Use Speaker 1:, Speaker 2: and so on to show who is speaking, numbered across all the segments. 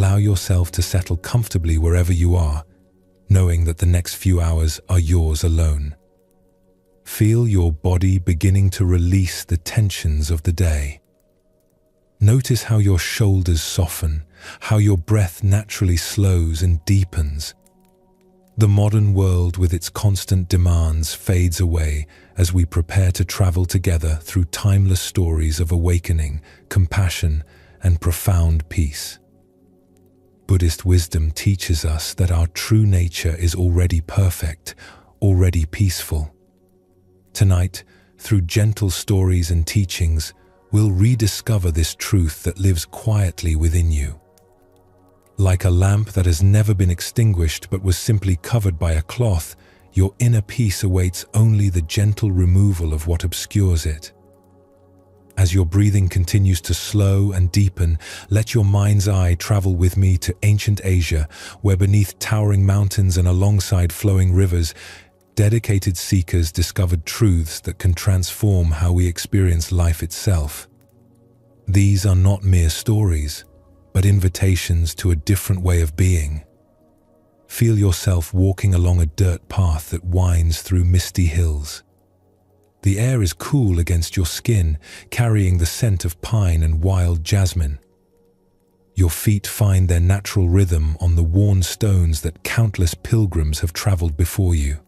Speaker 1: allow yourself to settle comfortably wherever you are, knowing that the next few hours are yours alone. Feel your body beginning to release the tensions of the day. Notice how your shoulders soften, how your breath naturally slows and deepens. The modern world with its constant demands fades away as we prepare to travel together through timeless stories of awakening, compassion, and profound peace. Buddhist wisdom teaches us that our true nature is already perfect, already peaceful. Tonight, through gentle stories and teachings, we'll rediscover this truth that lives quietly within you. Like a lamp that has never been extinguished but was simply covered by a cloth, your inner peace awaits only the gentle removal of what obscures it. As your breathing continues to slow and deepen, let your mind's eye travel with me to ancient Asia, where beneath towering mountains and alongside flowing rivers, dedicated seekers discovered truths that can transform how we experience life itself. These are not mere stories, but invitations to a different way of being. Feel yourself walking along a dirt path that winds through misty hills. The air is cool against your skin, carrying the scent of pine and wild jasmine. Your feet find their natural rhythm on the worn stones that countless pilgrims have traveled before you.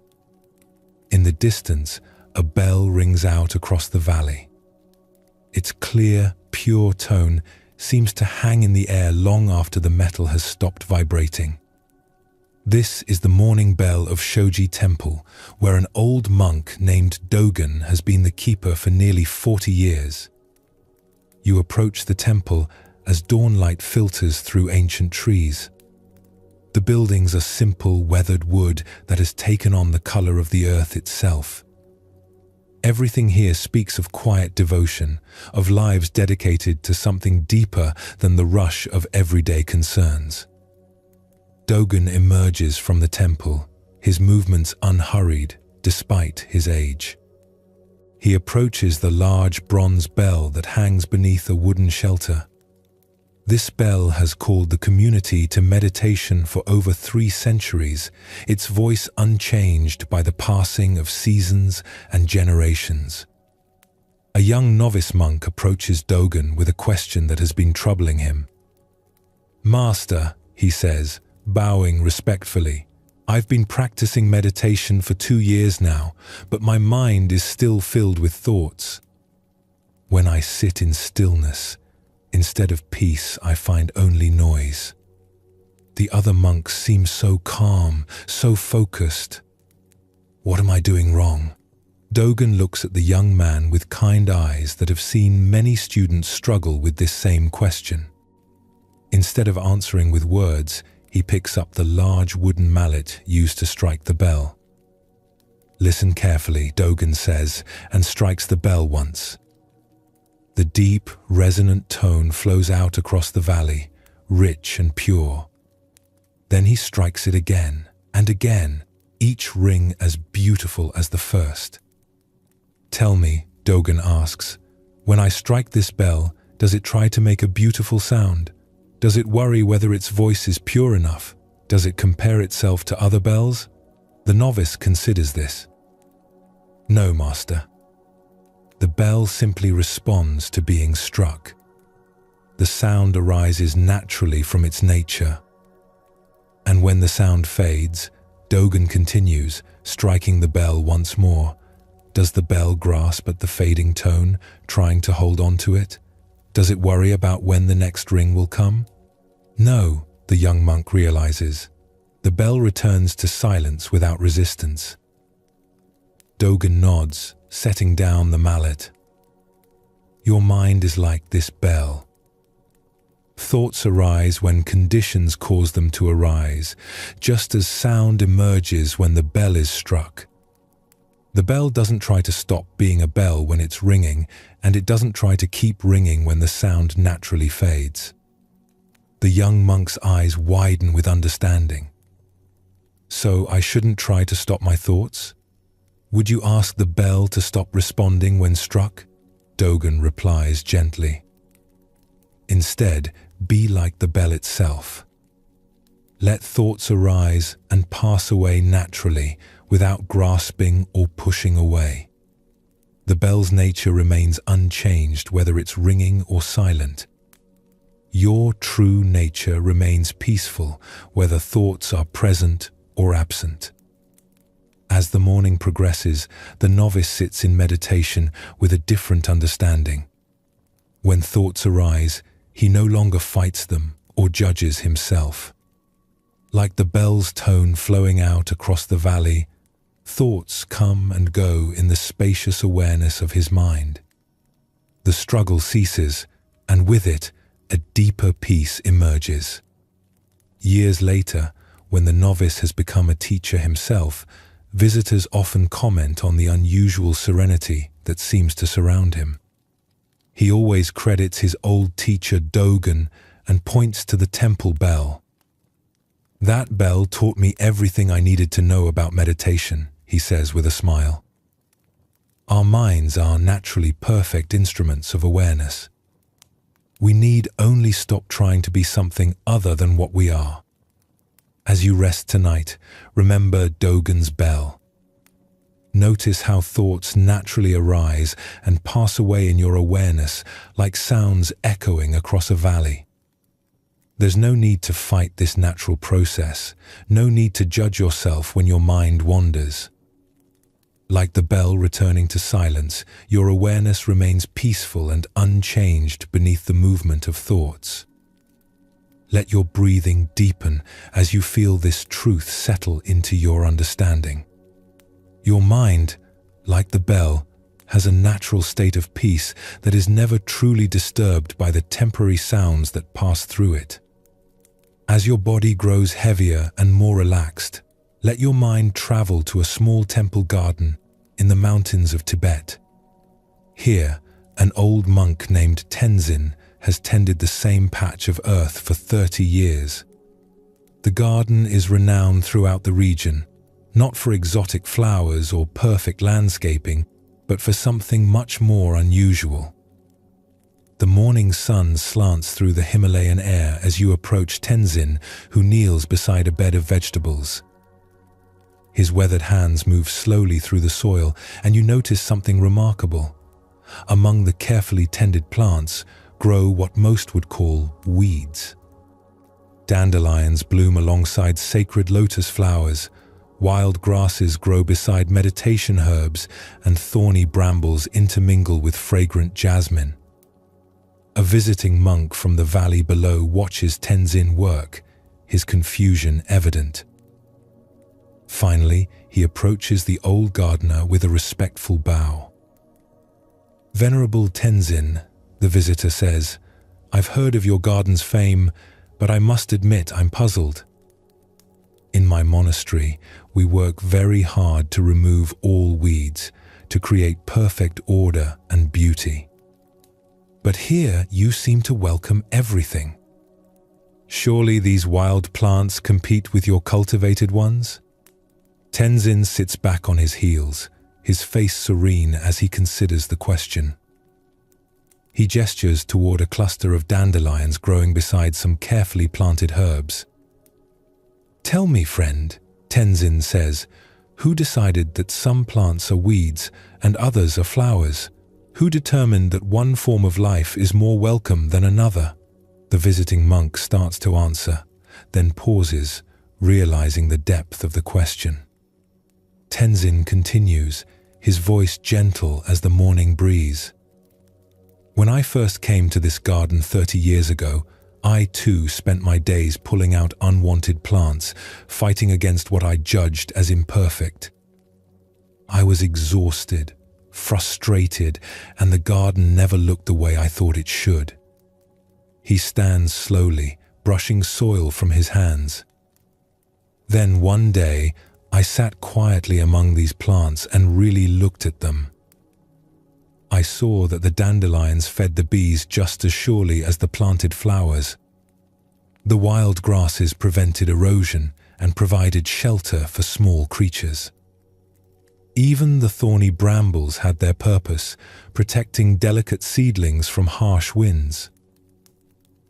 Speaker 1: In the distance, a bell rings out across the valley. Its clear, pure tone seems to hang in the air long after the metal has stopped vibrating. This is the morning bell of Shoji Temple, where an old monk named Dogen has been the keeper for nearly 40 years. You approach the temple as dawnlight filters through ancient trees. The buildings are simple, weathered wood that has taken on the color of the earth itself. Everything here speaks of quiet devotion, of lives dedicated to something deeper than the rush of everyday concerns. Dogen emerges from the temple, his movements unhurried despite his age. He approaches the large bronze bell that hangs beneath a wooden shelter. This bell has called the community to meditation for over 3 centuries, its voice unchanged by the passing of seasons and generations. A young novice monk approaches Dogen with a question that has been troubling him. "Master," he says, bowing respectfully, "I've been practicing meditation for 2 years now, but my mind is still filled with thoughts. When I sit in stillness, instead of peace, I find only noise. The other monks seem so calm, so focused. What am I doing wrong?" Dogen looks at the young man with kind eyes that have seen many students struggle with this same question. Instead of answering with words, he picks up the large wooden mallet used to strike the bell. "Listen carefully," Dogen says, and strikes the bell once. The deep, resonant tone flows out across the valley, rich and pure. Then he strikes it again and again, each ring as beautiful as the first. "Tell me," Dogen asks, "when I strike this bell, does it try to make a beautiful sound? Does it worry whether its voice is pure enough? Does it compare itself to other bells?" The novice considers this. "No, master. The bell simply responds to being struck. The sound arises naturally from its nature. And when the sound fades, Dogen continues, striking the bell once more. Does the bell grasp at the fading tone, trying to hold on to it? Does it worry about when the next ring will come? No, the young monk realizes. The bell returns to silence without resistance. Dogen nods, setting down the mallet. Your mind is like this bell. Thoughts arise when conditions cause them to arise, just as sound emerges when the bell is struck. The bell doesn't try to stop being a bell when it's ringing, and it doesn't try to keep ringing when the sound naturally fades. The young monk's eyes widen with understanding. So I shouldn't try to stop my thoughts? Would you ask the bell to stop responding when struck? Dogen replies gently. Instead, be like the bell itself. Let thoughts arise and pass away naturally without grasping or pushing away. The bell's nature remains unchanged whether it's ringing or silent. Your true nature remains peaceful whether thoughts are present or absent. As the morning progresses, the novice sits in meditation with a different understanding. When thoughts arise, he no longer fights them or judges himself. Like the bell's tone flowing out across the valley, thoughts come and go in the spacious awareness of his mind. The struggle ceases, and with it, a deeper peace emerges. Years later, when the novice has become a teacher himself, visitors often comment on the unusual serenity that seems to surround him. He always credits his old teacher Dogen and points to the temple bell. "That bell taught me everything I needed to know about meditation," he says with a smile. Our minds are naturally perfect instruments of awareness. We need only stop trying to be something other than what we are. As you rest tonight, remember Dogen's bell. Notice how thoughts naturally arise and pass away in your awareness like sounds echoing across a valley. There's no need to fight this natural process, no need to judge yourself when your mind wanders. Like the bell returning to silence, your awareness remains peaceful and unchanged beneath the movement of thoughts. Let your breathing deepen as you feel this truth settle into your understanding. Your mind, like the bell, has a natural state of peace that is never truly disturbed by the temporary sounds that pass through it. As your body grows heavier and more relaxed, let your mind travel to a small temple garden in the mountains of Tibet. Here, an old monk named Tenzin has tended the same patch of earth for 30 years. The garden is renowned throughout the region, not for exotic flowers or perfect landscaping, but for something much more unusual. The morning sun slants through the Himalayan air as you approach Tenzin, who kneels beside a bed of vegetables. His weathered hands move slowly through the soil, and you notice something remarkable. Among the carefully tended plants grow what most would call weeds. Dandelions bloom alongside sacred lotus flowers, wild grasses grow beside meditation herbs, and thorny brambles intermingle with fragrant jasmine. A visiting monk from the valley below watches Tenzin work, his confusion evident. Finally, he approaches the old gardener with a respectful bow. "Venerable Tenzin," the visitor says, "I've heard of your garden's fame, but I must admit I'm puzzled. In my monastery, we work very hard to remove all weeds, to create perfect order and beauty. But here you seem to welcome everything. Surely these wild plants compete with your cultivated ones?" Tenzin sits back on his heels, his face serene as he considers the question. He gestures toward a cluster of dandelions growing beside some carefully planted herbs. "Tell me, friend," Tenzin says, "who decided that some plants are weeds and others are flowers? Who determined that one form of life is more welcome than another?" The visiting monk starts to answer, then pauses, realizing the depth of the question. Tenzin continues, his voice gentle as the morning breeze. "When I first came to this garden 30 years ago, I too spent my days pulling out unwanted plants, fighting against what I judged as imperfect. I was exhausted, frustrated, and the garden never looked the way I thought it should." He stands slowly, brushing soil from his hands. "Then one day, I sat quietly among these plants and really looked at them. I saw that the dandelions fed the bees just as surely as the planted flowers. The wild grasses prevented erosion and provided shelter for small creatures. Even the thorny brambles had their purpose, protecting delicate seedlings from harsh winds."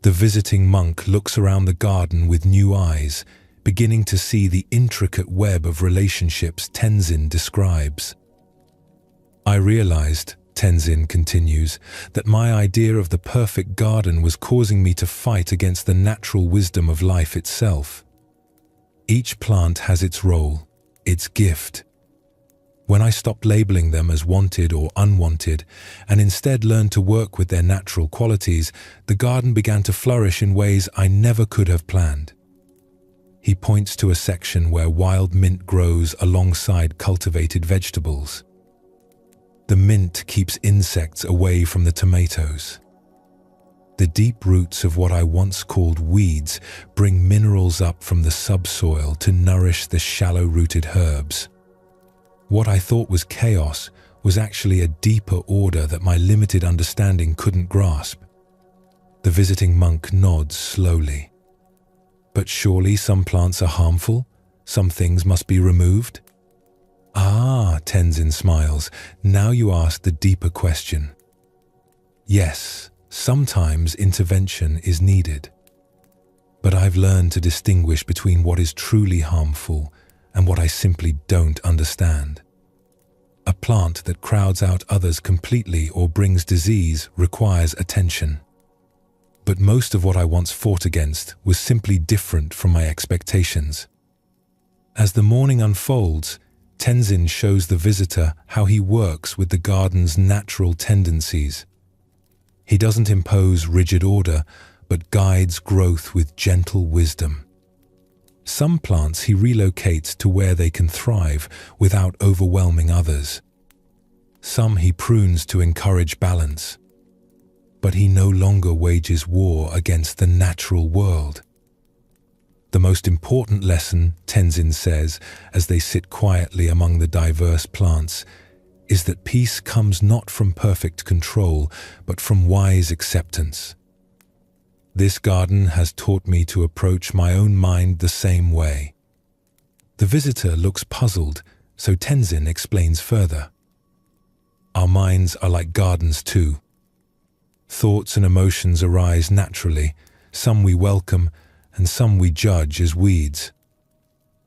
Speaker 1: The visiting monk looks around the garden with new eyes, beginning to see the intricate web of relationships Tenzin describes. I realized, Tenzin continues, that my idea of the perfect garden was causing me to fight against the natural wisdom of life itself. Each plant has its role, its gift. When I stopped labeling them as wanted or unwanted, and instead learned to work with their natural qualities, the garden began to flourish in ways I never could have planned. He points to a section where wild mint grows alongside cultivated vegetables. The mint keeps insects away from the tomatoes. The deep roots of what I once called weeds bring minerals up from the subsoil to nourish the shallow-rooted herbs. What I thought was chaos was actually a deeper order that my limited understanding couldn't grasp. The visiting monk nods slowly. But surely some plants are harmful? Some things must be removed? Ah, Tenzin smiles. Now you ask the deeper question. Yes, sometimes intervention is needed. But I've learned to distinguish between what is truly harmful and what I simply don't understand. A plant that crowds out others completely or brings disease requires attention. But most of what I once fought against was simply different from my expectations. As the morning unfolds, Tenzin shows the visitor how he works with the garden's natural tendencies. He doesn't impose rigid order, but guides growth with gentle wisdom. Some plants he relocates to where they can thrive without overwhelming others. Some he prunes to encourage balance. But he no longer wages war against the natural world. The most important lesson, Tenzin says, as they sit quietly among the diverse plants, is that peace comes not from perfect control, but from wise acceptance. This garden has taught me to approach my own mind the same way. The visitor looks puzzled, so Tenzin explains further. Our minds are like gardens too. Thoughts and emotions arise naturally, some we welcome, and some we judge as weeds.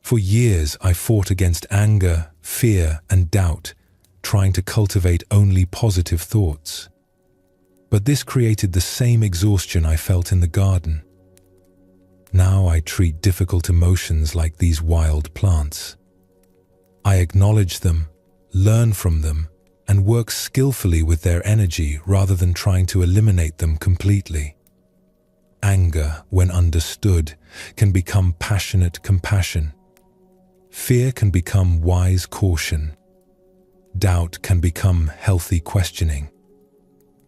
Speaker 1: For years I fought against anger, fear, and doubt, trying to cultivate only positive thoughts. But this created the same exhaustion I felt in the garden. Now I treat difficult emotions like these wild plants. I acknowledge them, learn from them, and work skillfully with their energy rather than trying to eliminate them completely. Anger, when understood, can become passionate compassion. Fear can become wise caution. Doubt can become healthy questioning.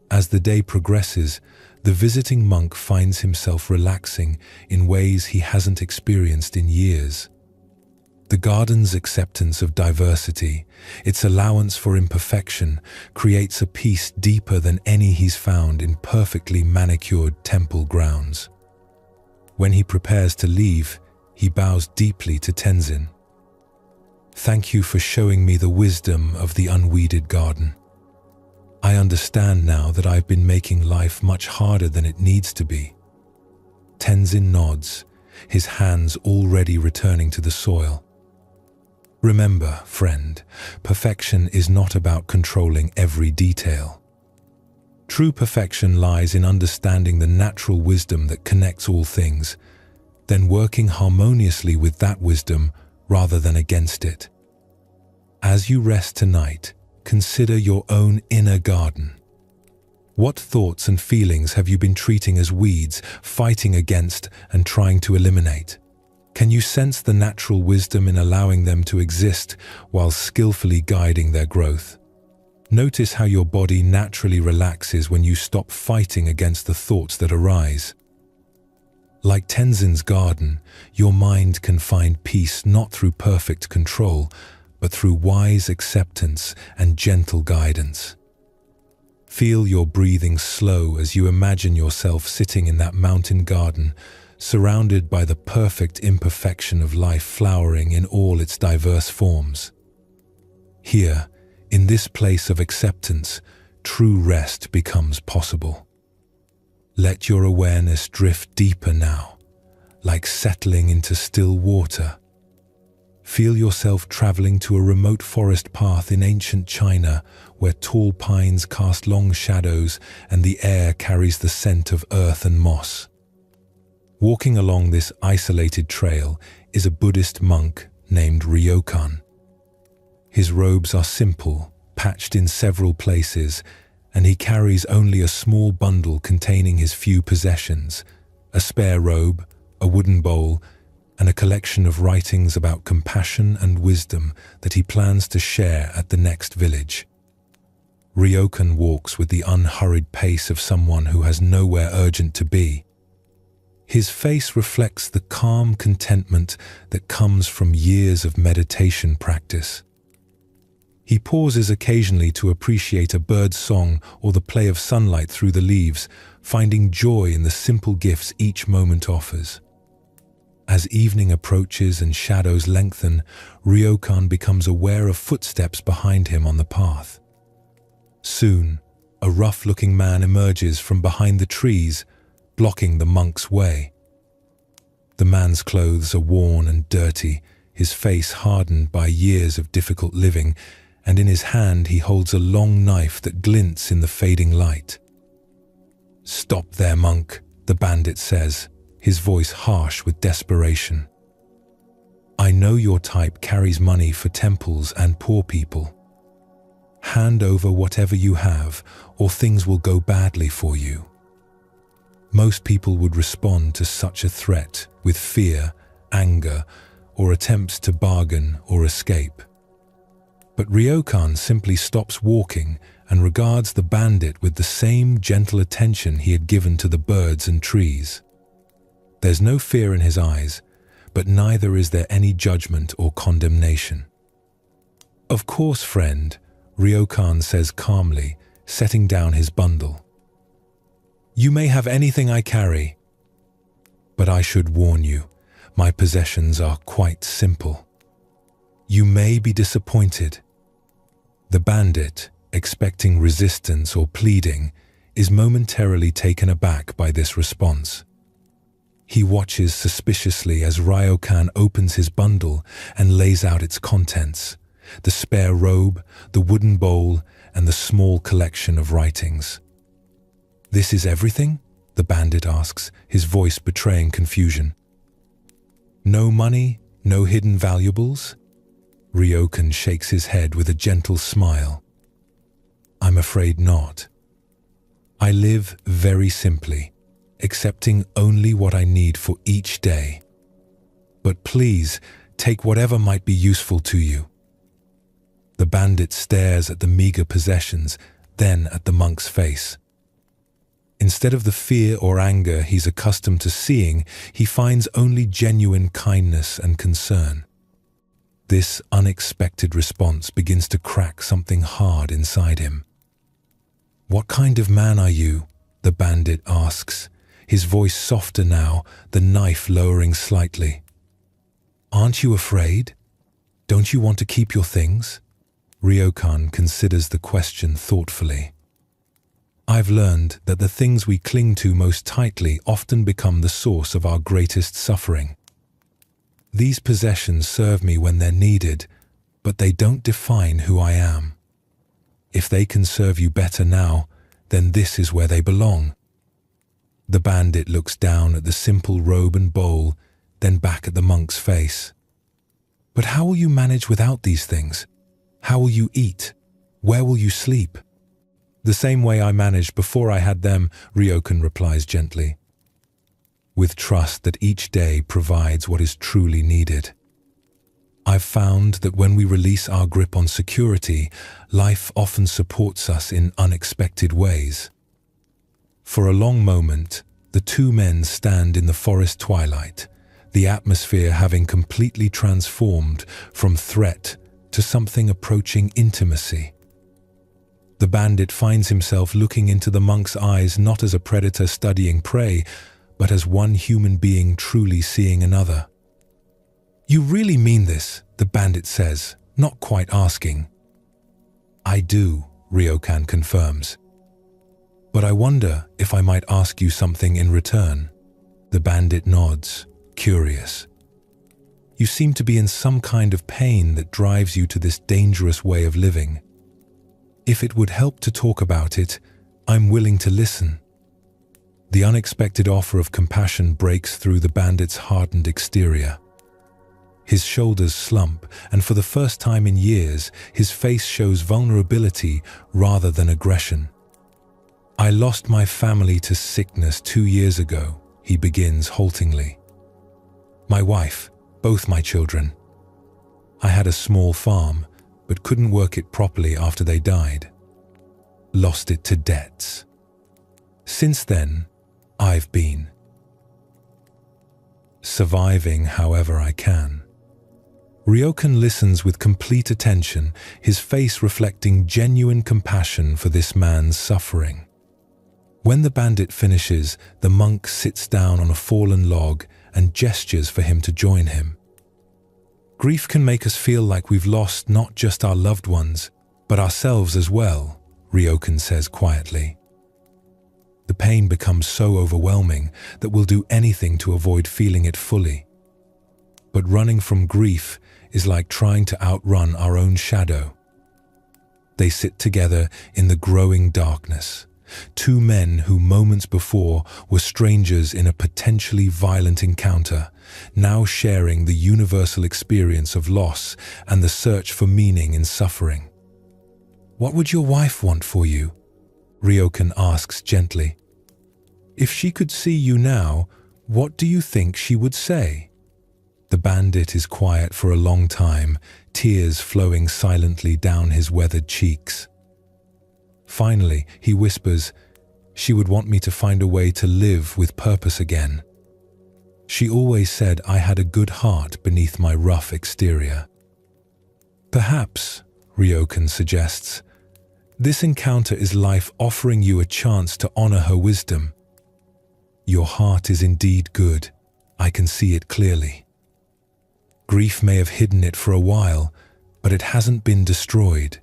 Speaker 1: As the day progresses, the visiting monk finds himself relaxing in ways he hasn't experienced in years. The garden's acceptance of diversity, its allowance for imperfection, creates a peace deeper than any he's found in perfectly manicured temple grounds. When he prepares to leave, he bows deeply to Tenzin. Thank you for showing me the wisdom of the unweeded garden. I understand now that I've been making life much harder than it needs to be. Tenzin nods, his hands already returning to the soil. Remember, friend, perfection is not about controlling every detail. True perfection lies in understanding the natural wisdom that connects all things, then working harmoniously with that wisdom rather than against it. As you rest tonight, consider your own inner garden. What thoughts and feelings have you been treating as weeds, fighting against, and trying to eliminate? Can you sense the natural wisdom in allowing them to exist while skillfully guiding their growth? Notice how your body naturally relaxes when you stop fighting against the thoughts that arise. Like Tenzin's garden, your mind can find peace not through perfect control, but through wise acceptance and gentle guidance. Feel your breathing slow as you imagine yourself sitting in that mountain garden, surrounded by the perfect imperfection of life flowering in all its diverse forms. Here, in this place of acceptance, true rest becomes possible. Let your awareness drift deeper now, like settling into still water. Feel yourself traveling to a remote forest path in ancient China where tall pines cast long shadows and the air carries the scent of earth and moss. Walking along this isolated trail is a Buddhist monk named Ryokan. His robes are simple, patched in several places, and he carries only a small bundle containing his few possessions, a spare robe, a wooden bowl, and a collection of writings about compassion and wisdom that he plans to share at the next village. Ryokan walks with the unhurried pace of someone who has nowhere urgent to be. His face reflects the calm contentment that comes from years of meditation practice. He pauses occasionally to appreciate a bird's song or the play of sunlight through the leaves, finding joy in the simple gifts each moment offers. As evening approaches and shadows lengthen, Ryokan becomes aware of footsteps behind him on the path. Soon, a rough-looking man emerges from behind the trees, blocking the monk's way. The man's clothes are worn and dirty, his face hardened by years of difficult living, and in his hand he holds a long knife that glints in the fading light. "Stop there, monk," the bandit says, his voice harsh with desperation. "I know your type carries money for temples and poor people. Hand over whatever you have, or things will go badly for you." Most people would respond to such a threat with fear, anger, or attempts to bargain or escape. But Ryokan simply stops walking and regards the bandit with the same gentle attention he had given to the birds and trees. There's no fear in his eyes, but neither is there any judgment or condemnation. "Of course, friend," Ryokan says calmly, setting down his bundle. "You may have anything I carry, but I should warn you, my possessions are quite simple. You may be disappointed." The bandit, expecting resistance or pleading, is momentarily taken aback by this response. He watches suspiciously as Ryokan opens his bundle and lays out its contents, the spare robe, the wooden bowl, and the small collection of writings. "This is everything?" the bandit asks, his voice betraying confusion. "No money, no hidden valuables?" Ryokan shakes his head with a gentle smile. "I'm afraid not. I live very simply, accepting only what I need for each day. But please, take whatever might be useful to you." The bandit stares at the meager possessions, then at the monk's face. Instead of the fear or anger he's accustomed to seeing, he finds only genuine kindness and concern. This unexpected response begins to crack something hard inside him. "What kind of man are you?" the bandit asks, his voice softer now, the knife lowering slightly. "Aren't you afraid? Don't you want to keep your things?" Ryokan considers the question thoughtfully. "I've learned that the things we cling to most tightly often become the source of our greatest suffering. These possessions serve me when they're needed, but they don't define who I am. If they can serve you better now, then this is where they belong." The bandit looks down at the simple robe and bowl, then back at the monk's face. "But how will you manage without these things? How will you eat? Where will you sleep?" "The same way I managed before I had them," Ryokan replies gently, with trust that each day provides what is truly needed. "I've found that when we release our grip on security, life often supports us in unexpected ways." For a long moment, the two men stand in the forest twilight, the atmosphere having completely transformed from threat to something approaching intimacy. The bandit finds himself looking into the monk's eyes not as a predator studying prey, but as one human being truly seeing another. "You really mean this?" the bandit says, not quite asking. "I do," Ryokan confirms. "But I wonder if I might ask you something in return." The bandit nods, curious. You seem to be in some kind of pain that drives you to this dangerous way of living. If it would help to talk about it, I'm willing to listen." The unexpected offer of compassion breaks through the bandit's hardened exterior. His shoulders slump, and for the first time in years, his face shows vulnerability rather than aggression. "I lost my family to sickness 2 years ago," he begins haltingly. "My wife, both my children. I had a small farm, but couldn't work it properly after they died. Lost it to debts. Since then, I've been surviving however I can." Ryokan listens with complete attention, his face reflecting genuine compassion for this man's suffering. When the bandit finishes, the monk sits down on a fallen log and gestures for him to join him. "Grief can make us feel like we've lost not just our loved ones, but ourselves as well," Ryokan says quietly. "The pain becomes so overwhelming that we'll do anything to avoid feeling it fully. But running from grief is like trying to outrun our own shadow." They sit together in the growing darkness. Two men who moments before were strangers in a potentially violent encounter, now sharing the universal experience of loss and the search for meaning in suffering. "What would your wife want for you?" Ryokan asks gently. "If she could see you now, what do you think she would say?" The bandit is quiet for a long time, tears flowing silently down his weathered cheeks. Finally, he whispers, "She would want me to find a way to live with purpose again. She always said I had a good heart beneath my rough exterior." "Perhaps," Ryokan suggests, "this encounter is life offering you a chance to honor her wisdom. Your heart is indeed good. I can see it clearly. Grief may have hidden it for a while, but it hasn't been destroyed."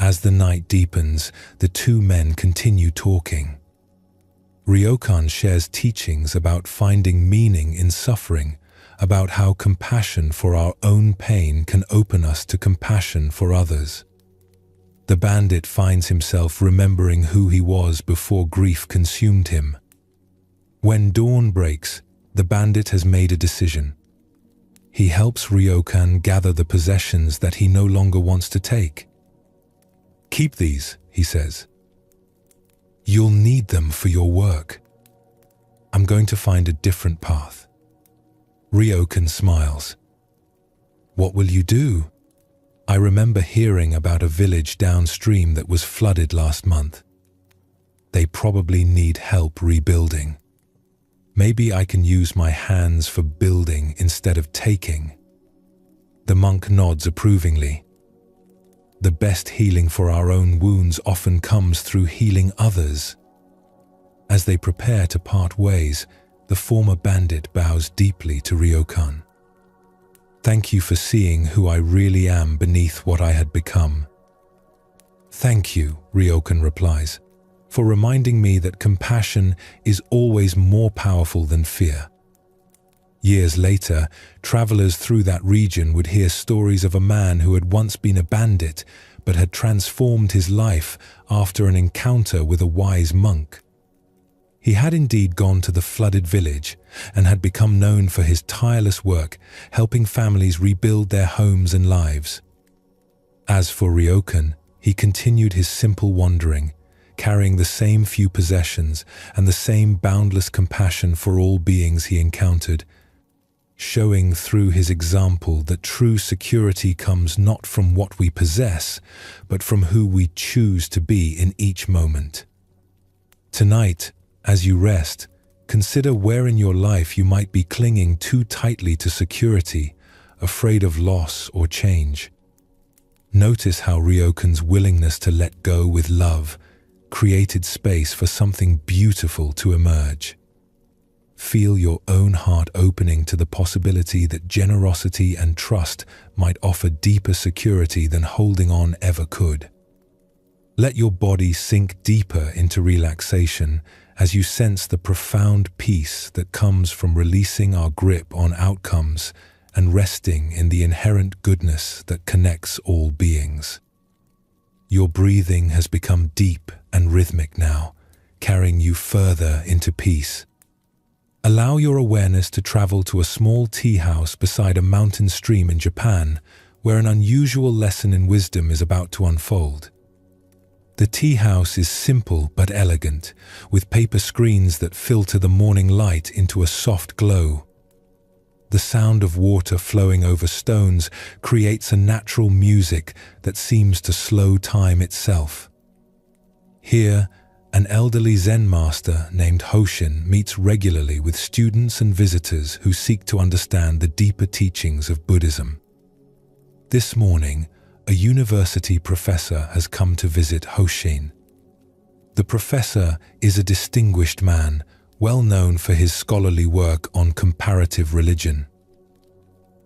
Speaker 1: As the night deepens, the two men continue talking. Ryokan shares teachings about finding meaning in suffering, about how compassion for our own pain can open us to compassion for others. The bandit finds himself remembering who he was before grief consumed him. When dawn breaks, the bandit has made a decision. He helps Ryokan gather the possessions that he no longer wants to take. "Keep these," he says. "You'll need them for your work. I'm going to find a different path." Ryokan smiles. "What will you do? I remember hearing about a village downstream that was flooded last month. They probably need help rebuilding. Maybe I can use my hands for building instead of taking." The monk nods approvingly. The best healing for our own wounds often comes through healing others. As they prepare to part ways, the former bandit bows deeply to Ryokan. "Thank you for seeing who I really am beneath what I had become." "Thank you," Ryokan replies, "for reminding me that compassion is always more powerful than fear." Years later, travelers through that region would hear stories of a man who had once been a bandit but had transformed his life after an encounter with a wise monk. He had indeed gone to the flooded village and had become known for his tireless work, helping families rebuild their homes and lives. As for Ryokan, he continued his simple wandering, carrying the same few possessions and the same boundless compassion for all beings he encountered, showing through his example that true security comes not from what we possess, but from who we choose to be in each moment. Tonight, as you rest, consider where in your life you might be clinging too tightly to security, afraid of loss or change. Notice how Ryokan's willingness to let go with love created space for something beautiful to emerge. Feel your own heart opening to the possibility that generosity and trust might offer deeper security than holding on ever could. Let your body sink deeper into relaxation as you sense the profound peace that comes from releasing our grip on outcomes and resting in the inherent goodness that connects all beings. Your breathing has become deep and rhythmic now, carrying you further into peace. Allow your awareness to travel to a small tea house beside a mountain stream in Japan, where an unusual lesson in wisdom is about to unfold. The tea house is simple but elegant, with paper screens that filter the morning light into a soft glow. The sound of water flowing over stones creates a natural music that seems to slow time itself. Here, an elderly Zen master named Hoshin meets regularly with students and visitors who seek to understand the deeper teachings of Buddhism. This morning, a university professor has come to visit Hoshin. The professor is a distinguished man, well known for his scholarly work on comparative religion.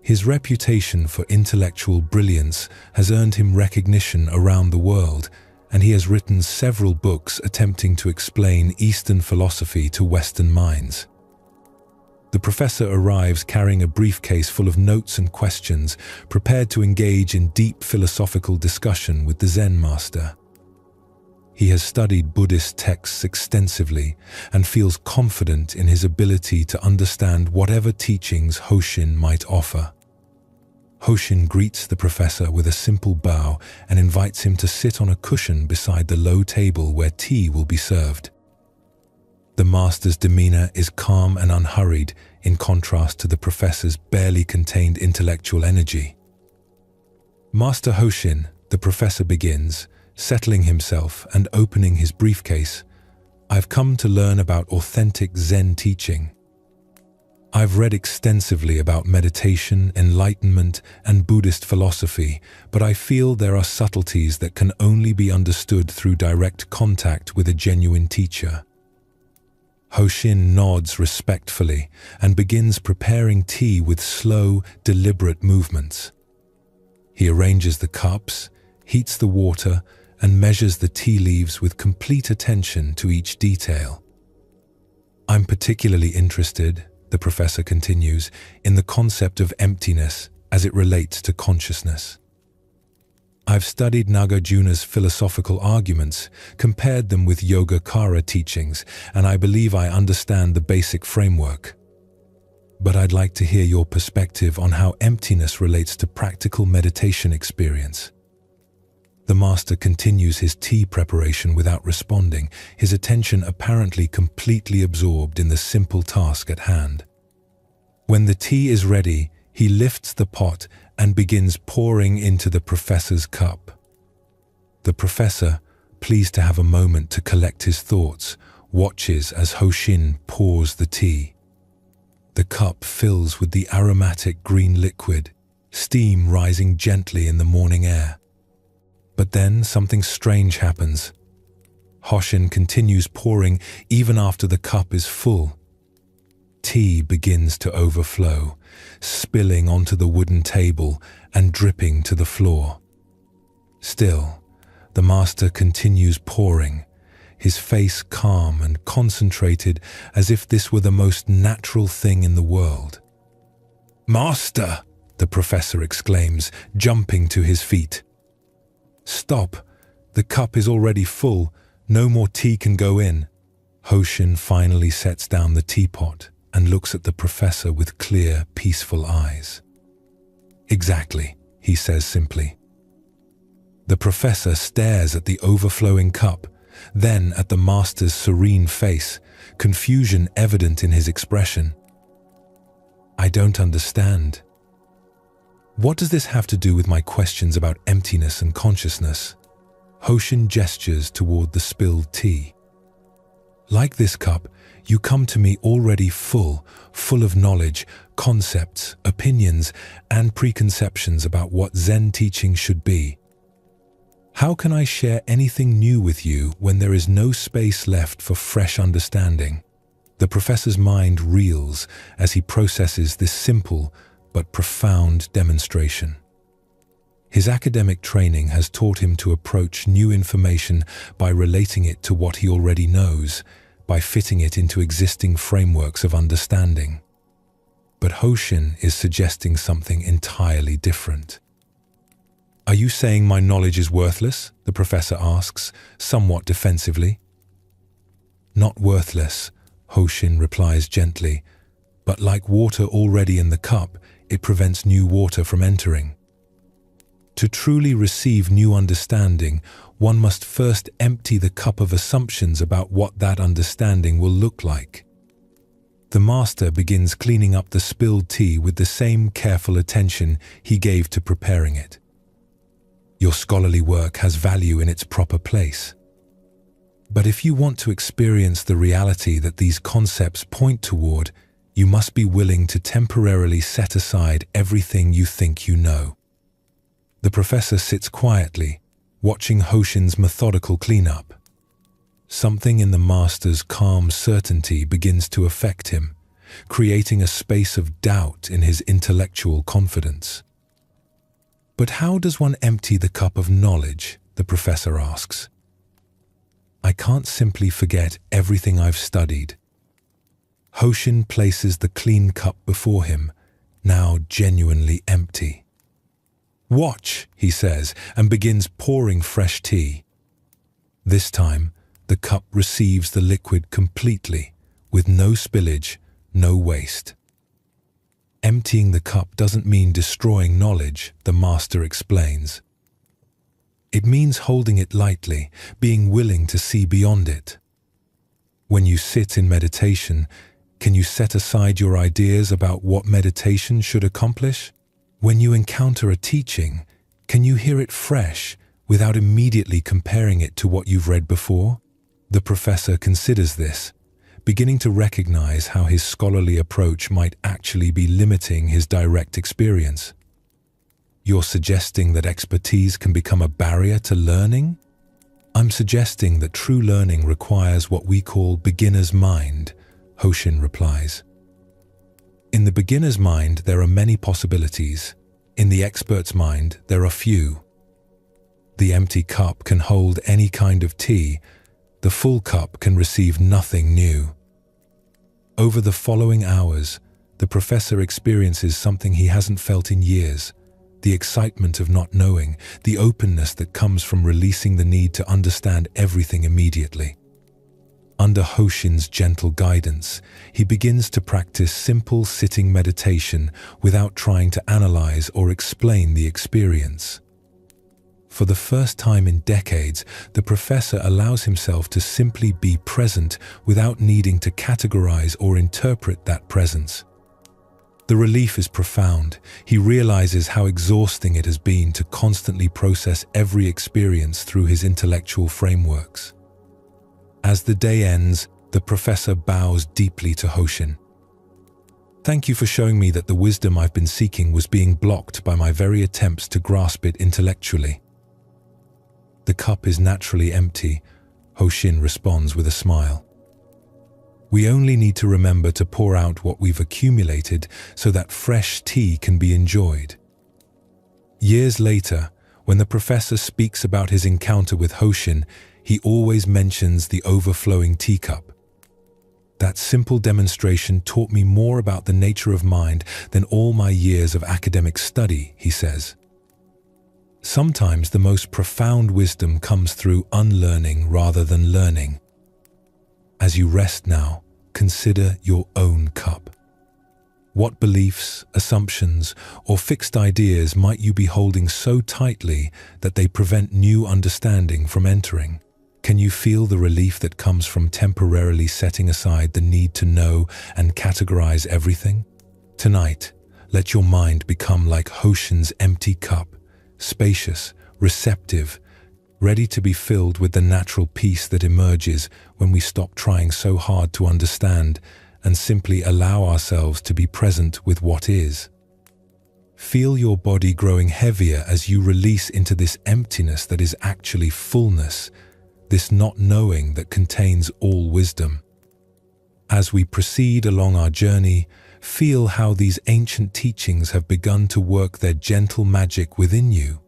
Speaker 1: His reputation for intellectual brilliance has earned him recognition around the world, and he has written several books attempting to explain Eastern philosophy to Western minds. The professor arrives carrying a briefcase full of notes and questions, prepared to engage in deep philosophical discussion with the Zen master. He has studied Buddhist texts extensively and feels confident in his ability to understand whatever teachings Hoshin might offer. Hoshin greets the professor with a simple bow and invites him to sit on a cushion beside the low table where tea will be served. The master's demeanor is calm and unhurried, in contrast to the professor's barely contained intellectual energy. "Master Hoshin," the professor begins, settling himself and opening his briefcase, "I've come to learn about authentic Zen teaching. I've read extensively about meditation, enlightenment, and Buddhist philosophy, but I feel there are subtleties that can only be understood through direct contact with a genuine teacher." Hoshin nods respectfully and begins preparing tea with slow, deliberate movements. He arranges the cups, heats the water, and measures the tea leaves with complete attention to each detail. "I'm particularly interested," the professor continues, "in the concept of emptiness as it relates to consciousness. I've studied Nagarjuna's philosophical arguments, compared them with Yogacara teachings, and I believe I understand the basic framework. But I'd like to hear your perspective on how emptiness relates to practical meditation experience." The master continues his tea preparation without responding, his attention apparently completely absorbed in the simple task at hand. When the tea is ready, he lifts the pot and begins pouring into the professor's cup. The professor, pleased to have a moment to collect his thoughts, watches as Hoshin pours the tea. The cup fills with the aromatic green liquid, steam rising gently in the morning air. But then something strange happens. Hoshin continues pouring even after the cup is full. Tea begins to overflow, spilling onto the wooden table and dripping to the floor. Still, the master continues pouring, his face calm and concentrated as if this were the most natural thing in the world. "Master!" the professor exclaims, jumping to his feet. "Stop! The cup is already full. No more tea can go in." Hoshin finally sets down the teapot and looks at the professor with clear, peaceful eyes. "Exactly," he says simply. The professor stares at the overflowing cup, then at the master's serene face, confusion evident in his expression. "I don't understand. What does this have to do with my questions about emptiness and consciousness?" Hoshin gestures toward the spilled tea. "Like this cup, you come to me already full of knowledge, concepts, opinions, and preconceptions about what Zen teaching should be. How can I share anything new with you when there is no space left for fresh understanding?" The professor's mind reels as he processes this simple but profound demonstration. His academic training has taught him to approach new information by relating it to what he already knows, by fitting it into existing frameworks of understanding. But Hoshin is suggesting something entirely different. "Are you saying my knowledge is worthless?" the professor asks, somewhat defensively. "Not worthless," Hoshin replies gently, "but like water already in the cup, it prevents new water from entering. To truly receive new understanding, one must first empty the cup of assumptions about what that understanding will look like." The master begins cleaning up the spilled tea with the same careful attention he gave to preparing it. "Your scholarly work has value in its proper place. But if you want to experience the reality that these concepts point toward, you must be willing to temporarily set aside everything you think you know." The professor sits quietly, watching Hoshin's methodical cleanup. Something in the master's calm certainty begins to affect him, creating a space of doubt in his intellectual confidence. "But how does one empty the cup of knowledge?" the professor asks. "I can't simply forget everything I've studied." Hoshin places the clean cup before him, now genuinely empty. "Watch," he says, and begins pouring fresh tea. This time, the cup receives the liquid completely, with no spillage, no waste. Emptying the cup doesn't mean destroying knowledge, the master explains. It means holding it lightly, being willing to see beyond it. When you sit in meditation, can you set aside your ideas about what meditation should accomplish? When you encounter a teaching, can you hear it fresh without immediately comparing it to what you've read before? The professor considers this, beginning to recognize how his scholarly approach might actually be limiting his direct experience. "You're suggesting that expertise can become a barrier to learning?" "I'm suggesting that true learning requires what we call beginner's mind," Hoshin replies. "In the beginner's mind, there are many possibilities. In the expert's mind, there are few. The empty cup can hold any kind of tea. The full cup can receive nothing new." Over the following hours, the professor experiences something he hasn't felt in years: the excitement of not knowing, the openness that comes from releasing the need to understand everything immediately. Under Hoshin's gentle guidance, he begins to practice simple sitting meditation without trying to analyze or explain the experience. For the first time in decades, the professor allows himself to simply be present without needing to categorize or interpret that presence. The relief is profound. He realizes how exhausting it has been to constantly process every experience through his intellectual frameworks. As the day ends, the professor bows deeply to Hoshin. "Thank you for showing me that the wisdom I've been seeking was being blocked by my very attempts to grasp it intellectually." "The cup is naturally empty," Hoshin responds with a smile. "We only need to remember to pour out what we've accumulated so that fresh tea can be enjoyed." Years later, when the professor speaks about his encounter with Hoshin, he always mentions the overflowing teacup. "That simple demonstration taught me more about the nature of mind than all my years of academic study," he says. Sometimes the most profound wisdom comes through unlearning rather than learning. As you rest now, consider your own cup. What beliefs, assumptions, or fixed ideas might you be holding so tightly that they prevent new understanding from entering? Can you feel the relief that comes from temporarily setting aside the need to know and categorize everything? Tonight, let your mind become like Hoshin's empty cup, spacious, receptive, ready to be filled with the natural peace that emerges when we stop trying so hard to understand and simply allow ourselves to be present with what is. Feel your body growing heavier as you release into this emptiness that is actually fullness, this not knowing that contains all wisdom. As we proceed along our journey, feel how these ancient teachings have begun to work their gentle magic within you.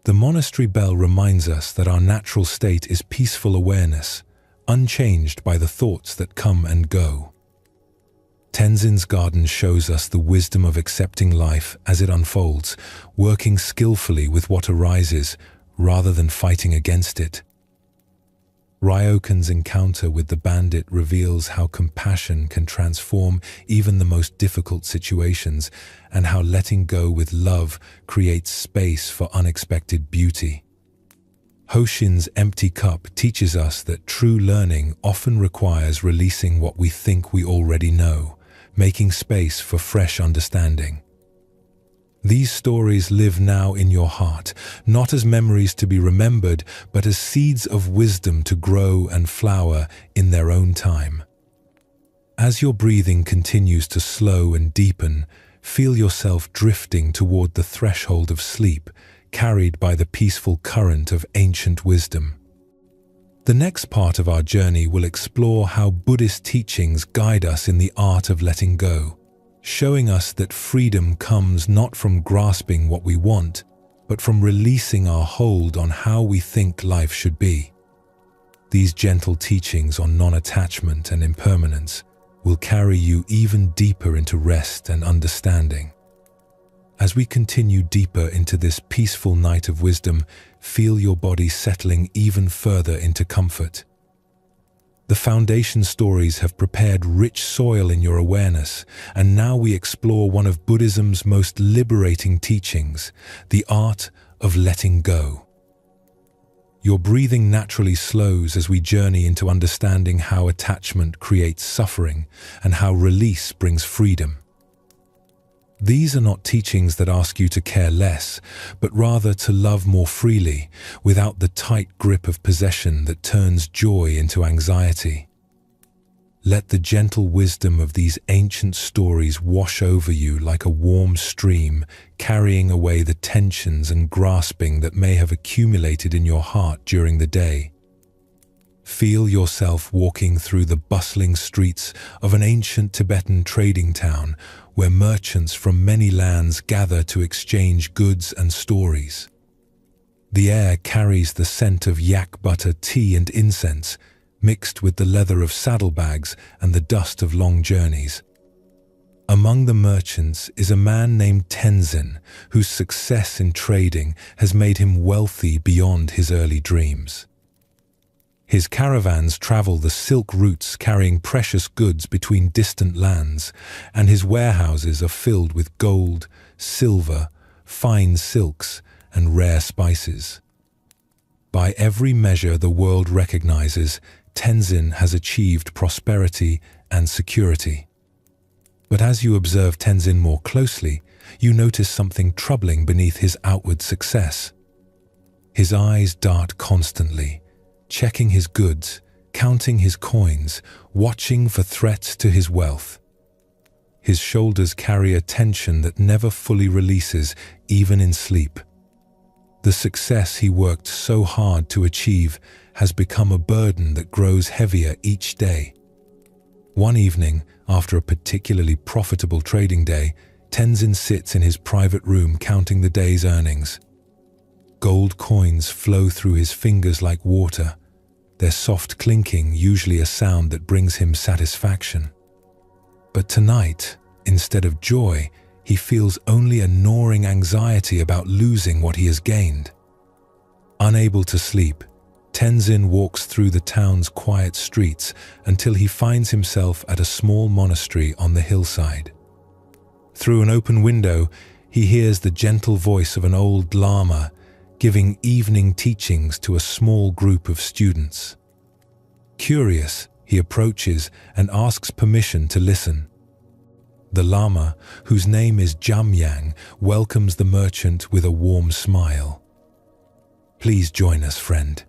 Speaker 1: The monastery bell reminds us that our natural state is peaceful awareness, unchanged by the thoughts that come and go. Tenzin's garden shows us the wisdom of accepting life as it unfolds, working skillfully with what arises rather than fighting against it. Ryokan's encounter with the bandit reveals how compassion can transform even the most difficult situations, and how letting go with love creates space for unexpected beauty. Hoshin's empty cup teaches us that true learning often requires releasing what we think we already know, making space for fresh understanding. These stories live now in your heart, not as memories to be remembered, but as seeds of wisdom to grow and flower in their own time. As your breathing continues to slow and deepen, feel yourself drifting toward the threshold of sleep, carried by the peaceful current of ancient wisdom. The next part of our journey will explore how Buddhist teachings guide us in the art of letting go, showing us that freedom comes not from grasping what we want, but from releasing our hold on how we think life should be. These gentle teachings on non-attachment and impermanence will carry you even deeper into rest and understanding. As we continue deeper into this peaceful night of wisdom, feel your body settling even further into comfort. The foundation stories have prepared rich soil in your awareness, and now we explore one of Buddhism's most liberating teachings, the art of letting go. Your breathing naturally slows as we journey into understanding how attachment creates suffering and how release brings freedom. These are not teachings that ask you to care less, but rather to love more freely, without the tight grip of possession that turns joy into anxiety. Let the gentle wisdom of these ancient stories wash over you like a warm stream, carrying away the tensions and grasping that may have accumulated in your heart during the day. Feel yourself walking through the bustling streets of an ancient Tibetan trading town, where merchants from many lands gather to exchange goods and stories. The air carries the scent of yak butter, tea and incense, mixed with the leather of saddlebags and the dust of long journeys. Among the merchants is a man named Tenzin, whose success in trading has made him wealthy beyond his early dreams. His caravans travel the silk routes carrying precious goods between distant lands, and his warehouses are filled with gold, silver, fine silks, and rare spices. By every measure the world recognizes, Tenzin has achieved prosperity and security. But as you observe Tenzin more closely, you notice something troubling beneath his outward success. His eyes dart constantly, checking his goods, counting his coins, watching for threats to his wealth. His shoulders carry a tension that never fully releases, even in sleep. The success he worked so hard to achieve has become a burden that grows heavier each day. One evening, after a particularly profitable trading day, Tenzin sits in his private room counting the day's earnings. Gold coins flow through his fingers like water, their soft clinking usually a sound that brings him satisfaction. But tonight, instead of joy, he feels only a gnawing anxiety about losing what he has gained. Unable to sleep, Tenzin walks through the town's quiet streets until he finds himself at a small monastery on the hillside. Through an open window, he hears the gentle voice of an old lama giving evening teachings to a small group of students. Curious, he approaches and asks permission to listen. The lama, whose name is Jamyang, welcomes the merchant with a warm smile. "Please join us, friend.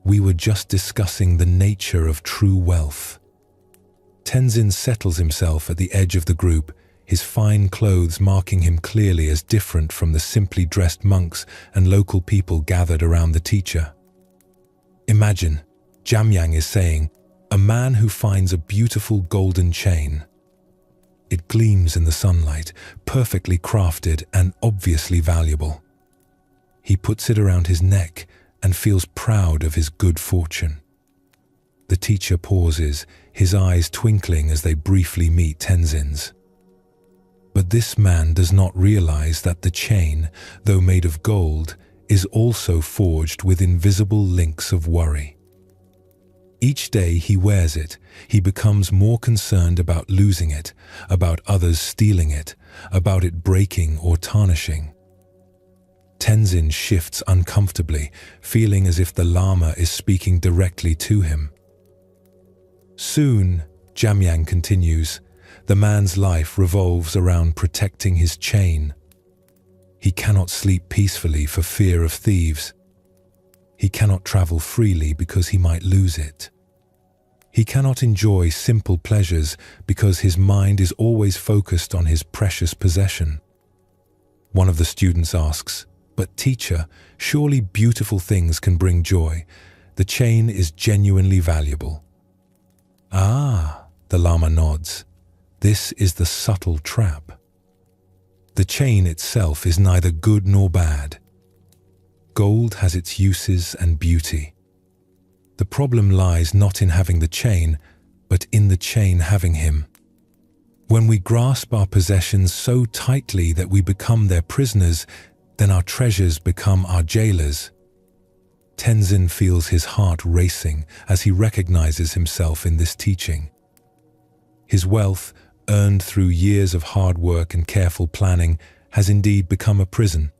Speaker 1: We were just discussing the nature of true wealth." Tenzin settles himself at the edge of the group, his fine clothes marking him clearly as different from the simply dressed monks and local people gathered around the teacher. Imagine, Jamyang is saying, a man who finds a beautiful golden chain. It gleams in the sunlight, perfectly crafted and obviously valuable. He puts it around his neck and feels proud of his good fortune. The teacher pauses, his eyes twinkling as they briefly meet Tenzin's. But this man does not realize that the chain, though made of gold, is also forged with invisible links of worry. Each day he wears it, he becomes more concerned about losing it, about others stealing it, about it breaking or tarnishing. Tenzin shifts uncomfortably, feeling as if the Lama is speaking directly to him. Soon, Jamyang continues, the man's life revolves around protecting his chain. He cannot sleep peacefully for fear of thieves. He cannot travel freely because he might lose it. He cannot enjoy simple pleasures because his mind is always focused on his precious possession. One of the students asks, "But teacher, surely beautiful things can bring joy. The chain is genuinely valuable." "Ah," the Lama nods. "This is the subtle trap. The chain itself is neither good nor bad. Gold has its uses and beauty. The problem lies not in having the chain, but in the chain having him. When we grasp our possessions so tightly that we become their prisoners, then our treasures become our jailers." Tenzin feels his heart racing as he recognizes himself in this teaching. His wealth, earned through years of hard work and careful planning, has indeed become a prison.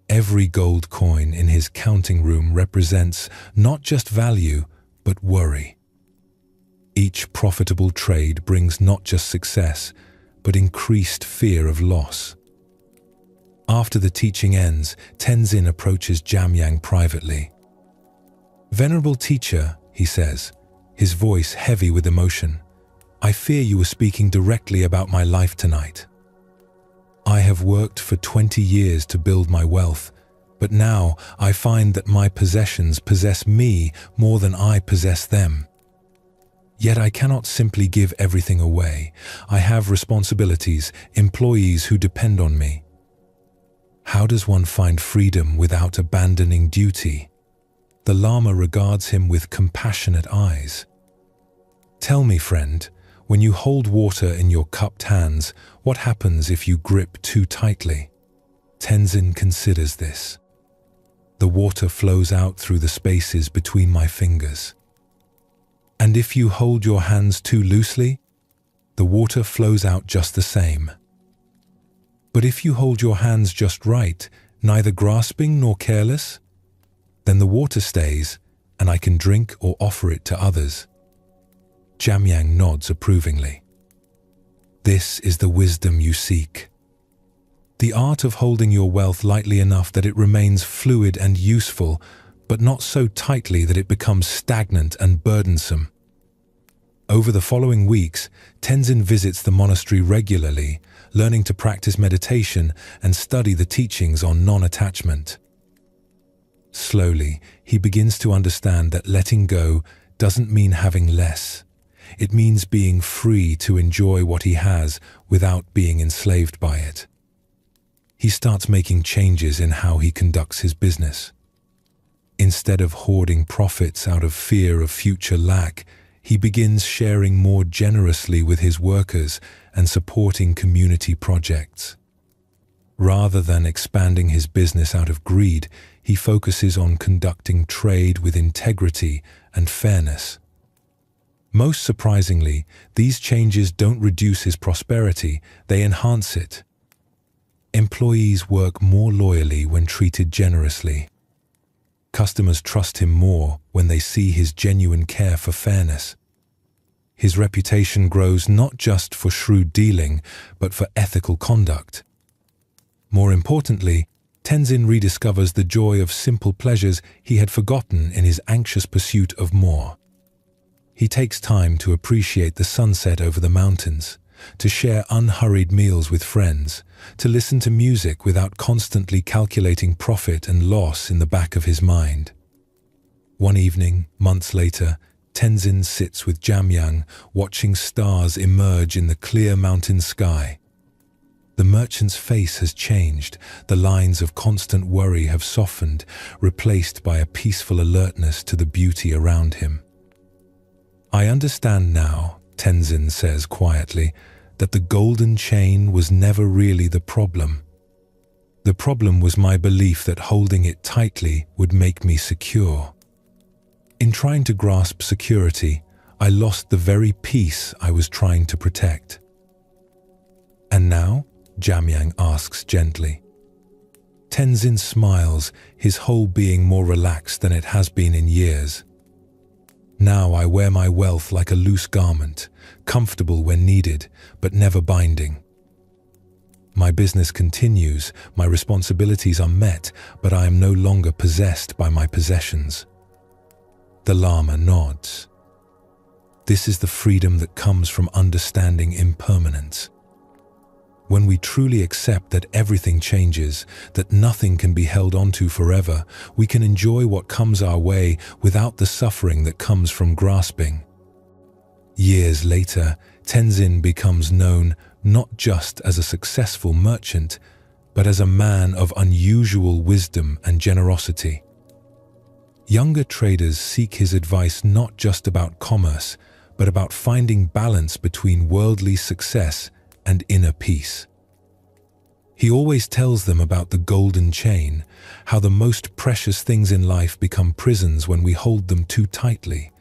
Speaker 1: Every gold coin in his counting room represents not just value, but worry. Each profitable trade brings not just success, but increased fear of loss. After the teaching ends, Tenzin approaches Jamyang privately. "Venerable teacher," he says, his voice heavy with emotion, "I fear you were speaking directly about my life tonight. I have worked for 20 years to build my wealth, but now I find that my possessions possess me more than I possess them. Yet I cannot simply give everything away. I have responsibilities, employees who depend on me. How does one find freedom without abandoning duty?" The Lama regards him with compassionate eyes. "Tell me, friend, when you hold water in your cupped hands, what happens if you grip too tightly?" Tenzin considers this. "The water flows out through the spaces between my fingers. And if you hold your hands too loosely, the water flows out just the same. But if you hold your hands just right, neither grasping nor careless, then the water stays, and I can drink or offer it to others." Jamyang nods approvingly. "This is the wisdom you seek. The art of holding your wealth lightly enough that it remains fluid and useful, but not so tightly that it becomes stagnant and burdensome." Over the following weeks, Tenzin visits the monastery regularly, learning to practice meditation and study the teachings on non-attachment. Slowly, he begins to understand that letting go doesn't mean having less. It means being free to enjoy what he has without being enslaved by it. He starts making changes in how he conducts his business. Instead of hoarding profits out of fear of future lack, he begins sharing more generously with his workers and supporting community projects. Rather than expanding his business out of greed, he focuses on conducting trade with integrity and fairness. Most surprisingly, these changes don't reduce his prosperity, they enhance it. Employees work more loyally when treated generously. Customers trust him more when they see his genuine care for fairness. His reputation grows not just for shrewd dealing, but for ethical conduct. More importantly, Tenzin rediscovers the joy of simple pleasures he had forgotten in his anxious pursuit of more. He takes time to appreciate the sunset over the mountains, to share unhurried meals with friends, to listen to music without constantly calculating profit and loss in the back of his mind. One evening, months later, Tenzin sits with Jamyang, watching stars emerge in the clear mountain sky. The merchant's face has changed, the lines of constant worry have softened, replaced by a peaceful alertness to the beauty around him. "I understand now," Tenzin says quietly, "that the golden chain was never really the problem. The problem was my belief that holding it tightly would make me secure. In trying to grasp security, I lost the very peace I was trying to protect." "And now?" Jamyang asks gently. Tenzin smiles, his whole being more relaxed than it has been in years. "Now I wear my wealth like a loose garment, comfortable when needed, but never binding. My business continues, my responsibilities are met, but I am no longer possessed by my possessions." The Lama nods. This is the freedom that comes from understanding impermanence. When we truly accept that everything changes, that nothing can be held onto forever, we can enjoy what comes our way without the suffering that comes from grasping. Years later, Tenzin becomes known not just as a successful merchant, but as a man of unusual wisdom and generosity. Younger traders seek his advice not just about commerce, but about finding balance between worldly success and inner peace. He always tells them about the golden chain, how the most precious things in life become prisons when we hold them too tightly,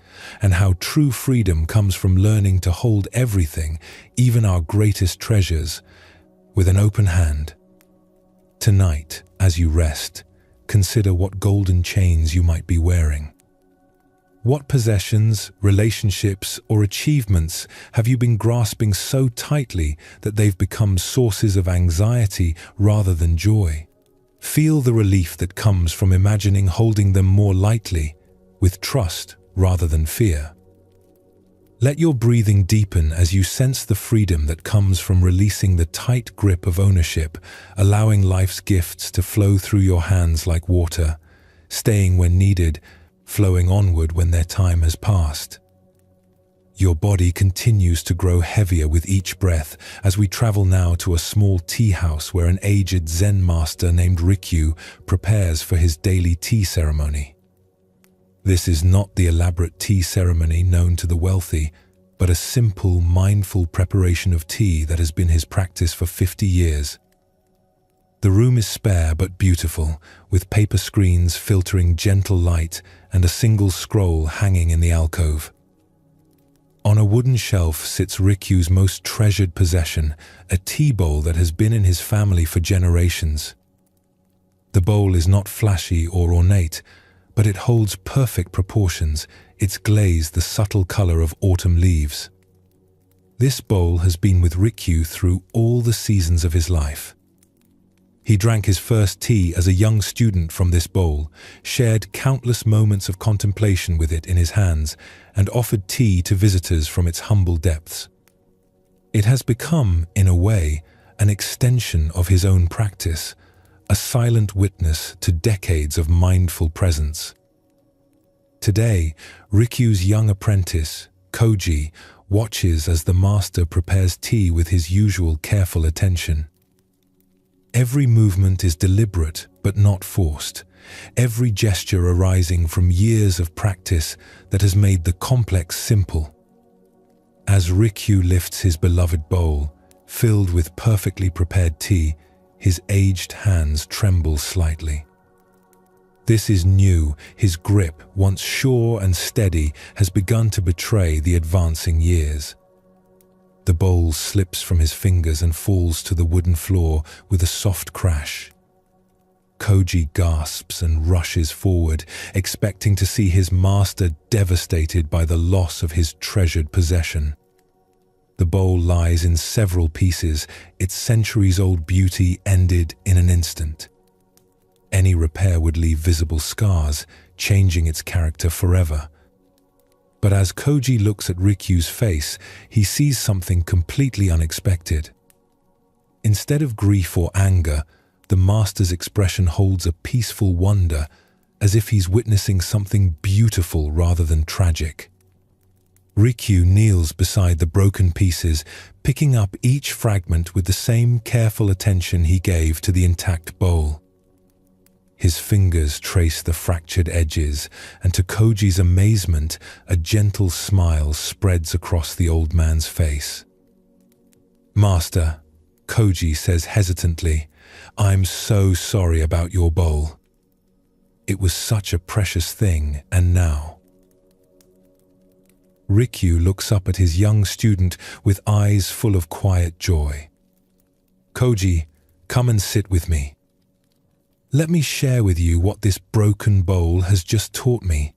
Speaker 1: and how true freedom comes from learning to hold everything, even our greatest treasures, with an open hand. Tonight, as you rest, consider what golden chains you might be wearing. What possessions, relationships, or achievements have you been grasping so tightly that they've become sources of anxiety rather than joy? Feel the relief that comes from imagining holding them more lightly, with trust rather than fear. Let your breathing deepen as you sense the freedom that comes from releasing the tight grip of ownership, allowing life's gifts to flow through your hands like water, staying when needed, flowing onward when their time has passed. Your body continues to grow heavier with each breath as we travel now to a small tea house where an aged Zen master named Rikyu prepares for his daily tea ceremony. This is not the elaborate tea ceremony known to the wealthy, but a simple, mindful preparation of tea that has been his practice for 50 years. The room is spare but beautiful, with paper screens filtering gentle light and a single scroll hanging in the alcove. On a wooden shelf sits Rikyu's most treasured possession, a tea bowl that has been in his family for generations. The bowl is not flashy or ornate, but it holds perfect proportions, its glaze the subtle color of autumn leaves. This bowl has been with Rikyu through all the seasons of his life. He drank his first tea as a young student from this bowl, shared countless moments of contemplation with it in his hands, and offered tea to visitors from its humble depths. It has become, in a way, an extension of his own practice, a silent witness to decades of mindful presence. Today, Rikyu's young apprentice, Koji, watches as the master prepares tea with his usual careful attention. Every movement is deliberate but not forced, every gesture arising from years of practice that has made the complex simple. As Rikyu lifts his beloved bowl, filled with perfectly prepared tea, his aged hands tremble slightly. This is new. His grip, once sure and steady, has begun to betray the advancing years. The bowl slips from his fingers and falls to the wooden floor with a soft crash. Koji gasps and rushes forward, expecting to see his master devastated by the loss of his treasured possession. The bowl lies in several pieces, its centuries-old beauty ended in an instant. Any repair would leave visible scars, changing its character forever. But as Koji looks at Rikyu's face, he sees something completely unexpected. Instead of grief or anger, the master's expression holds a peaceful wonder, as if he's witnessing something beautiful rather than tragic. Rikyu kneels beside the broken pieces, picking up each fragment with the same careful attention he gave to the intact bowl. His fingers trace the fractured edges, and to Koji's amazement, a gentle smile spreads across the old man's face. "Master," Koji says hesitantly, "I'm so sorry about your bowl. It was such a precious thing, and now..." Rikyu looks up at his young student with eyes full of quiet joy. "Koji, come and sit with me. Let me share with you what this broken bowl has just taught me."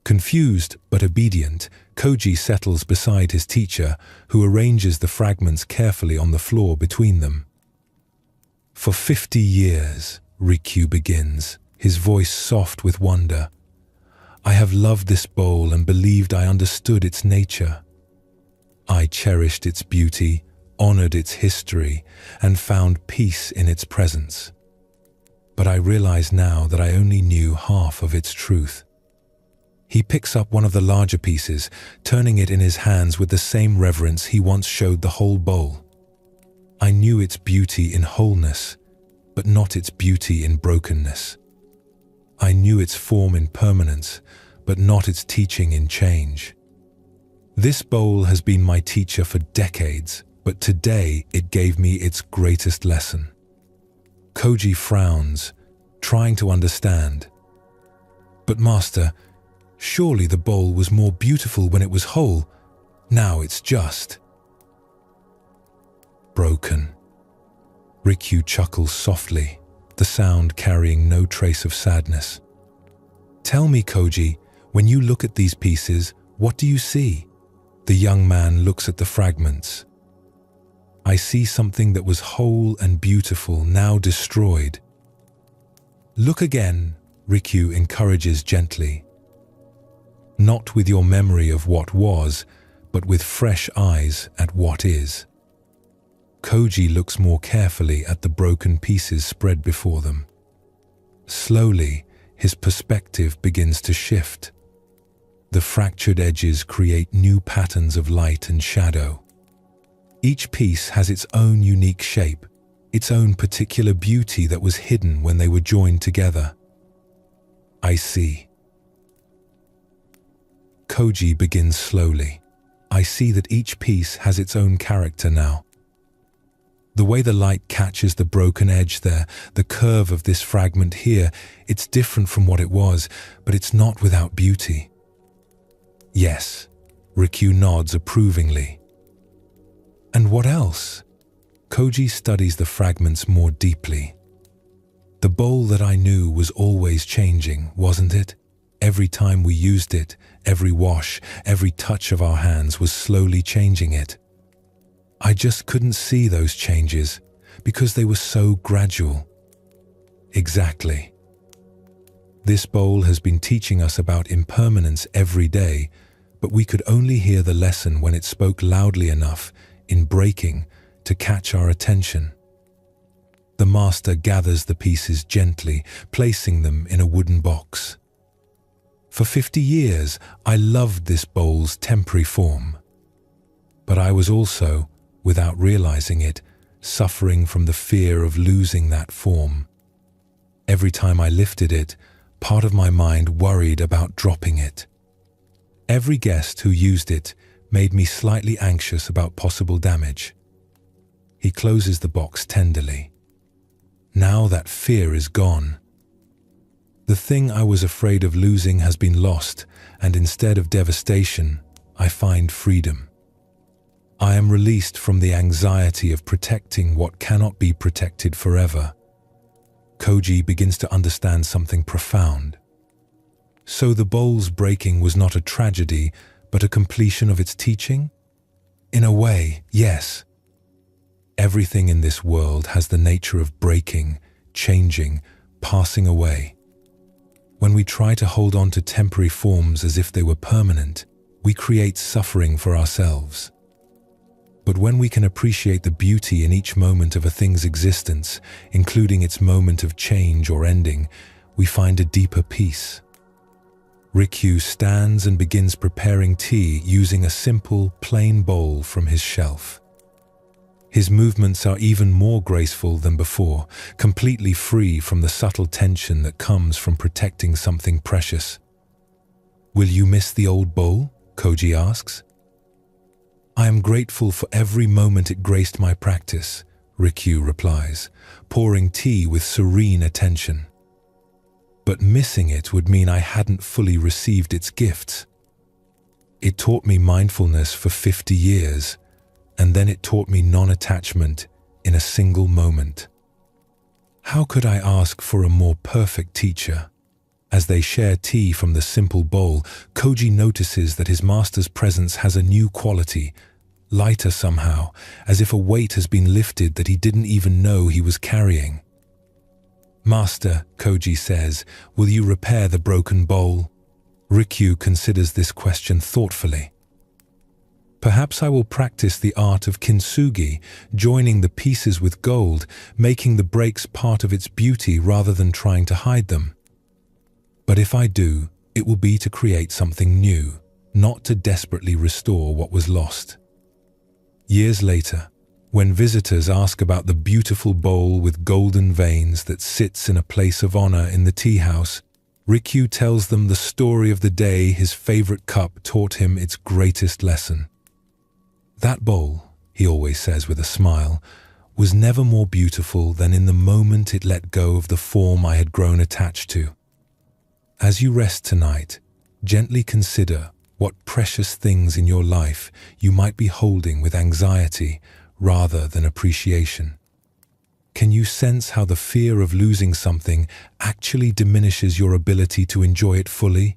Speaker 1: Confused but obedient, Koji settles beside his teacher, who arranges the fragments carefully on the floor between them. "For 50 years, Rikyu begins, his voice soft with wonder, "I have loved this bowl and believed I understood its nature. I cherished its beauty, honored its history, and found peace in its presence. But I realize now that I only knew half of its truth." He picks up one of the larger pieces, turning it in his hands with the same reverence he once showed the whole bowl. "I knew its beauty in wholeness, but not its beauty in brokenness. I knew its form in permanence, but not its teaching in change. This bowl has been my teacher for decades, but today it gave me its greatest lesson." Koji frowns, trying to understand. "But Master, surely the bowl was more beautiful when it was whole. Now it's just broken." Rikyu chuckles softly, the sound carrying no trace of sadness. "Tell me, Koji, when you look at these pieces, what do you see?" The young man looks at the fragments. "I see something that was whole and beautiful, now destroyed." "Look again," Rikyu encourages gently. "Not with your memory of what was, but with fresh eyes at what is." Koji looks more carefully at the broken pieces spread before them. Slowly, his perspective begins to shift. The fractured edges create new patterns of light and shadow. Each piece has its own unique shape, its own particular beauty that was hidden when they were joined together. "I see." Koji begins slowly. "I see that each piece has its own character now. The way the light catches the broken edge there, the curve of this fragment here, it's different from what it was, but it's not without beauty." "Yes," Rikyu nods approvingly. "And what else?" Koji studies the fragments more deeply. "The bowl that I knew was always changing, wasn't it? Every time we used it, every wash, every touch of our hands was slowly changing it. I just couldn't see those changes because they were so gradual." "Exactly. This bowl has been teaching us about impermanence every day, but we could only hear the lesson when it spoke loudly enough, in breaking, to catch our attention." The master gathers the pieces gently, placing them in a wooden box. "For 50 years, I loved this bowl's temporary form. But I was also, without realizing it, suffering from the fear of losing that form. Every time I lifted it, part of my mind worried about dropping it. Every guest who used it made me slightly anxious about possible damage." He closes the box tenderly. "Now that fear is gone. The thing I was afraid of losing has been lost, and instead of devastation, I find freedom. I am released from the anxiety of protecting what cannot be protected forever." Koji begins to understand something profound. So the bowl's breaking was not a tragedy, but a completion of its teaching? In a way, yes. Everything in this world has the nature of breaking, changing, passing away. When we try to hold on to temporary forms as if they were permanent, we create suffering for ourselves. But when we can appreciate the beauty in each moment of a thing's existence, including its moment of change or ending, we find a deeper peace. Rikyu stands and begins preparing tea using a simple, plain bowl from his shelf. His movements are even more graceful than before, completely free from the subtle tension that comes from protecting something precious. "Will you miss the old bowl?" Koji asks. "I am grateful for every moment it graced my practice," Rikyu replies, pouring tea with serene attention. "But missing it would mean I hadn't fully received its gifts. It taught me mindfulness for 50 years, and then it taught me non-attachment in a single moment. How could I ask for a more perfect teacher?" As they share tea from the simple bowl, Koji notices that his master's presence has a new quality, lighter somehow, as if a weight has been lifted that he didn't even know he was carrying. "Master," Koji says, "will you repair the broken bowl?" Rikyu considers this question thoughtfully. "Perhaps I will practice the art of kintsugi, joining the pieces with gold, making the breaks part of its beauty rather than trying to hide them. But if I do, it will be to create something new, not to desperately restore what was lost." Years later, when visitors ask about the beautiful bowl with golden veins that sits in a place of honor in the tea house, Rikyu tells them the story of the day his favorite cup taught him its greatest lesson. "That bowl," he always says with a smile, "was never more beautiful than in the moment it let go of the form I had grown attached to." As you rest tonight, gently consider what precious things in your life you might be holding with anxiety rather than appreciation. Can you sense how the fear of losing something actually diminishes your ability to enjoy it fully?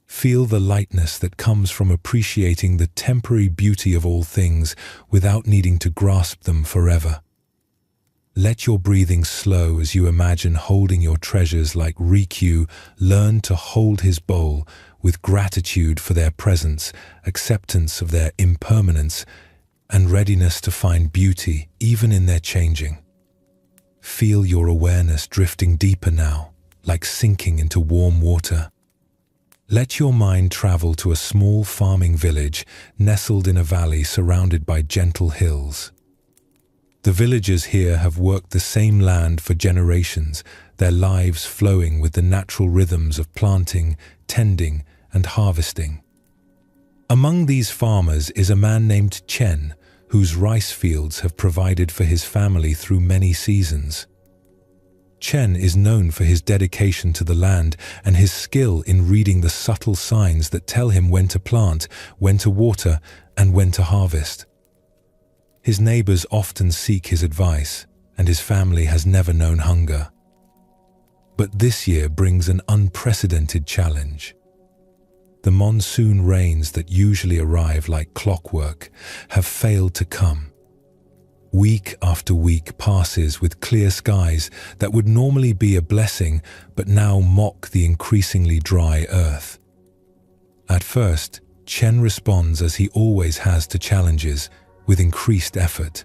Speaker 1: Feel the lightness that comes from appreciating the temporary beauty of all things without needing to grasp them forever. Let your breathing slow as you imagine holding your treasures like Rikyu learned to hold his bowl with gratitude for their presence, acceptance of their impermanence, and readiness to find beauty even in their changing. Feel your awareness drifting deeper now, like sinking into warm water. Let your mind travel to a small farming village nestled in a valley surrounded by gentle hills. The villagers here have worked the same land for generations, their lives flowing with the natural rhythms of planting, tending, and harvesting. Among these farmers is a man named Chen, whose rice fields have provided for his family through many seasons. Chen is known for his dedication to the land and his skill in reading the subtle signs that tell him when to plant, when to water, and when to harvest. His neighbors often seek his advice, and his family has never known hunger. But this year brings an unprecedented challenge. The monsoon rains that usually arrive like clockwork have failed to come. Week after week passes with clear skies that would normally be a blessing, but now mock the increasingly dry earth. At first, Chen responds as he always has to challenges, with increased effort.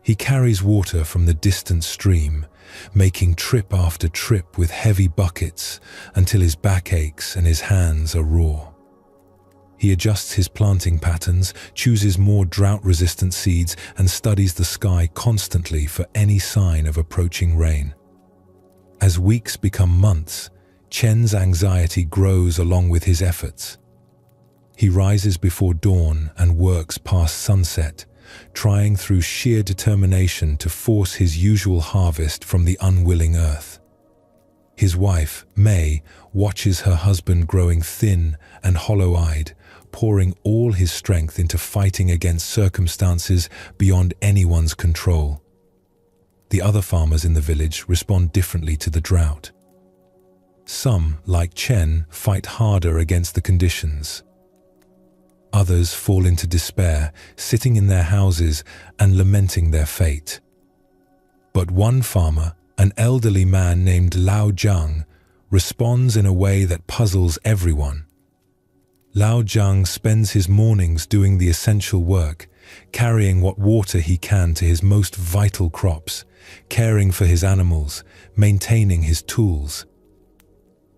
Speaker 1: He carries water from the distant stream, making trip after trip with heavy buckets until his back aches and his hands are raw. He adjusts his planting patterns, chooses more drought-resistant seeds, and studies the sky constantly for any sign of approaching rain. As weeks become months, Chen's anxiety grows along with his efforts. He rises before dawn and works past sunset, trying through sheer determination to force his usual harvest from the unwilling earth. His wife, May, watches her husband growing thin and hollow-eyed, pouring all his strength into fighting against circumstances beyond anyone's control. The other farmers in the village respond differently to the drought. Some, like Chen, fight harder against the conditions. Others fall into despair, sitting in their houses and lamenting their fate. But one farmer, an elderly man named Lao Jiang, responds in a way that puzzles everyone. Lao Jiang spends his mornings doing the essential work, carrying what water he can to his most vital crops, caring for his animals, maintaining his tools.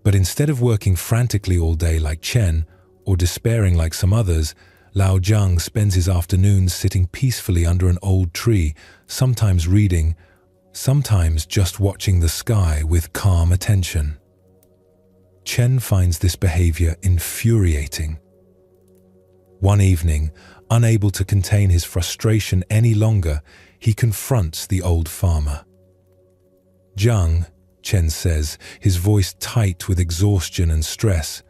Speaker 1: But instead of working frantically all day like Chen, or despairing like some others, Lao Jiang spends his afternoons sitting peacefully under an old tree, sometimes reading, sometimes just watching the sky with calm attention. Chen finds this behavior infuriating. One evening, unable to contain his frustration any longer, he confronts the old farmer. "Jiang," Chen says, his voice tight with exhaustion and stress,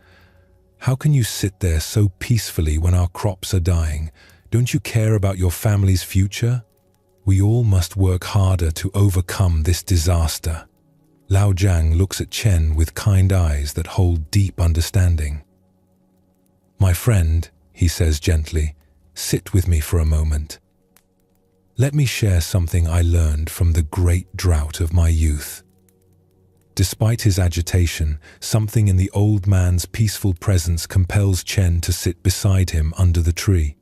Speaker 1: "how can you sit there so peacefully when our crops are dying? Don't you care about your family's future? We all must work harder to overcome this disaster." Lao Jiang looks at Chen with kind eyes that hold deep understanding. "My friend," he says gently, "sit with me for a moment. Let me share something I learned from the great drought of my youth." Despite his agitation, something in the old man's peaceful presence compels Chen to sit beside him under the tree.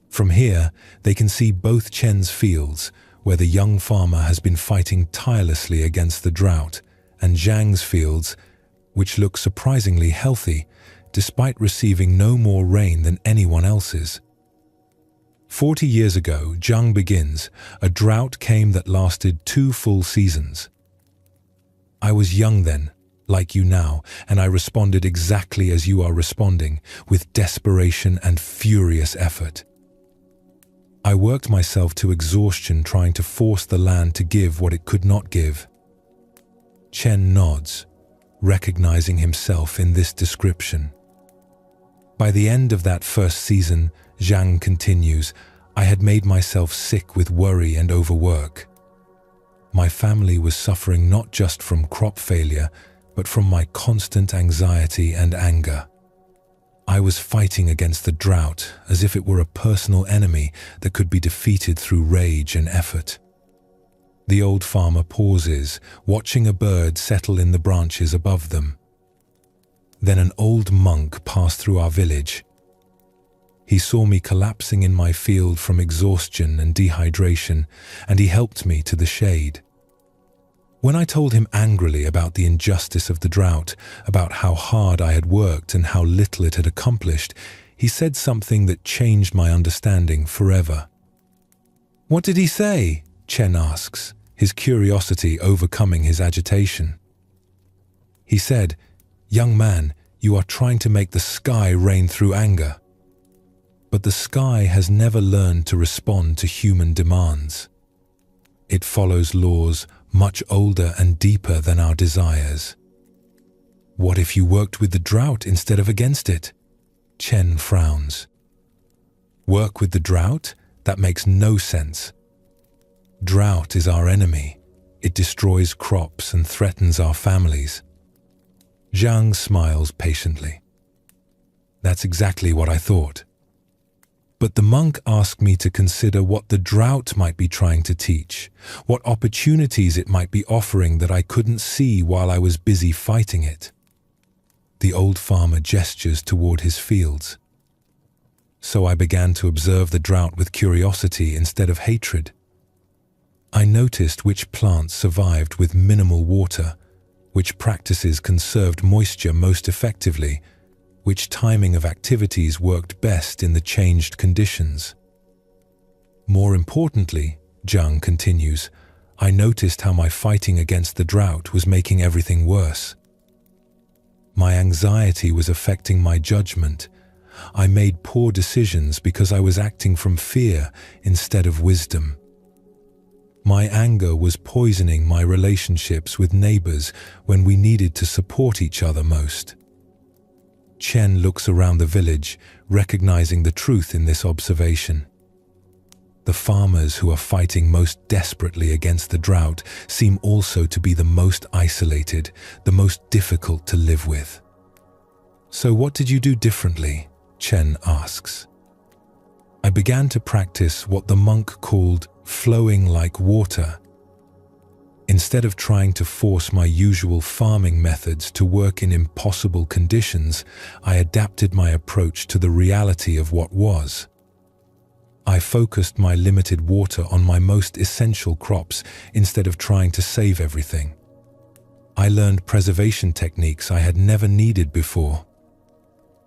Speaker 1: From here, they can see both Chen's fields, where the young farmer has been fighting tirelessly against the drought, and Zhang's fields, which look surprisingly healthy, despite receiving no more rain than anyone else's. 40 years ago, Zhang begins, a drought came that lasted 2 full seasons. I was young then, like you now, and I responded exactly as you are responding, with desperation and furious effort. I worked myself to exhaustion trying to force the land to give what it could not give. Chen nods, recognizing himself in this description. By the end of that first season, Zhang continues, I had made myself sick with worry and overwork. My family was suffering not just from crop failure, but from my constant anxiety and anger. I was fighting against the drought as if it were a personal enemy that could be defeated through rage and effort. The old farmer pauses, watching a bird settle in the branches above them. Then an old monk passed through our village. He saw me collapsing in my field from exhaustion and dehydration, and he helped me to the shade. When I told him angrily about the injustice of the drought, about how hard I had worked and how little it had accomplished, he said something that changed my understanding forever. "What did he say?" Chen asks, his curiosity overcoming his agitation. He said, "Young man, you are trying to make the sky rain through anger. But the sky has never learned to respond to human demands. It follows laws much older and deeper than our desires. What if you worked with the drought instead of against it?" Chen frowns. "Work with the drought? That makes no sense. Drought is our enemy. It destroys crops and threatens our families." Zhang smiles patiently. "That's exactly what I thought. But the monk asked me to consider what the drought might be trying to teach, what opportunities it might be offering that I couldn't see while I was busy fighting it." The old farmer gestures toward his fields. "So I began to observe the drought with curiosity instead of hatred. I noticed which plants survived with minimal water, which practices conserved moisture most effectively, which timing of activities worked best in the changed conditions. More importantly," Zhang continues, "I noticed how my fighting against the drought was making everything worse. My anxiety was affecting my judgment. I made poor decisions because I was acting from fear instead of wisdom. My anger was poisoning my relationships with neighbors when we needed to support each other most." Chen looks around the village, recognizing the truth in this observation. The farmers who are fighting most desperately against the drought seem also to be the most isolated, the most difficult to live with. "So what did you do differently?" Chen asks. "I began to practice what the monk called flowing like water. Instead of trying to force my usual farming methods to work in impossible conditions, I adapted my approach to the reality of what was. I focused my limited water on my most essential crops instead of trying to save everything. I learned preservation techniques I had never needed before.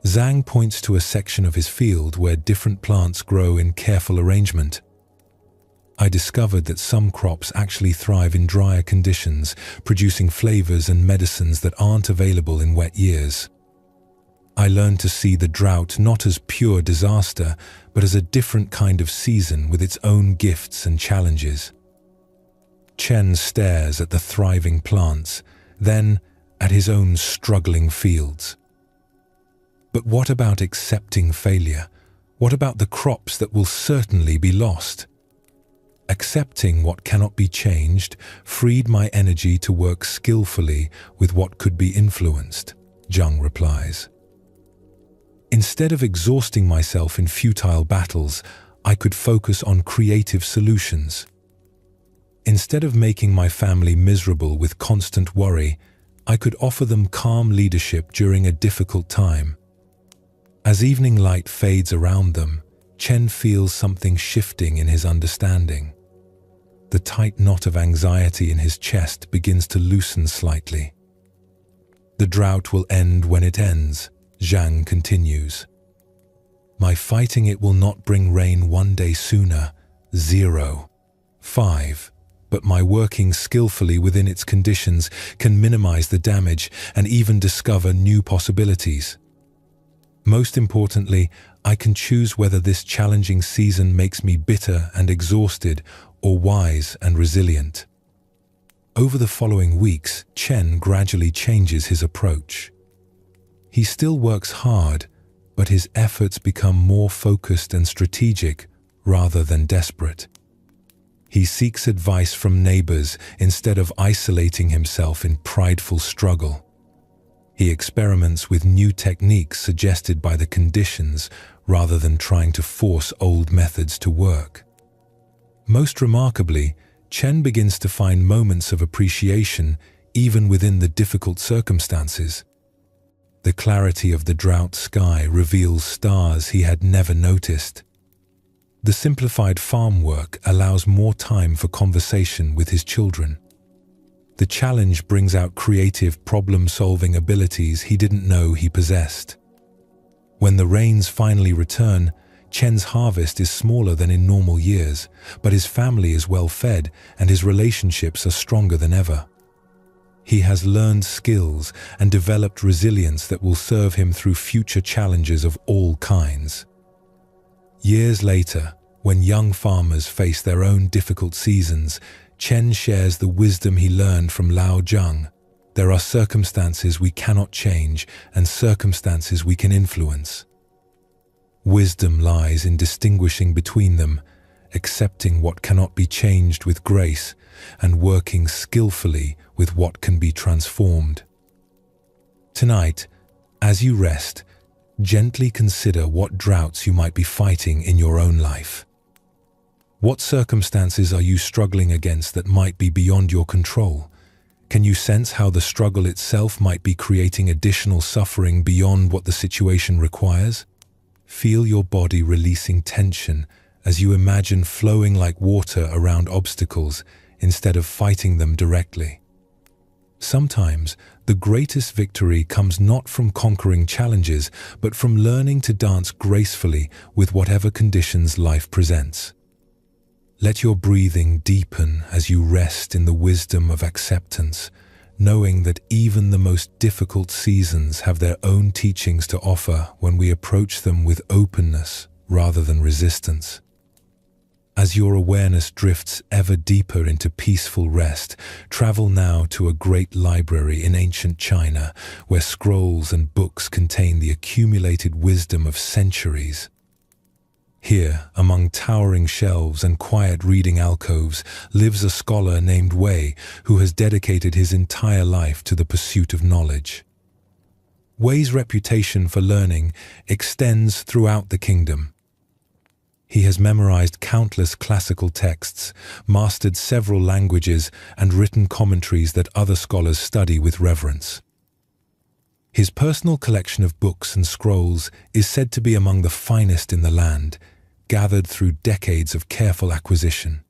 Speaker 1: Zhang points to a section of his field where different plants grow in careful arrangement. I discovered that some crops actually thrive in drier conditions, producing flavors and medicines that aren't available in wet years. I learned to see the drought not as pure disaster, but as a different kind of season with its own gifts and challenges. Chen stares at the thriving plants, then at his own struggling fields. But what about accepting failure? What about the crops that will certainly be lost? Accepting what cannot be changed freed my energy to work skillfully with what could be influenced, Zhang replies. Instead of exhausting myself in futile battles, I could focus on creative solutions. Instead of making my family miserable with constant worry, I could offer them calm leadership during a difficult time. As evening light fades around them, Chen feels something shifting in his understanding. The tight knot of anxiety in his chest begins to loosen slightly. The drought will end when it ends, Zhang continues. My fighting it will not bring rain one day sooner, 0, 5, but my working skillfully within its conditions can minimize the damage and even discover new possibilities. Most importantly, I can choose whether this challenging season makes me bitter and exhausted or wise and resilient. Over the following weeks, Chen gradually changes his approach. He still works hard, but his efforts become more focused and strategic rather than desperate. He seeks advice from neighbors instead of isolating himself in prideful struggle. He experiments with new techniques suggested by the conditions rather than trying to force old methods to work. Most remarkably, Chen begins to find moments of appreciation even within the difficult circumstances. The clarity of the drought sky reveals stars he had never noticed. The simplified farm work allows more time for conversation with his children. The challenge brings out creative problem-solving abilities he didn't know he possessed. When the rains finally return, Chen's harvest is smaller than in normal years, but his family is well fed and his relationships are stronger than ever. He has learned skills and developed resilience that will serve him through future challenges of all kinds. Years later, when young farmers face their own difficult seasons, Chen shares the wisdom he learned from Lao Zhang. There are circumstances we cannot change and circumstances we can influence. Wisdom lies in distinguishing between them, accepting what cannot be changed with grace, and working skillfully with what can be transformed. Tonight, as you rest, gently consider what droughts you might be fighting in your own life. What circumstances are you struggling against that might be beyond your control? Can you sense how the struggle itself might be creating additional suffering beyond what the situation requires? Feel your body releasing tension as you imagine flowing like water around obstacles instead of fighting them directly. Sometimes, the greatest victory comes not from conquering challenges, but from learning to dance gracefully with whatever conditions life presents. Let your breathing deepen as you rest in the wisdom of acceptance, knowing that even the most difficult seasons have their own teachings to offer when we approach them with openness rather than resistance. As your awareness drifts ever deeper into peaceful rest, travel now to a great library in ancient China, where scrolls and books contain the accumulated wisdom of centuries. Here, among towering shelves and quiet reading alcoves, lives a scholar named Wei who has dedicated his entire life to the pursuit of knowledge. Wei's reputation for learning extends throughout the kingdom. He has memorized countless classical texts, mastered several languages, and written commentaries that other scholars study with reverence. His personal collection of books and scrolls is said to be among the finest in the land, gathered through decades of careful acquisition.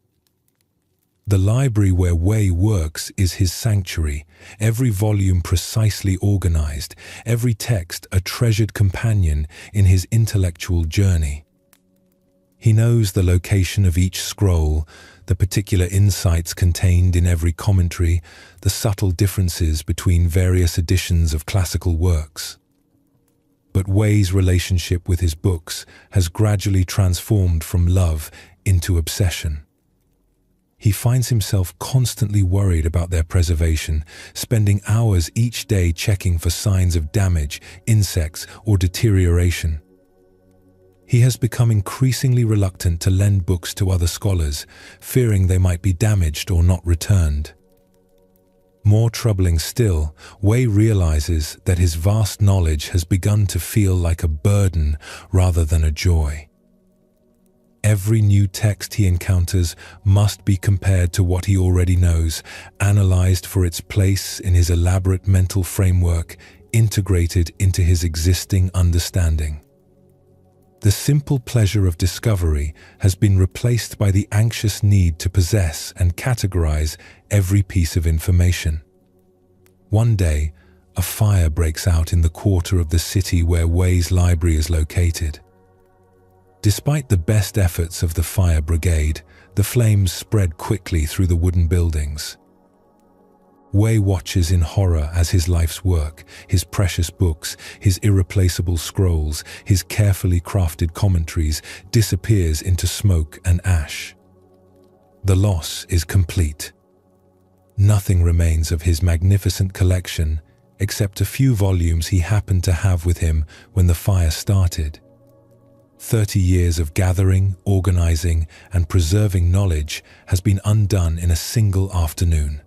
Speaker 1: The library where Wei works is his sanctuary, every volume precisely organized, every text a treasured companion in his intellectual journey. He knows the location of each scroll, the particular insights contained in every commentary, the subtle differences between various editions of classical works. But Wei's relationship with his books has gradually transformed from love into obsession. He finds himself constantly worried about their preservation, spending hours each day checking for signs of damage, insects, or deterioration. He has become increasingly reluctant to lend books to other scholars, fearing they might be damaged or not returned. More troubling still, Wei realizes that his vast knowledge has begun to feel like a burden rather than a joy. Every new text he encounters must be compared to what he already knows, analyzed for its place in his elaborate mental framework, integrated into his existing understanding. The simple pleasure of discovery has been replaced by the anxious need to possess and categorize every piece of information. One day, a fire breaks out in the quarter of the city where Wei's library is located. Despite the best efforts of the fire brigade, the flames spread quickly through the wooden buildings. Wei watches in horror as his life's work, his precious books, his irreplaceable scrolls, his carefully crafted commentaries disappears into smoke and ash. The loss is complete. Nothing remains of his magnificent collection except a few volumes he happened to have with him when the fire started. 30 years of gathering, organizing, and preserving knowledge has been undone in a single afternoon.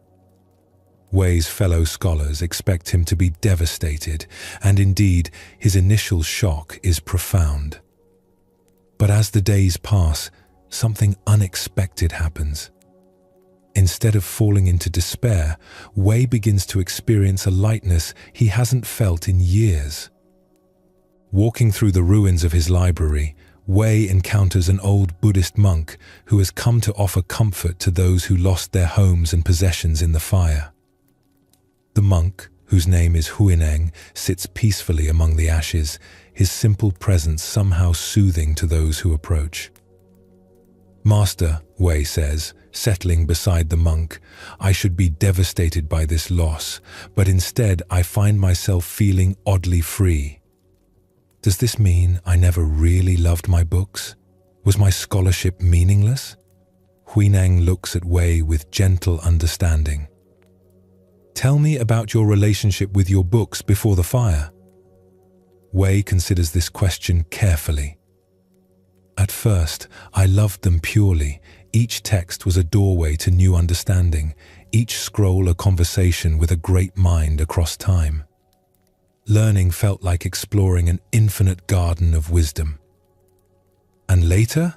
Speaker 1: Wei's fellow scholars expect him to be devastated, and indeed, his initial shock is profound. But as the days pass, something unexpected happens. Instead of falling into despair, Wei begins to experience a lightness he hasn't felt in years. Walking through the ruins of his library, Wei encounters an old Buddhist monk who has come to offer comfort to those who lost their homes and possessions in the fire. The monk, whose name is Huineng, sits peacefully among the ashes, his simple presence somehow soothing to those who approach. "Master," Wei says, settling beside the monk, "I should be devastated by this loss, but instead I find myself feeling oddly free. Does this mean I never really loved my books? Was my scholarship meaningless?" Huineng looks at Wei with gentle understanding. "Tell me about your relationship with your books before the fire." Wei considers this question carefully. "At first, I loved them purely. Each text was a doorway to new understanding, each scroll a conversation with a great mind across time. Learning felt like exploring an infinite garden of wisdom. And later,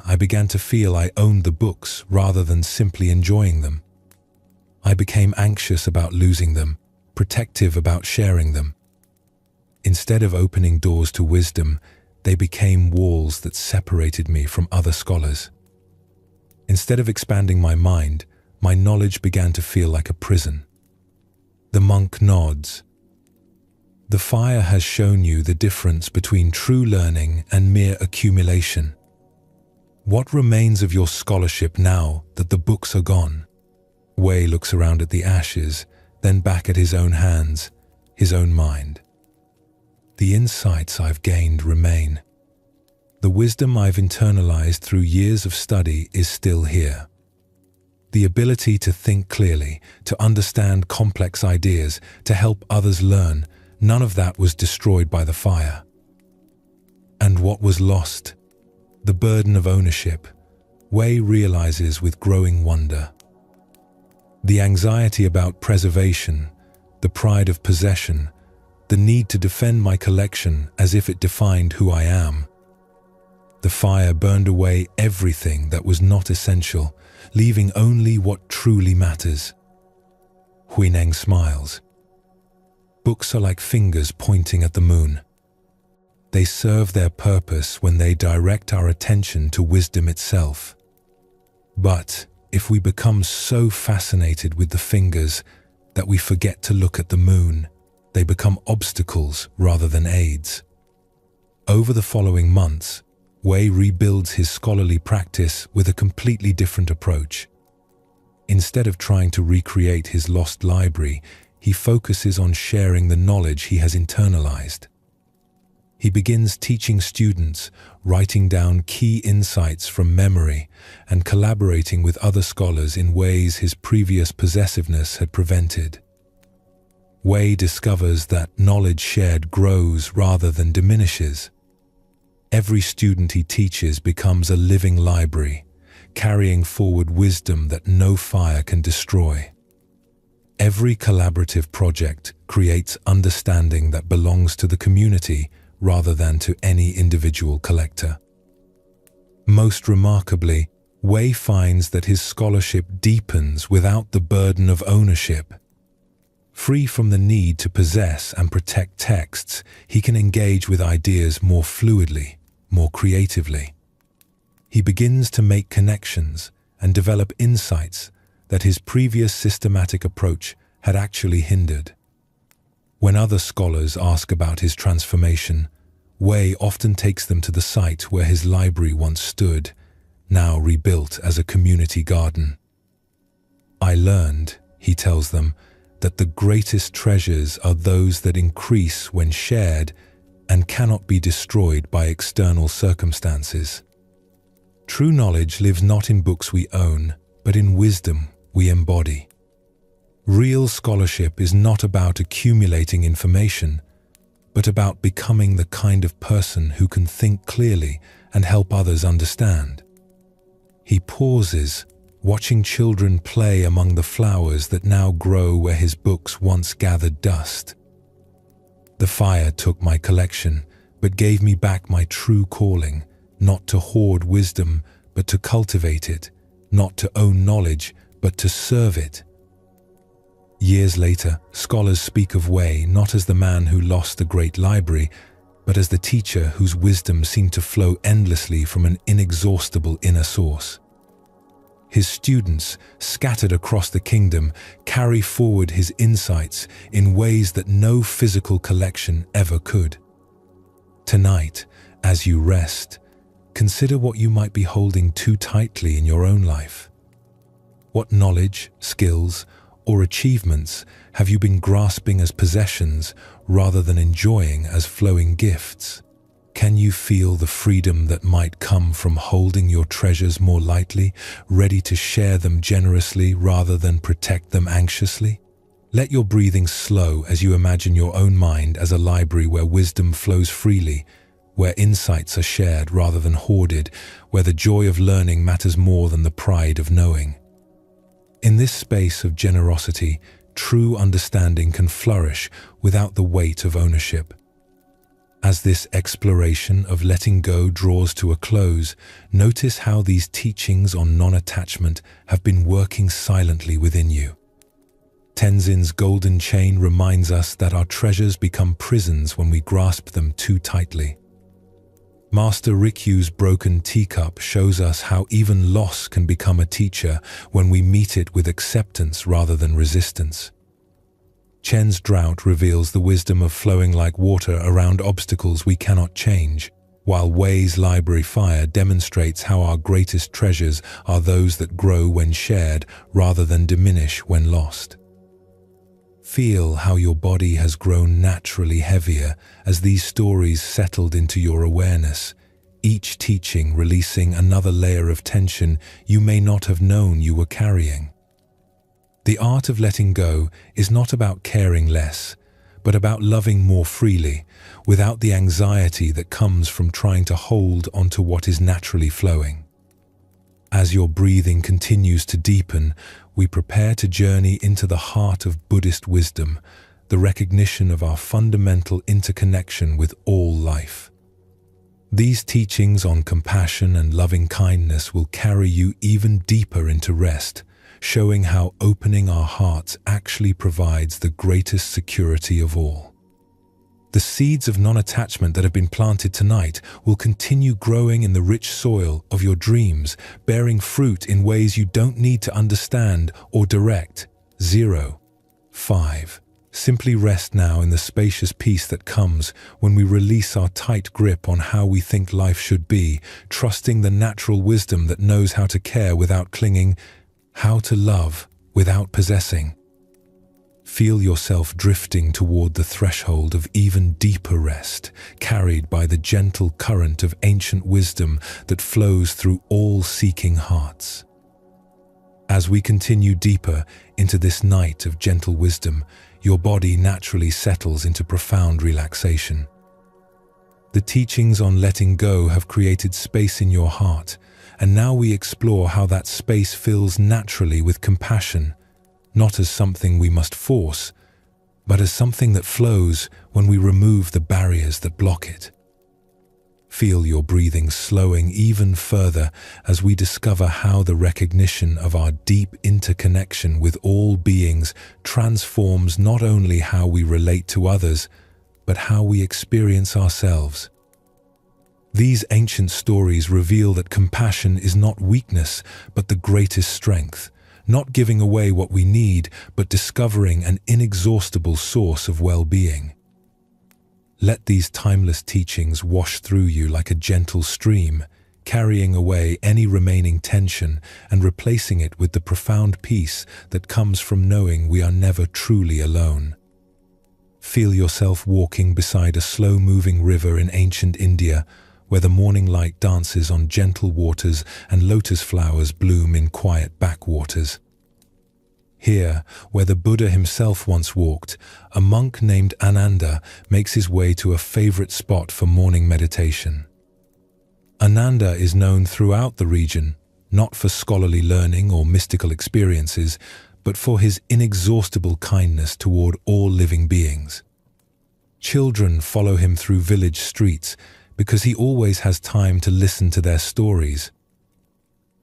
Speaker 1: I began to feel I owned the books rather than simply enjoying them. I became anxious about losing them, protective about sharing them. Instead of opening doors to wisdom, they became walls that separated me from other scholars. Instead of expanding my mind, my knowledge began to feel like a prison." The monk nods. "The fire has shown you the difference between true learning and mere accumulation. What remains of your scholarship now that the books are gone?" Wei looks around at the ashes, then back at his own hands, his own mind. "The insights I've gained remain. The wisdom I've internalized through years of study is still here. The ability to think clearly, to understand complex ideas, to help others learn, none of that was destroyed by the fire. And what was lost? The burden of ownership," Wei realizes with growing wonder. "The anxiety about preservation, the pride of possession, the need to defend my collection as if it defined who I am. The fire burned away everything that was not essential, leaving only what truly matters." Huineng smiles. "Books are like fingers pointing at the moon. They serve their purpose when they direct our attention to wisdom itself. But if we become so fascinated with the fingers that we forget to look at the moon, they become obstacles rather than aids. Over the following months, Wei rebuilds his scholarly practice with a completely different approach. Instead of trying to recreate his lost library, he focuses on sharing the knowledge he has internalized. He begins teaching students, writing down key insights from memory, and collaborating with other scholars in ways his previous possessiveness had prevented. Wei discovers that knowledge shared grows rather than diminishes. Every student he teaches becomes a living library, carrying forward wisdom that no fire can destroy. Every collaborative project creates understanding that belongs to the community rather than to any individual collector. Most remarkably, Wei finds that his scholarship deepens without the burden of ownership. Free from the need to possess and protect texts, he can engage with ideas more fluidly, more creatively. He begins to make connections and develop insights that his previous systematic approach had actually hindered. When other scholars ask about his transformation, Wei often takes them to the site where his library once stood, now rebuilt as a community garden. "I learned," he tells them, "that the greatest treasures are those that increase when shared and cannot be destroyed by external circumstances. True knowledge lives not in books we own, but in wisdom we embody." Real scholarship is not about accumulating information, but about becoming the kind of person who can think clearly and help others understand. He pauses, watching children play among the flowers that now grow where his books once gathered dust. "The fire took my collection, but gave me back my true calling, not to hoard wisdom, but to cultivate it, not to own knowledge, but to serve it." Years later, scholars speak of Wei not as the man who lost a great library, but as the teacher whose wisdom seemed to flow endlessly from an inexhaustible inner source. His students, scattered across the kingdom, carry forward his insights in ways that no physical collection ever could. Tonight, as you rest, consider what you might be holding too tightly in your own life. What knowledge, skills, or achievements have you been grasping as possessions rather than enjoying as flowing gifts? Can you feel the freedom that might come from holding your treasures more lightly, ready to share them generously rather than protect them anxiously? Let your breathing slow as you imagine your own mind as a library where wisdom flows freely, where insights are shared rather than hoarded, where the joy of learning matters more than the pride of knowing. In this space of generosity, true understanding can flourish without the weight of ownership. As this exploration of letting go draws to a close, notice how these teachings on non-attachment have been working silently within you. Tenzin's golden chain reminds us that our treasures become prisons when we grasp them too tightly. Master Rikyu's broken teacup shows us how even loss can become a teacher when we meet it with acceptance rather than resistance. Chen's drought reveals the wisdom of flowing like water around obstacles we cannot change, while Wei's library fire demonstrates how our greatest treasures are those that grow when shared rather than diminish when lost. Feel how your body has grown naturally heavier as these stories settled into your awareness, each teaching releasing another layer of tension you may not have known you were carrying. The art of letting go is not about caring less, but about loving more freely, without the anxiety that comes from trying to hold onto what is naturally flowing. As your breathing continues to deepen, we prepare to journey into the heart of Buddhist wisdom, the recognition of our fundamental interconnection with all life. These teachings on compassion and loving kindness will carry you even deeper into rest, showing how opening our hearts actually provides the greatest security of all. The seeds of non-attachment that have been planted tonight will continue growing in the rich soil of your dreams, bearing fruit in ways you don't need to understand or direct. 5. Simply rest now in the spacious peace that comes when we release our tight grip on how we think life should be, trusting the natural wisdom that knows how to care without clinging, how to love without possessing. Feel yourself drifting toward the threshold of even deeper rest, carried by the gentle current of ancient wisdom that flows through all seeking hearts. As we continue deeper into this night of gentle wisdom, your body naturally settles into profound relaxation. The teachings on letting go have created space in your heart, and now we explore how that space fills naturally with compassion, not as something we must force, but as something that flows when we remove the barriers that block it. Feel your breathing slowing even further as we discover how the recognition of our deep interconnection with all beings transforms not only how we relate to others, but how we experience ourselves. These ancient stories reveal that compassion is not weakness, but the greatest strength, not giving away what we need, but discovering an inexhaustible source of well-being. Let these timeless teachings wash through you like a gentle stream, carrying away any remaining tension and replacing it with the profound peace that comes from knowing we are never truly alone. Feel yourself walking beside a slow-moving river in ancient India, where the morning light dances on gentle waters and lotus flowers bloom in quiet backwaters. Here, where the Buddha himself once walked, a monk named Ananda makes his way to a favorite spot for morning meditation. Ananda is known throughout the region, not for scholarly learning or mystical experiences, but for his inexhaustible kindness toward all living beings. Children follow him through village streets because he always has time to listen to their stories.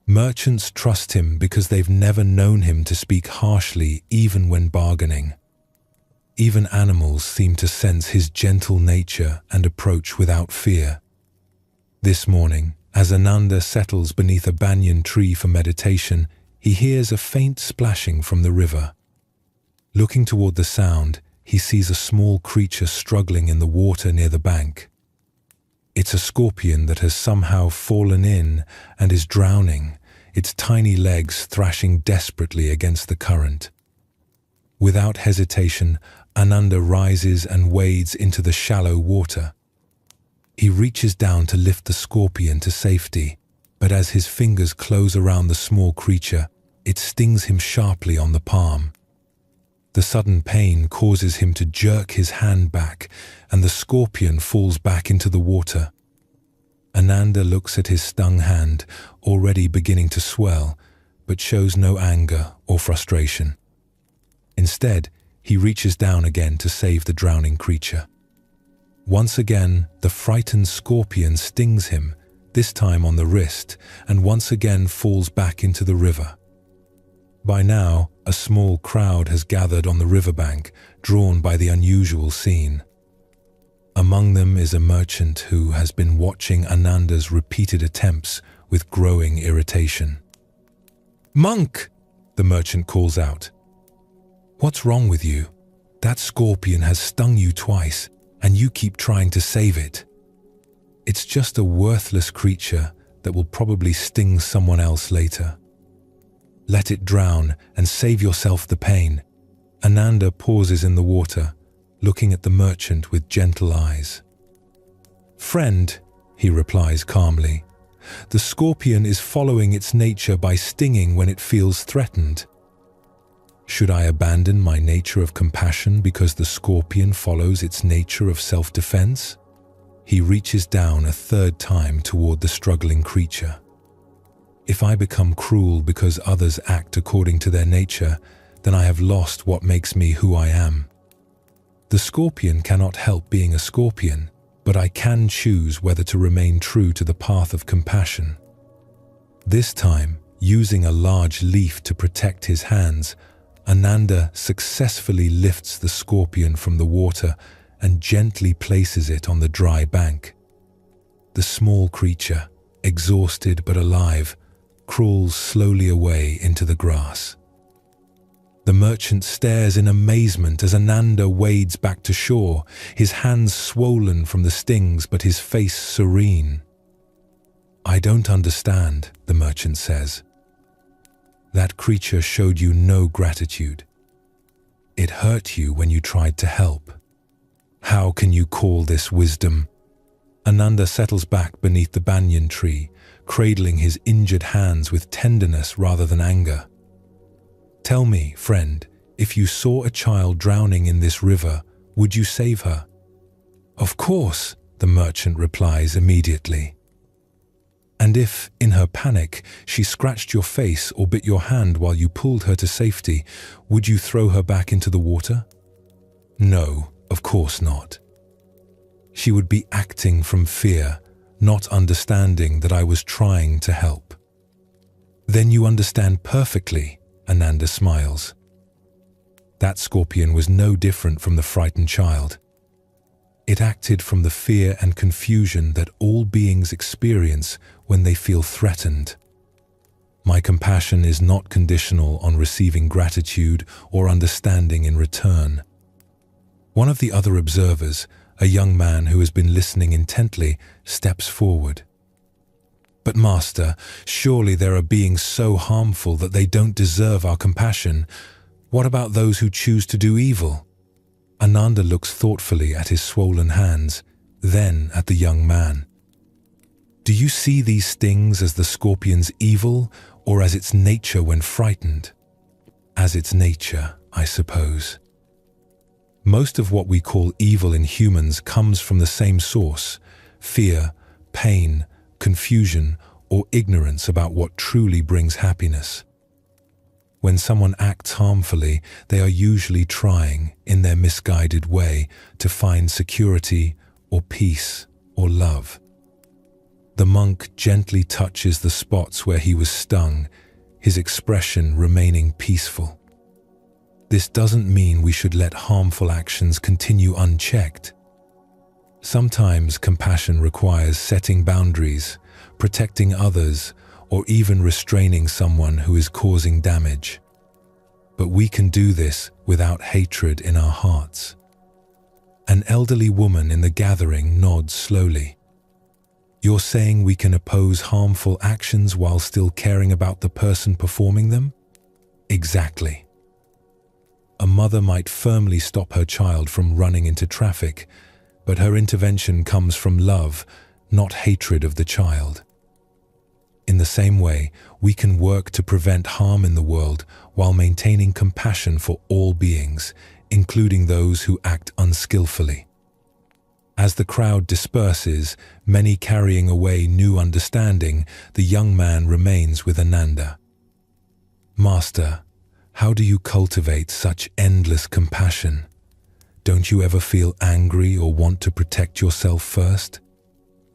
Speaker 1: Merchants trust him because they've never known him to speak harshly even when bargaining. Even animals seem to sense his gentle nature and approach without fear. This morning, as Ananda settles beneath a banyan tree for meditation, he hears a faint splashing from the river. Looking toward the sound, he sees a small creature struggling in the water near the bank. It's a scorpion that has somehow fallen in and is drowning, its tiny legs thrashing desperately against the current. Without hesitation, Ananda rises and wades into the shallow water. He reaches down to lift the scorpion to safety, but as his fingers close around the small creature, it stings him sharply on the palm. The sudden pain causes him to jerk his hand back, and the scorpion falls back into the water. Ananda looks at his stung hand, already beginning to swell, but shows no anger or frustration. Instead, he reaches down again to save the drowning creature. Once again, the frightened scorpion stings him, this time on the wrist, and once again falls back into the river. By now, a small crowd has gathered on the riverbank, drawn by the unusual scene. Among them is a merchant who has been watching Ananda's repeated attempts with growing irritation. "Monk!" the merchant calls out. "What's wrong with you? That scorpion has stung you twice, and you keep trying to save it. It's just a worthless creature that will probably sting someone else later. Let it drown and save yourself the pain." Ananda pauses in the water, looking at the merchant with gentle eyes. "Friend," he replies calmly, "the scorpion is following its nature by stinging when it feels threatened. Should I abandon my nature of compassion because the scorpion follows its nature of self-defense?" He reaches down a third time toward the struggling creature. "If I become cruel because others act according to their nature, then I have lost what makes me who I am. The scorpion cannot help being a scorpion, but I can choose whether to remain true to the path of compassion." This time, using a large leaf to protect his hands, Ananda successfully lifts the scorpion from the water and gently places it on the dry bank. The small creature, exhausted but alive, crawls slowly away into the grass. The merchant stares in amazement as Ananda wades back to shore, his hands swollen from the stings but his face serene. "I don't understand," the merchant says. "That creature showed you no gratitude. It hurt you when you tried to help. How can you call this wisdom?" Ananda settles back beneath the banyan tree, cradling his injured hands with tenderness rather than anger. "Tell me, friend, if you saw a child drowning in this river, would you save her?" "Of course," the merchant replies immediately. "And if, in her panic, she scratched your face or bit your hand while you pulled her to safety, would you throw her back into the water?" "No, of course not. She would be acting from fear, not understanding that I was trying to help." "Then you understand perfectly," Ananda smiles. That scorpion was no different from the frightened child. It acted from the fear and confusion that all beings experience when they feel threatened. My compassion is not conditional on receiving gratitude or understanding in return. One of the other observers, a young man who has been listening intently, steps forward. "But Master, surely there are beings so harmful that they don't deserve our compassion. What about those who choose to do evil?" Ananda looks thoughtfully at his swollen hands, then at the young man. "Do you see these stings as the scorpion's evil or as its nature when frightened?" "As its nature, I suppose. Most of what we call evil in humans comes from the same source: fear, pain, confusion, or ignorance about what truly brings happiness. When someone acts harmfully, they are usually trying, in their misguided way, to find security or peace or love." The monk gently touches the spots where he was stung, his expression remaining peaceful. This doesn't mean we should let harmful actions continue unchecked. Sometimes compassion requires setting boundaries, protecting others, or even restraining someone who is causing damage. But we can do this without hatred in our hearts. An elderly woman in the gathering nods slowly. "You're saying we can oppose harmful actions while still caring about the person performing them?" "Exactly. A mother might firmly stop her child from running into traffic, but her intervention comes from love, not hatred of the child. In the same way, we can work to prevent harm in the world while maintaining compassion for all beings, including those who act unskillfully." As the crowd disperses, many carrying away new understanding, the young man remains with Ananda. "Master, how do you cultivate such endless compassion? Don't you ever feel angry or want to protect yourself first?"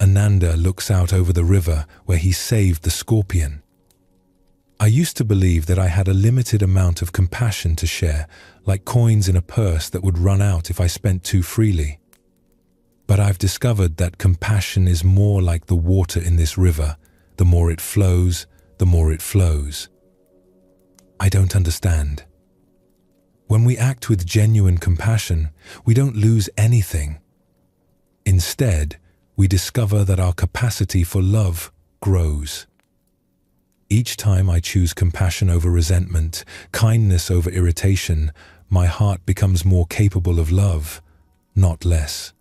Speaker 1: Ananda looks out over the river where he saved the scorpion. "I used to believe that I had a limited amount of compassion to share, like coins in a purse that would run out if I spent too freely. But I've discovered that compassion is more like the water in this river. The more it flows, the more it flows." "I don't understand." "When we act with genuine compassion, we don't lose anything. Instead, we discover that our capacity for love grows. Each time I choose compassion over resentment, kindness over irritation, my heart becomes more capable of love, not less."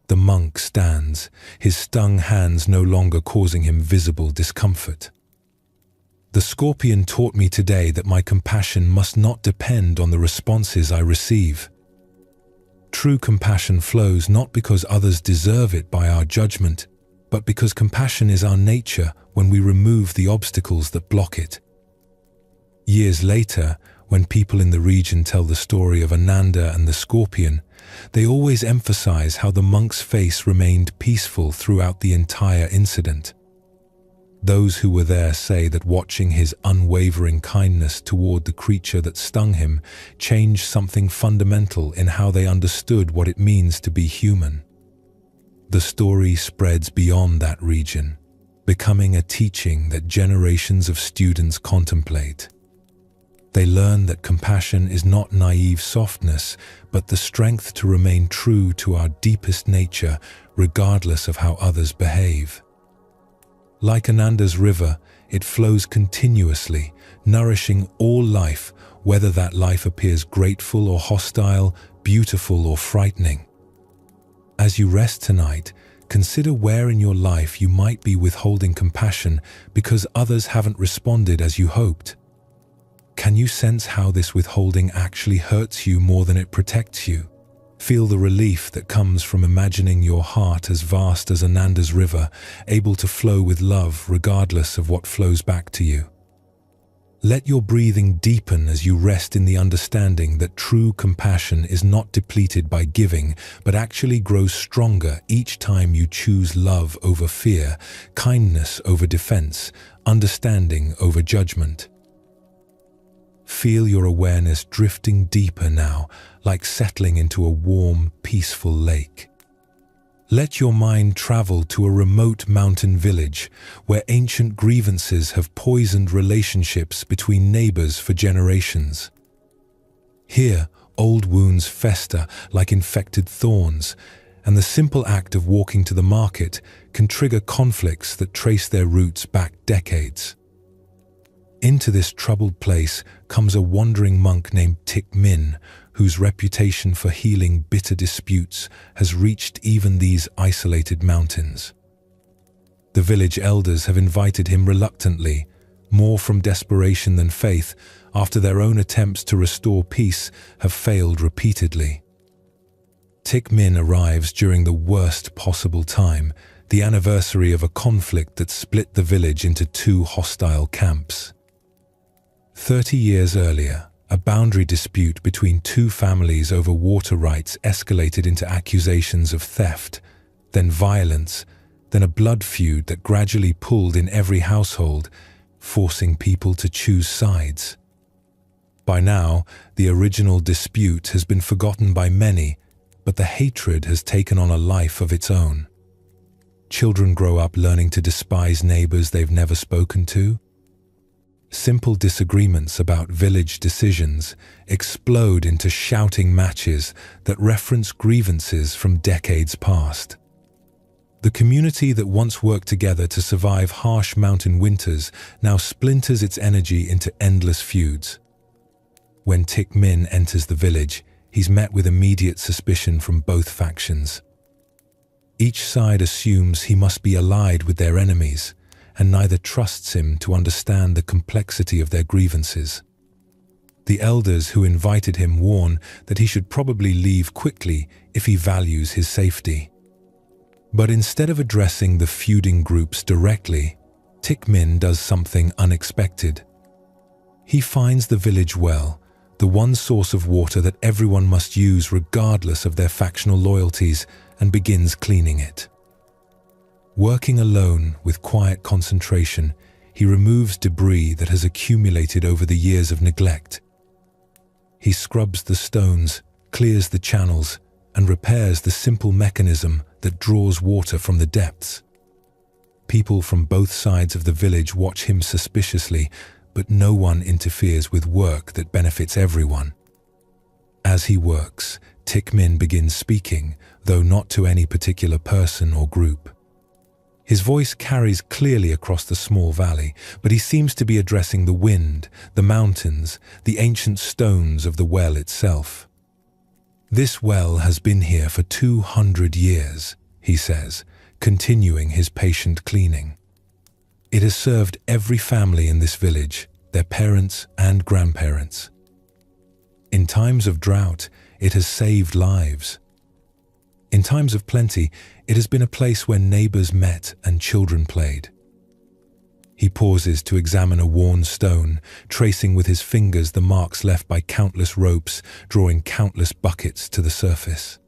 Speaker 1: The monk stands, his stung hands no longer causing him visible discomfort. "The scorpion taught me today that my compassion must not depend on the responses I receive. True compassion flows not because others deserve it by our judgment, but because compassion is our nature when we remove the obstacles that block it." Years later, when people in the region tell the story of Ananda and the scorpion, they always emphasize how the monk's face remained peaceful throughout the entire incident. Those who were there say that watching his unwavering kindness toward the creature that stung him changed something fundamental in how they understood what it means to be human. The story spreads beyond that region, becoming a teaching that generations of students contemplate. They learn that compassion is not naive softness, but the strength to remain true to our deepest nature, regardless of how others behave. Like Ananda's river, it flows continuously, nourishing all life, whether that life appears grateful or hostile, beautiful or frightening. As you rest tonight, consider where in your life you might be withholding compassion because others haven't responded as you hoped. Can you sense how this withholding actually hurts you more than it protects you? Feel the relief that comes from imagining your heart as vast as Ananda's river, able to flow with love regardless of what flows back to you. Let your breathing deepen as you rest in the understanding that true compassion is not depleted by giving, but actually grows stronger each time you choose love over fear, kindness over defense, understanding over judgment. Feel your awareness drifting deeper now, like settling into a warm, peaceful lake. Let your mind travel to a remote mountain village where ancient grievances have poisoned relationships between neighbors for generations. Here, old wounds fester like infected thorns, and the simple act of walking to the market can trigger conflicts that trace their roots back decades. Into this troubled place comes a wandering monk named Thich Min, whose reputation for healing bitter disputes has reached even these isolated mountains. The village elders have invited him reluctantly, more from desperation than faith, after their own attempts to restore peace have failed repeatedly. Thich Min arrives during the worst possible time, the anniversary of a conflict that split the village into two hostile camps. 30 years earlier, a boundary dispute between two families over water rights escalated into accusations of theft, then violence, then a blood feud that gradually pulled in every household, forcing people to choose sides. By now, the original dispute has been forgotten by many, but the hatred has taken on a life of its own. Children grow up learning to despise neighbors they've never spoken to. Simple disagreements about village decisions explode into shouting matches that reference grievances from decades past. The community that once worked together to survive harsh mountain winters now splinters its energy into endless feuds. When Thich Min enters the village, he's met with immediate suspicion from both factions. Each side assumes he must be allied with their enemies, and neither trusts him to understand the complexity of their grievances. The elders who invited him warn that he should probably leave quickly if he values his safety. But instead of addressing the feuding groups directly, Thich Min does something unexpected. He finds the village well, the one source of water that everyone must use regardless of their factional loyalties, and begins cleaning it. Working alone with quiet concentration, he removes debris that has accumulated over the years of neglect. He scrubs the stones, clears the channels, and repairs the simple mechanism that draws water from the depths. People from both sides of the village watch him suspiciously, but no one interferes with work that benefits everyone. As he works, Thich Min begins speaking, though not to any particular person or group. His voice carries clearly across the small valley, but he seems to be addressing the wind, the mountains, the ancient stones of the well itself. This well has been here for 200 years, he says, continuing his patient cleaning. It has served every family in this village, their parents and grandparents. In times of drought, it has saved lives. In times of plenty, it has been a place where neighbors met and children played. He pauses to examine a worn stone, tracing with his fingers the marks left by countless ropes, drawing countless buckets to the surface.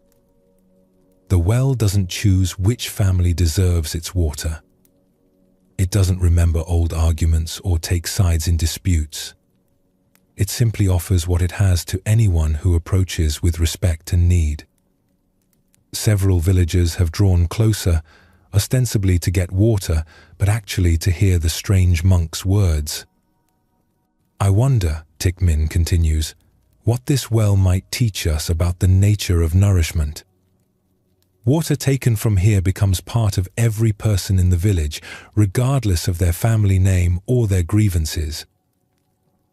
Speaker 1: The well doesn't choose which family deserves its water. It doesn't remember old arguments or take sides in disputes. It simply offers what it has to anyone who approaches with respect and need. Several villagers have drawn closer, ostensibly to get water, but actually to hear the strange monk's words. I wonder, Thich Minh continues, what this well might teach us about the nature of nourishment. Water taken from here becomes part of every person in the village, regardless of their family name or their grievances.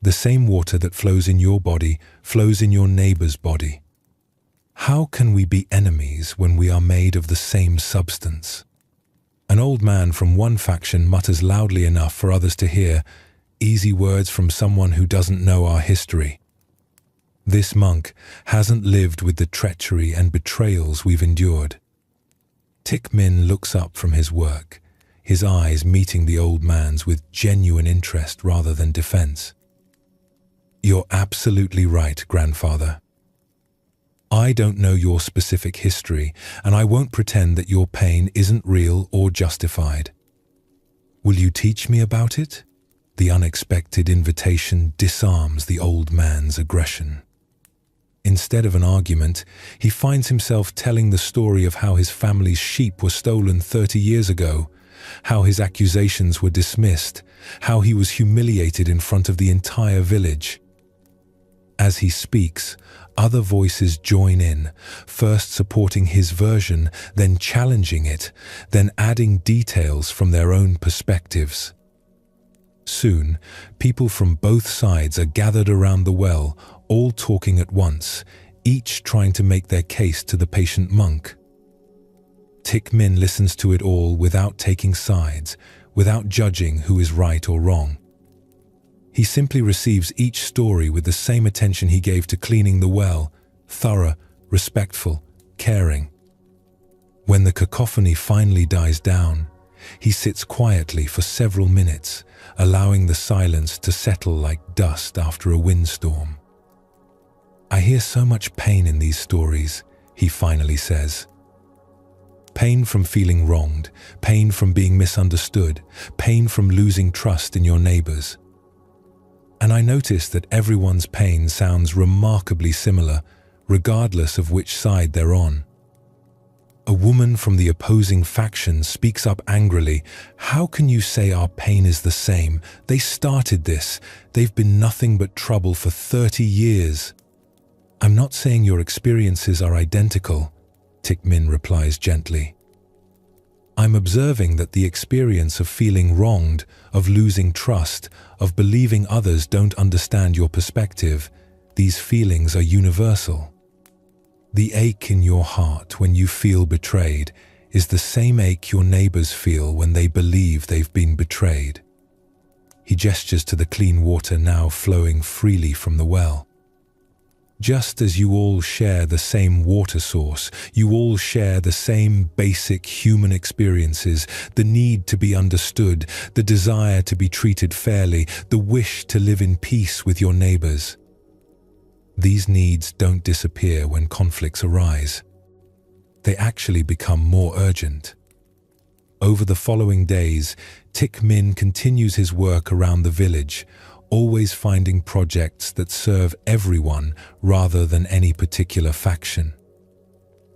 Speaker 1: The same water that flows in your body flows in your neighbor's body. How can we be enemies when we are made of the same substance? An old man from one faction mutters loudly enough for others to hear, easy words from someone who doesn't know our history. This monk hasn't lived with the treachery and betrayals we've endured. Thich Minh looks up from his work, his eyes meeting the old man's with genuine interest rather than defense. You're absolutely right, grandfather. I don't know your specific history, and I won't pretend that your pain isn't real or justified. Will you teach me about it? The unexpected invitation disarms the old man's aggression. Instead of an argument, he finds himself telling the story of how his family's sheep were stolen 30 years ago, how his accusations were dismissed, how he was humiliated in front of the entire village. As he speaks, other voices join in, first supporting his version, then challenging it, then adding details from their own perspectives. Soon, people from both sides are gathered around the well, all talking at once, each trying to make their case to the patient monk. Thich Minh listens to it all without taking sides, without judging who is right or wrong. He simply receives each story with the same attention he gave to cleaning the well, thorough, respectful, caring. When the cacophony finally dies down, he sits quietly for several minutes, allowing the silence to settle like dust after a windstorm. I hear so much pain in these stories, he finally says. Pain from feeling wronged, pain from being misunderstood, pain from losing trust in your neighbors. And I notice that everyone's pain sounds remarkably similar, regardless of which side they're on. A woman from the opposing faction speaks up angrily. How can you say our pain is the same? They started this. They've been nothing but trouble for 30 years. I'm not saying your experiences are identical, Thich Minh replies gently. I'm observing that the experience of feeling wronged, of losing trust, of believing others don't understand your perspective, these feelings are universal. The ache in your heart when you feel betrayed is the same ache your neighbors feel when they believe they've been betrayed. He gestures to the clean water now flowing freely from the well. Just as you all share the same water source, you all share the same basic human experiences, the need to be understood, the desire to be treated fairly, the wish to live in peace with your neighbors. These needs don't disappear when conflicts arise. They actually become more urgent. Over the following days, Thich Minh continues his work around the village, always finding projects that serve everyone rather than any particular faction.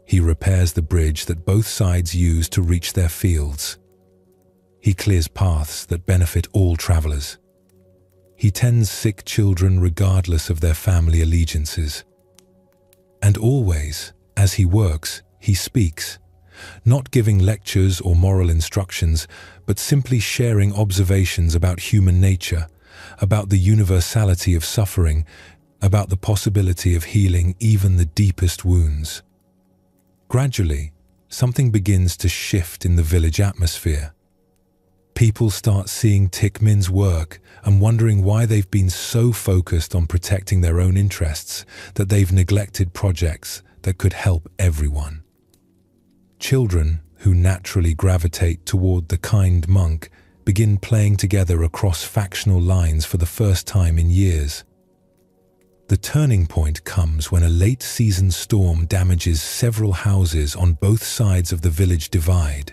Speaker 1: He repairs the bridge that both sides use to reach their fields. He clears paths that benefit all travelers. He tends sick children regardless of their family allegiances. And always, as he works, he speaks, not giving lectures or moral instructions, but simply sharing observations about human nature, about the universality of suffering, about the possibility of healing even the deepest wounds. Gradually, something begins to shift in the village atmosphere. People start seeing Thich Minh's work and wondering why they've been so focused on protecting their own interests that they've neglected projects that could help everyone. Children, who naturally gravitate toward the kind monk, begin playing together across factional lines for the first time in years. The turning point comes when a late-season storm damages several houses on both sides of the village divide.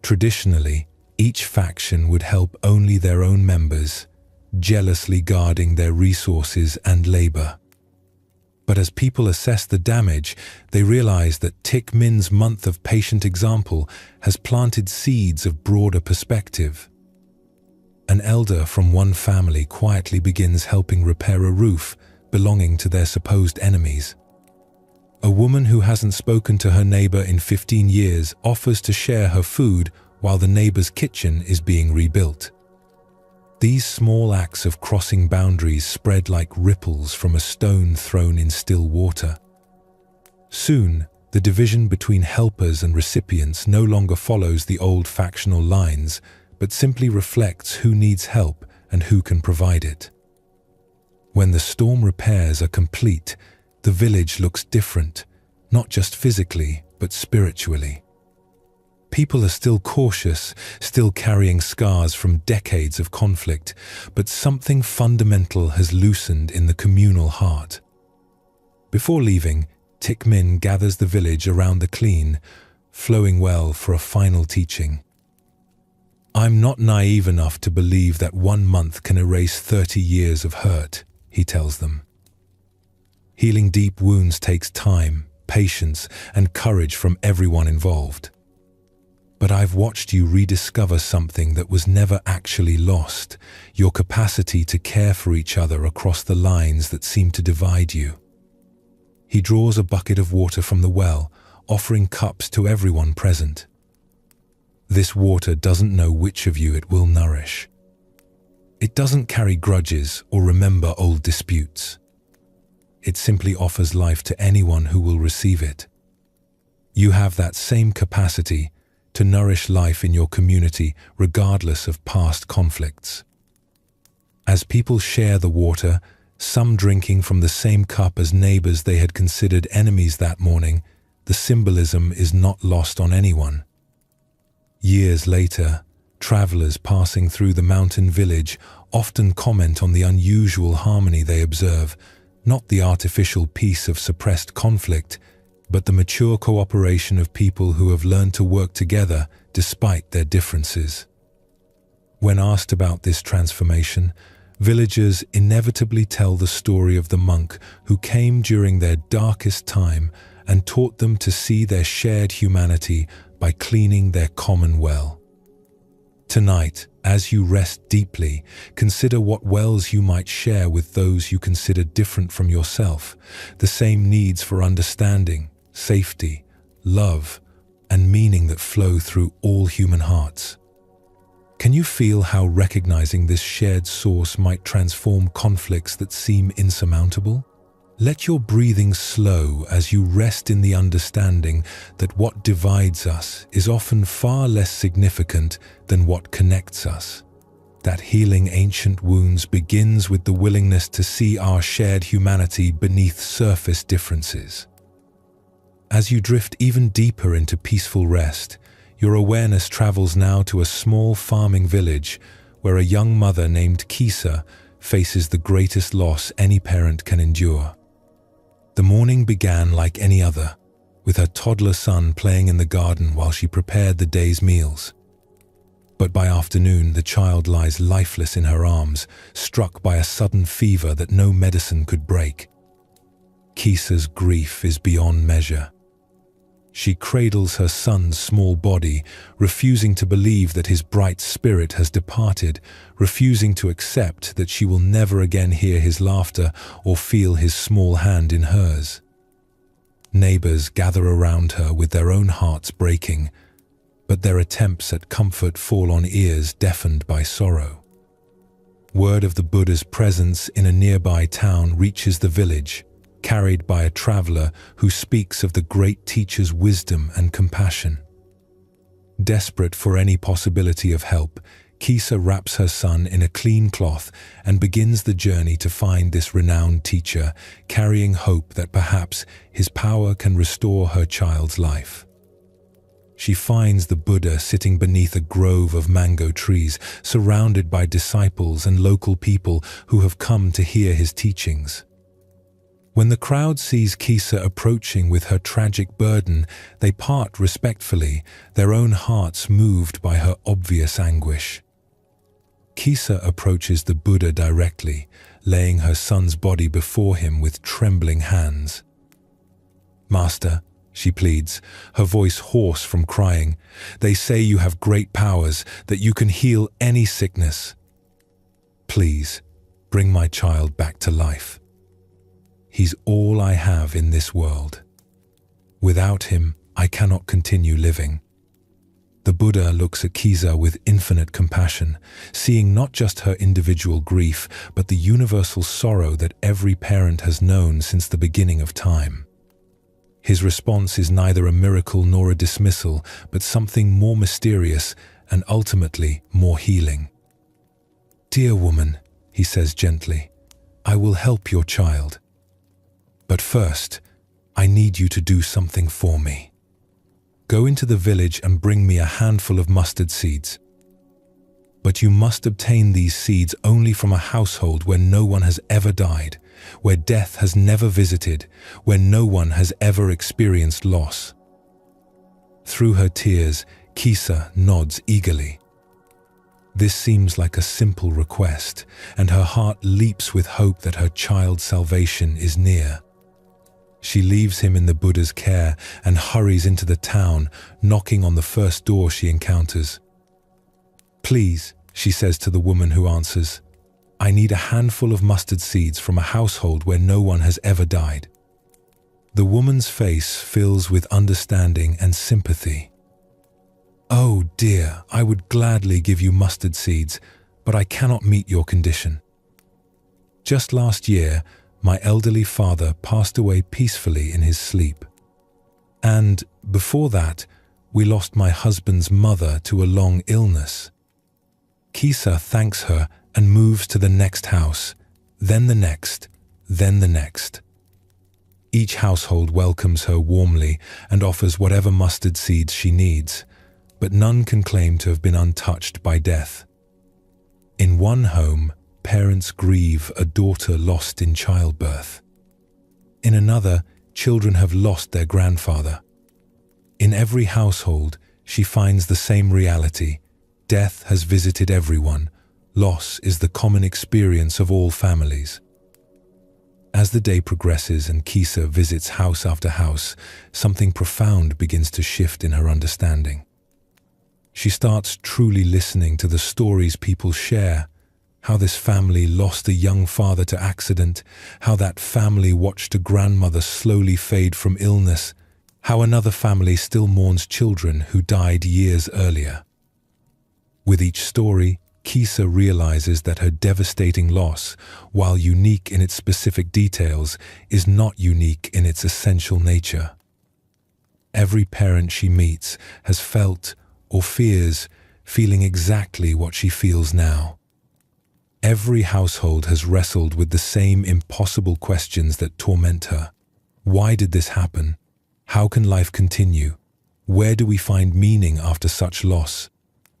Speaker 1: Traditionally, Each faction would help only their own members, jealously guarding their resources and labor. But as people assess the damage, they realize that Thich Minh's month of patient example has planted seeds of broader perspective. An elder from one family quietly begins helping repair a roof belonging to their supposed enemies. A woman who hasn't spoken to her neighbor in 15 years offers to share her food while the neighbor's kitchen is being rebuilt. These small acts of crossing boundaries spread like ripples from a stone thrown in still water. Soon, the division between helpers and recipients no longer follows the old factional lines, but simply reflects who needs help and who can provide it. When the storm repairs are complete, the village looks different, not just physically, but spiritually. People are still cautious, still carrying scars from decades of conflict, but something fundamental has loosened in the communal heart. Before leaving, Thich Minh gathers the village around the clean, flowing well for a final teaching. "I'm not naive enough to believe that 1 month can erase 30 years of hurt," he tells them. Healing deep wounds takes time, patience, and courage from everyone involved. But I've watched you rediscover something that was never actually lost, your capacity to care for each other across the lines that seem to divide you. He draws a bucket of water from the well, offering cups to everyone present. This water doesn't know which of you it will nourish. It doesn't carry grudges or remember old disputes. It simply offers life to anyone who will receive it. You have that same capacity to nourish life in your community regardless of past conflicts. As people share the water, some drinking from the same cup as neighbors they had considered enemies that morning, the symbolism is not lost on anyone. Years later, travelers passing through the mountain village often comment on the unusual harmony they observe, not the artificial peace of suppressed conflict, but the mature cooperation of people who have learned to work together despite their differences. When asked about this transformation, villagers inevitably tell the story of the monk who came during their darkest time and taught them to see their shared humanity by cleaning their common well. Tonight, as you rest deeply, consider what wells you might share with those you consider different from yourself, the same needs for understanding, safety, love, and meaning that flow through all human hearts. Can you feel how recognizing this shared source might transform conflicts that seem insurmountable? Let your breathing slow as you rest in the understanding that what divides us is often far less significant than what connects us. That healing ancient wounds begins with the willingness to see our shared humanity beneath surface differences. As you drift even deeper into peaceful rest, your awareness travels now to a small farming village where a young mother named Kisa faces the greatest loss any parent can endure. The morning began like any other, with her toddler son playing in the garden while she prepared the day's meals. But by afternoon, the child lies lifeless in her arms, struck by a sudden fever that no medicine could break. Kisa's grief is beyond measure. She cradles her son's small body, refusing to believe that his bright spirit has departed, refusing to accept that she will never again hear his laughter or feel his small hand in hers. Neighbors gather around her with their own hearts breaking, but their attempts at comfort fall on ears deafened by sorrow. Word of the Buddha's presence in a nearby town reaches the village, carried by a traveler who speaks of the great teacher's wisdom and compassion. Desperate for any possibility of help, Kisa wraps her son in a clean cloth and begins the journey to find this renowned teacher, carrying hope that perhaps his power can restore her child's life. She finds the Buddha sitting beneath a grove of mango trees, surrounded by disciples and local people who have come to hear his teachings. When the crowd sees Kisa approaching with her tragic burden, they part respectfully, their own hearts moved by her obvious anguish. Kisa approaches the Buddha directly, laying her son's body before him with trembling hands. "Master," she pleads, her voice hoarse from crying, "they say you have great powers, that you can heal any sickness. Please, bring my child back to life. He's all I have in this world. Without him, I cannot continue living." The Buddha looks at Kisa with infinite compassion, seeing not just her individual grief, but the universal sorrow that every parent has known since the beginning of time. His response is neither a miracle nor a dismissal, but something more mysterious and ultimately more healing. "Dear woman," he says gently, "I will help your child. But first, I need you to do something for me. Go into the village and bring me a handful of mustard seeds. But you must obtain these seeds only from a household where no one has ever died, where death has never visited, where no one has ever experienced loss." Through her tears, Kisa nods eagerly. This seems like a simple request, and her heart leaps with hope that her child's salvation is near. She leaves him in the Buddha's care and hurries into the town, knocking on the first door she encounters. "Please," she says to the woman who answers, "I need a handful of mustard seeds from a household where no one has ever died." The woman's face fills with understanding and sympathy. "Oh dear, I would gladly give you mustard seeds, but I cannot meet your condition. Just last year, my elderly father passed away peacefully in his sleep. And before that, we lost my husband's mother to a long illness." Kisa thanks her and moves to the next house, then the next, then the next. Each household welcomes her warmly and offers whatever mustard seeds she needs, but none can claim to have been untouched by death. In one home, parents grieve a daughter lost in childbirth. In another, children have lost their grandfather. In every household, she finds the same reality. Death has visited everyone. Loss is the common experience of all families. As the day progresses and Kisa visits house after house, something profound begins to shift in her understanding. She starts truly listening to the stories people share, how this family lost a young father to accident, how that family watched a grandmother slowly fade from illness, how another family still mourns children who died years earlier. With each story, Kisa realizes that her devastating loss, while unique in its specific details, is not unique in its essential nature. Every parent she meets has felt or fears feeling exactly what she feels now. Every household has wrestled with the same impossible questions that torment her. Why did this happen? How can life continue? Where do we find meaning after such loss?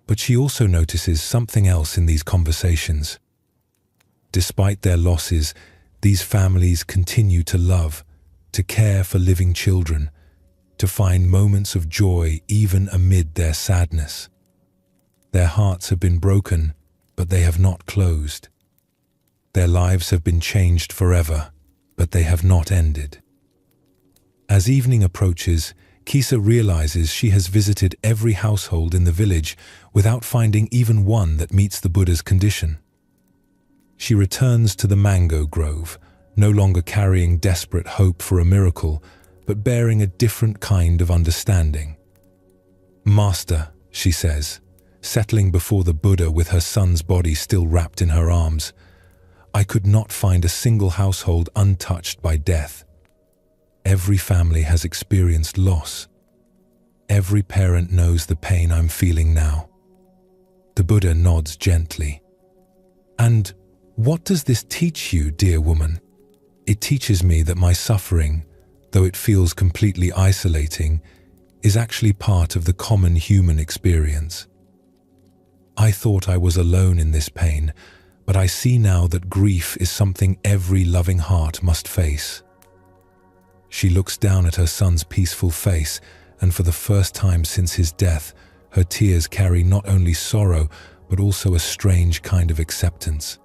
Speaker 1: But she also notices something else in these conversations. Despite their losses, these families continue to love, to care for living children, to find moments of joy even amid their sadness. Their hearts have been broken, but they have not closed. Their lives have been changed forever, but they have not ended. As evening approaches, Kisa realizes she has visited every household in the village without finding even one that meets the Buddha's condition. She returns to the mango grove, no longer carrying desperate hope for a miracle, but bearing a different kind of understanding. "Master," she says, settling before the Buddha with her son's body still wrapped in her arms, "I could not find a single household untouched by death. Every family has experienced loss. Every parent knows the pain I'm feeling now." The Buddha nods gently. "And what does this teach you, dear woman?" "It teaches me that my suffering, though it feels completely isolating, is actually part of the common human experience. I thought I was alone in this pain, but I see now that grief is something every loving heart must face. She looks down at her son's peaceful face, and for the first time since his death, her tears carry not only sorrow, but also a strange kind of acceptance.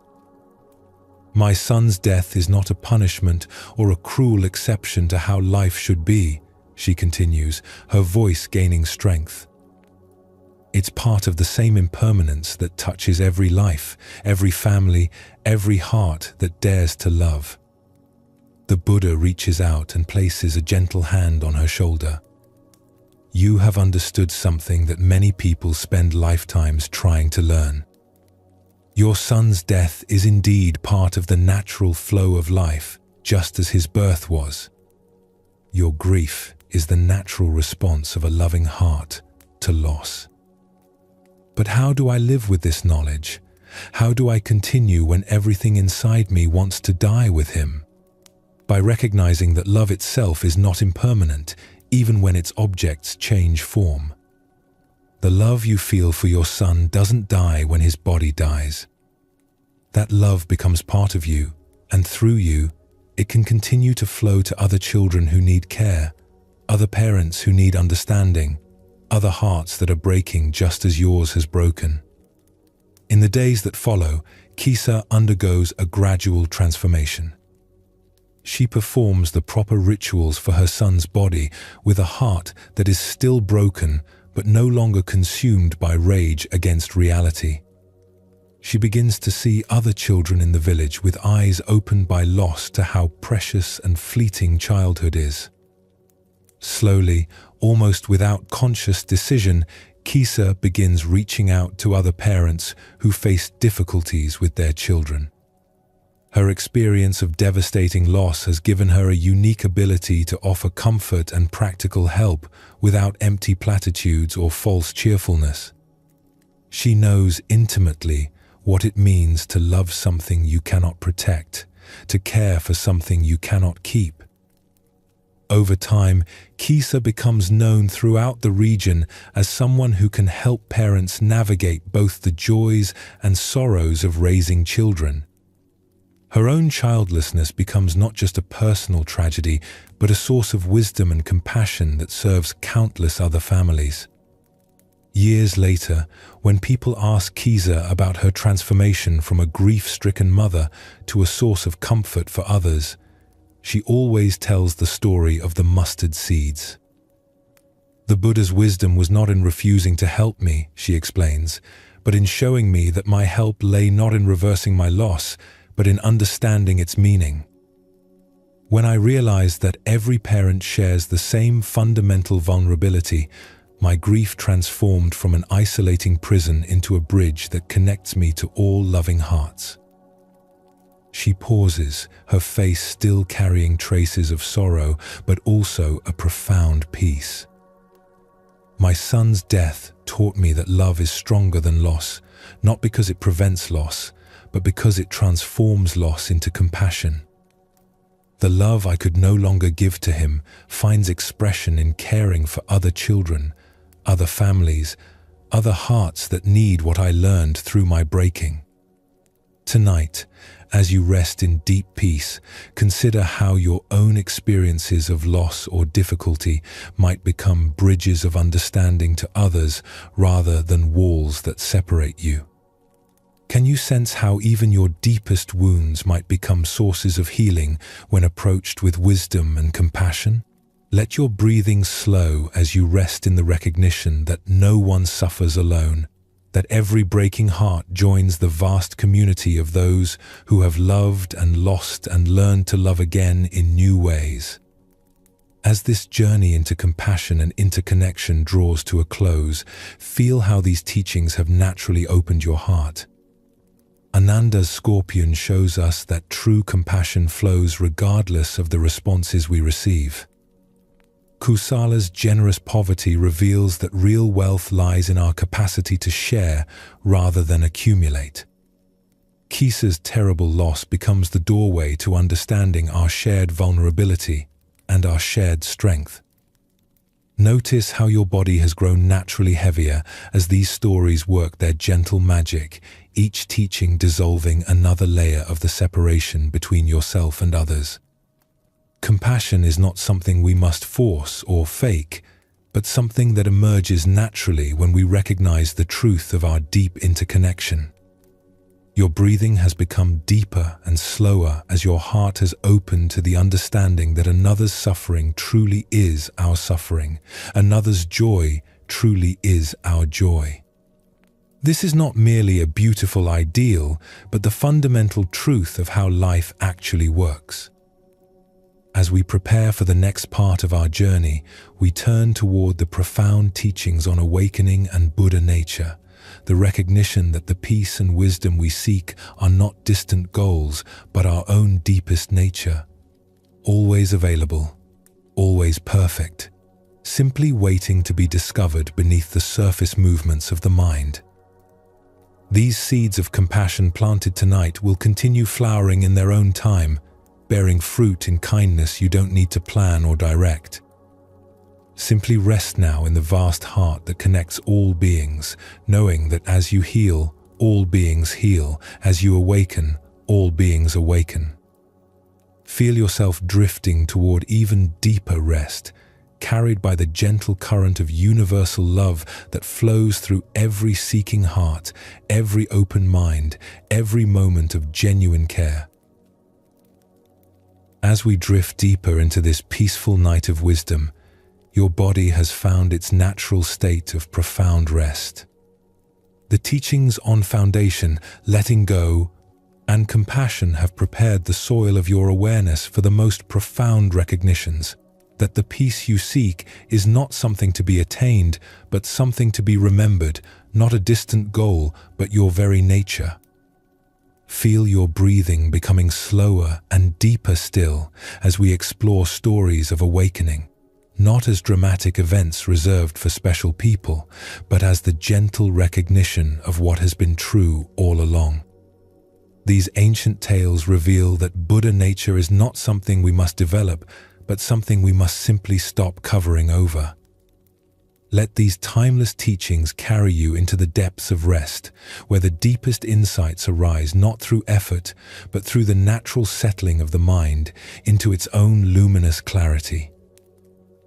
Speaker 1: My son's death is not a punishment or a cruel exception to how life should be, she continues, her voice gaining strength. It's part of the same impermanence that touches every life, every family, every heart that dares to love. The Buddha reaches out and places a gentle hand on her shoulder. You have understood something that many people spend lifetimes trying to learn. Your son's death is indeed part of the natural flow of life, just as his birth was. Your grief is the natural response of a loving heart to loss. But how do I live with this knowledge? How do I continue when everything inside me wants to die with him? By recognizing that love itself is not impermanent, even when its objects change form. The love you feel for your son doesn't die when his body dies. That love becomes part of you, and through you, it can continue to flow to other children who need care, other parents who need understanding, other hearts that are breaking just as yours has broken. In the days that follow, Kisa undergoes a gradual transformation. She performs the proper rituals for her son's body with a heart that is still broken but no longer consumed by rage against reality. She begins to see other children in the village with eyes opened by loss to how precious and fleeting childhood is. Slowly, almost without conscious decision, Kisa begins reaching out to other parents who face difficulties with their children. Her experience of devastating loss has given her a unique ability to offer comfort and practical help without empty platitudes or false cheerfulness. She knows intimately what it means to love something you cannot protect, to care for something you cannot keep. Over time, Kisa becomes known throughout the region as someone who can help parents navigate both the joys and sorrows of raising children. Her own childlessness becomes not just a personal tragedy, but a source of wisdom and compassion that serves countless other families. Years later, when people ask Kisa about her transformation from a grief-stricken mother to a source of comfort for others, she always tells the story of the mustard seeds. The Buddha's wisdom was not in refusing to help me, she explains, but in showing me that my help lay not in reversing my loss, but in understanding its meaning. When I realized that every parent shares the same fundamental vulnerability, my grief transformed from an isolating prison into a bridge that connects me to all loving hearts. She pauses, her face still carrying traces of sorrow, but also a profound peace. My son's death taught me that love is stronger than loss, not because it prevents loss, but because it transforms loss into compassion. The love I could no longer give to him finds expression in caring for other children, other families, other hearts that need what I learned through my breaking. Tonight, as you rest in deep peace, consider how your own experiences of loss or difficulty might become bridges of understanding to others rather than walls that separate you. Can you sense how even your deepest wounds might become sources of healing when approached with wisdom and compassion? Let your breathing slow as you rest in the recognition that no one suffers alone, that every breaking heart joins the vast community of those who have loved and lost and learned to love again in new ways. As this journey into compassion and interconnection draws to a close, feel how these teachings have naturally opened your heart. Ananda's scorpion shows us that true compassion flows regardless of the responses we receive. Kusala's generous poverty reveals that real wealth lies in our capacity to share rather than accumulate. Kisa's terrible loss becomes the doorway to understanding our shared vulnerability and our shared strength. Notice how your body has grown naturally heavier as these stories work their gentle magic, each teaching dissolving another layer of the separation between yourself and others. Compassion is not something we must force or fake, but something that emerges naturally when we recognize the truth of our deep interconnection. Your breathing has become deeper and slower as your heart has opened to the understanding that another's suffering truly is our suffering, another's joy truly is our joy. This is not merely a beautiful ideal, but the fundamental truth of how life actually works. As we prepare for the next part of our journey, we turn toward the profound teachings on awakening and Buddha nature, the recognition that the peace and wisdom we seek are not distant goals, but our own deepest nature, always available, always perfect, simply waiting to be discovered beneath the surface movements of the mind. These seeds of compassion planted tonight will continue flowering in their own time, bearing fruit in kindness you don't need to plan or direct. Simply rest now in the vast heart that connects all beings, knowing that as you heal, all beings heal. As you awaken, all beings awaken. Feel yourself drifting toward even deeper rest, carried by the gentle current of universal love that flows through every seeking heart, every open mind, every moment of genuine care. As we drift deeper into this peaceful night of wisdom, your body has found its natural state of profound rest. The teachings on foundation, letting go, and compassion have prepared the soil of your awareness for the most profound recognitions, that the peace you seek is not something to be attained, but something to be remembered, not a distant goal, but your very nature. Feel your breathing becoming slower and deeper still as we explore stories of awakening, not as dramatic events reserved for special people, but as the gentle recognition of what has been true all along. These ancient tales reveal that Buddha nature is not something we must develop, but something we must simply stop covering over. Let these timeless teachings carry you into the depths of rest, where the deepest insights arise not through effort, but through the natural settling of the mind into its own luminous clarity.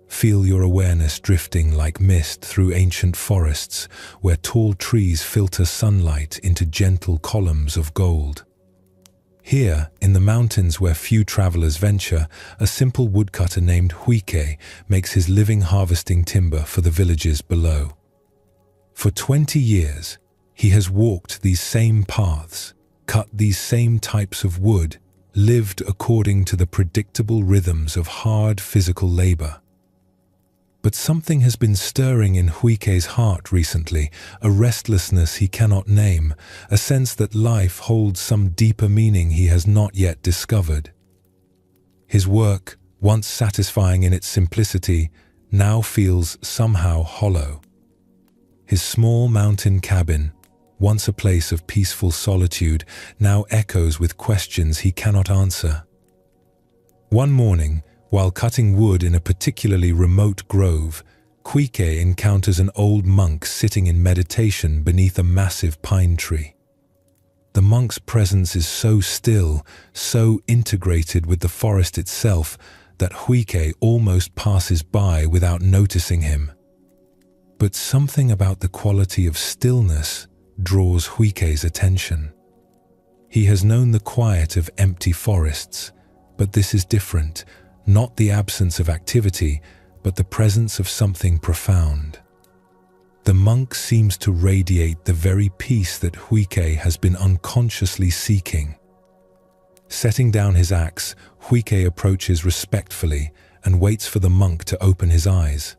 Speaker 1: Feel your awareness drifting like mist through ancient forests, where tall trees filter sunlight into gentle columns of gold. Here, in the mountains where few travelers venture, a simple woodcutter named Huike makes his living harvesting timber for the villages below. For 20 years, he has walked these same paths, cut these same types of wood, lived according to the predictable rhythms of hard physical labor. But something has been stirring in Huike's heart recently, a restlessness he cannot name, a sense that life holds some deeper meaning he has not yet discovered. His work, once satisfying in its simplicity, now feels somehow hollow. His small mountain cabin, once a place of peaceful solitude, now echoes with questions he cannot answer. One morning, while cutting wood in a particularly remote grove, Huike encounters an old monk sitting in meditation beneath a massive pine tree. The monk's presence is so still, so integrated with the forest itself, that Huike almost passes by without noticing him. But something about the quality of stillness draws Huike's attention. He has known the quiet of empty forests, but this is different. Not the absence of activity, but the presence of something profound. The monk seems to radiate the very peace that Huike has been unconsciously seeking. Setting down his axe, Huike approaches respectfully and waits for the monk to open his eyes.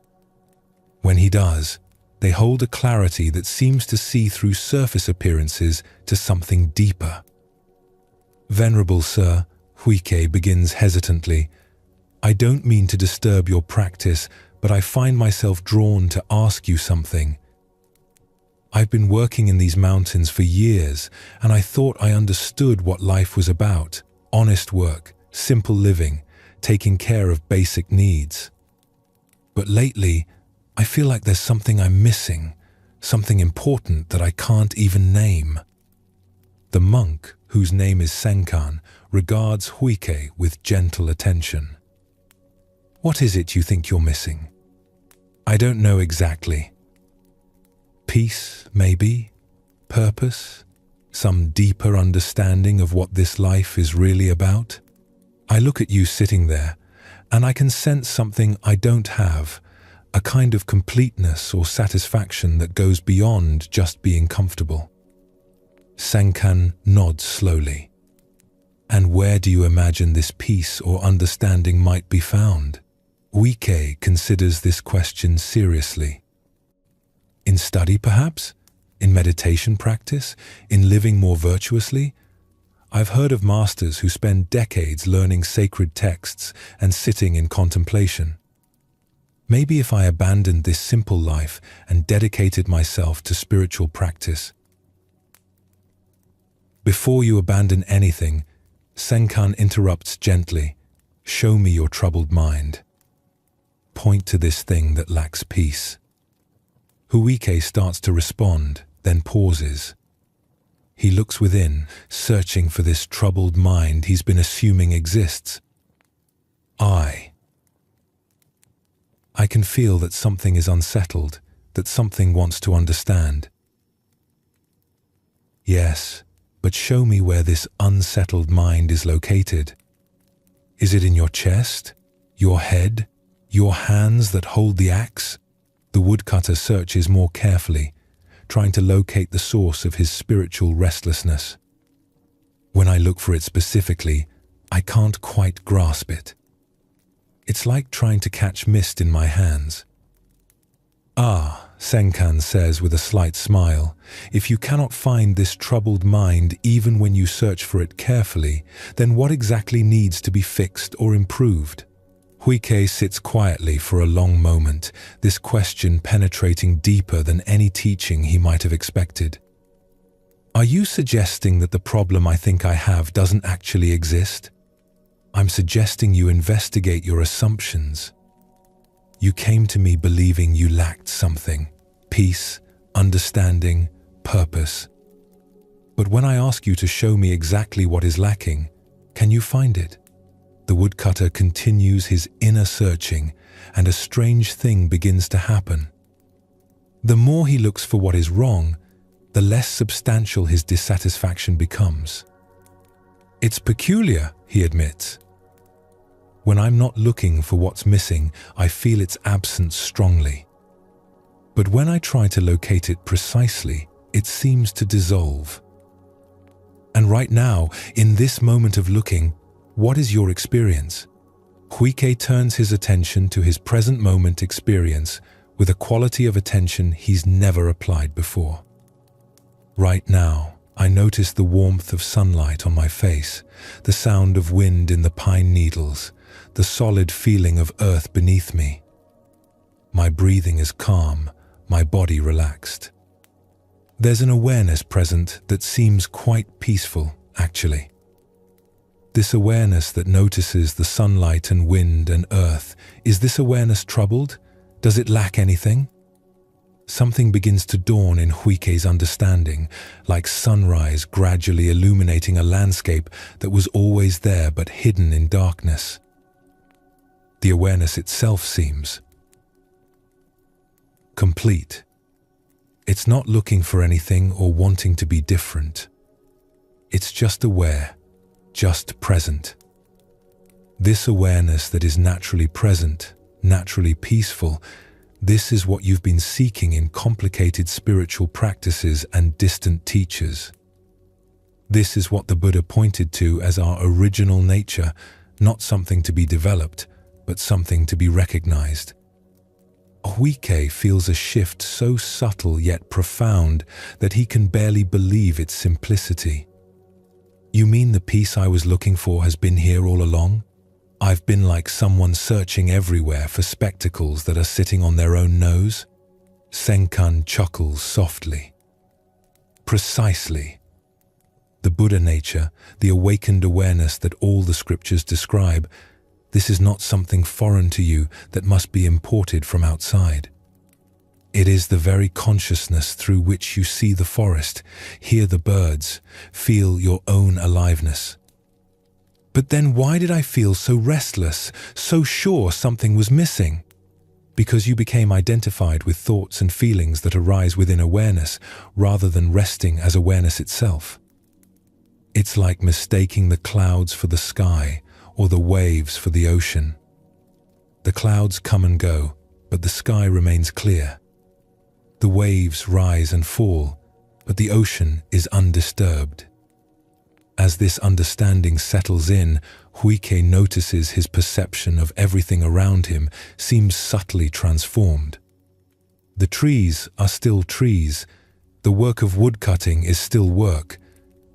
Speaker 1: When he does, they hold a clarity that seems to see through surface appearances to something deeper. "Venerable sir," Huike begins hesitantly, "I don't mean to disturb your practice, but I find myself drawn to ask you something. I've been working in these mountains for years, and I thought I understood what life was about: honest work, simple living, taking care of basic needs. But lately, I feel like there's something I'm missing, something important that I can't even name." The monk, whose name is Senkan, regards Huike with gentle attention. What is it you think you're missing? I don't know exactly. Peace, maybe? Purpose? Some deeper understanding of what this life is really about? I look at you sitting there, and I can sense something I don't have, a kind of completeness or satisfaction that goes beyond just being comfortable. Senkan nods slowly. And where do you imagine this peace or understanding might be found? Uike considers this question seriously. In study, perhaps? In meditation practice? In living more virtuously? I've heard of masters who spend decades learning sacred texts and sitting in contemplation. Maybe if I abandoned this simple life and dedicated myself to spiritual practice. Before you abandon anything, Senkan interrupts gently. Show me your troubled mind. Point to this thing that lacks peace. Uike starts to respond, then pauses. He looks within, searching for this troubled mind he's been assuming exists. I can feel that something is unsettled, that something wants to understand. Yes, but show me where this unsettled mind is located. Is it in your chest, your head, your hands that hold the axe? The woodcutter searches more carefully, trying to locate the source of his spiritual restlessness. When I look for it specifically, I can't quite grasp it. It's like trying to catch mist in my hands. Ah, Senkan says with a slight smile, if you cannot find this troubled mind even when you search for it carefully, then what exactly needs to be fixed or improved? Uike sits quietly for a long moment, this question penetrating deeper than any teaching he might have expected. Are you suggesting that the problem I think I have doesn't actually exist? I'm suggesting you investigate your assumptions. You came to me believing you lacked something: peace, understanding, purpose. But when I ask you to show me exactly what is lacking, can you find it? The woodcutter continues his inner searching, and a strange thing begins to happen. The more he looks for what is wrong, the less substantial his dissatisfaction becomes. It's peculiar, he admits. When I'm not looking for what's missing, I feel its absence strongly. But when I try to locate it precisely, it seems to dissolve. And right now, in this moment of looking, what is your experience? Uike turns his attention to his present moment experience with a quality of attention he's never applied before. Right now, I notice the warmth of sunlight on my face, the sound of wind in the pine needles, the solid feeling of earth beneath me. My breathing is calm, my body relaxed. There's an awareness present that seems quite peaceful, actually. This awareness that notices the sunlight and wind and earth, is this awareness troubled? Does it lack anything? Something begins to dawn in Uike's understanding, like sunrise gradually illuminating a landscape that was always there but hidden in darkness. The awareness itself seems complete. It's not looking for anything or wanting to be different. It's just aware, just present. This awareness that is naturally present, naturally peaceful, this is what you've been seeking in complicated spiritual practices and distant teachers. This is what the Buddha pointed to as our original nature, not something to be developed, but something to be recognized. Uike feels a shift so subtle yet profound that he can barely believe its simplicity. You mean the peace I was looking for has been here all along? I've been like someone searching everywhere for spectacles that are sitting on their own nose? Senkan chuckles softly. Precisely. The Buddha nature, the awakened awareness that all the scriptures describe, this is not something foreign to you that must be imported from outside. It is the very consciousness through which you see the forest, hear the birds, feel your own aliveness. But then why did I feel so restless, so sure something was missing? Because you became identified with thoughts and feelings that arise within awareness rather than resting as awareness itself. It's like mistaking the clouds for the sky or the waves for the ocean. The clouds come and go, but the sky remains clear. The waves rise and fall, but the ocean is undisturbed. As this understanding settles in, Huike notices his perception of everything around him seems subtly transformed. The trees are still trees, the work of woodcutting is still work,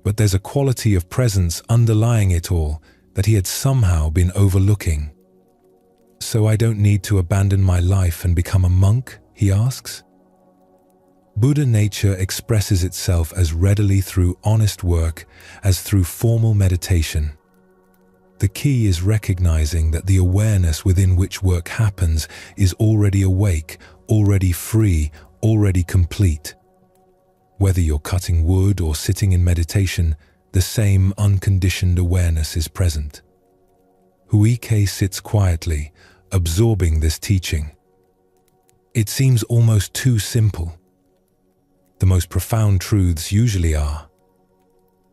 Speaker 1: but there's a quality of presence underlying it all that he had somehow been overlooking. So I don't need to abandon my life and become a monk, he asks. Buddha nature expresses itself as readily through honest work as through formal meditation. The key is recognizing that the awareness within which work happens is already awake, already free, already complete. Whether you're cutting wood or sitting in meditation, the same unconditioned awareness is present. Huike sits quietly, absorbing this teaching. It seems almost too simple. The most profound truths usually are.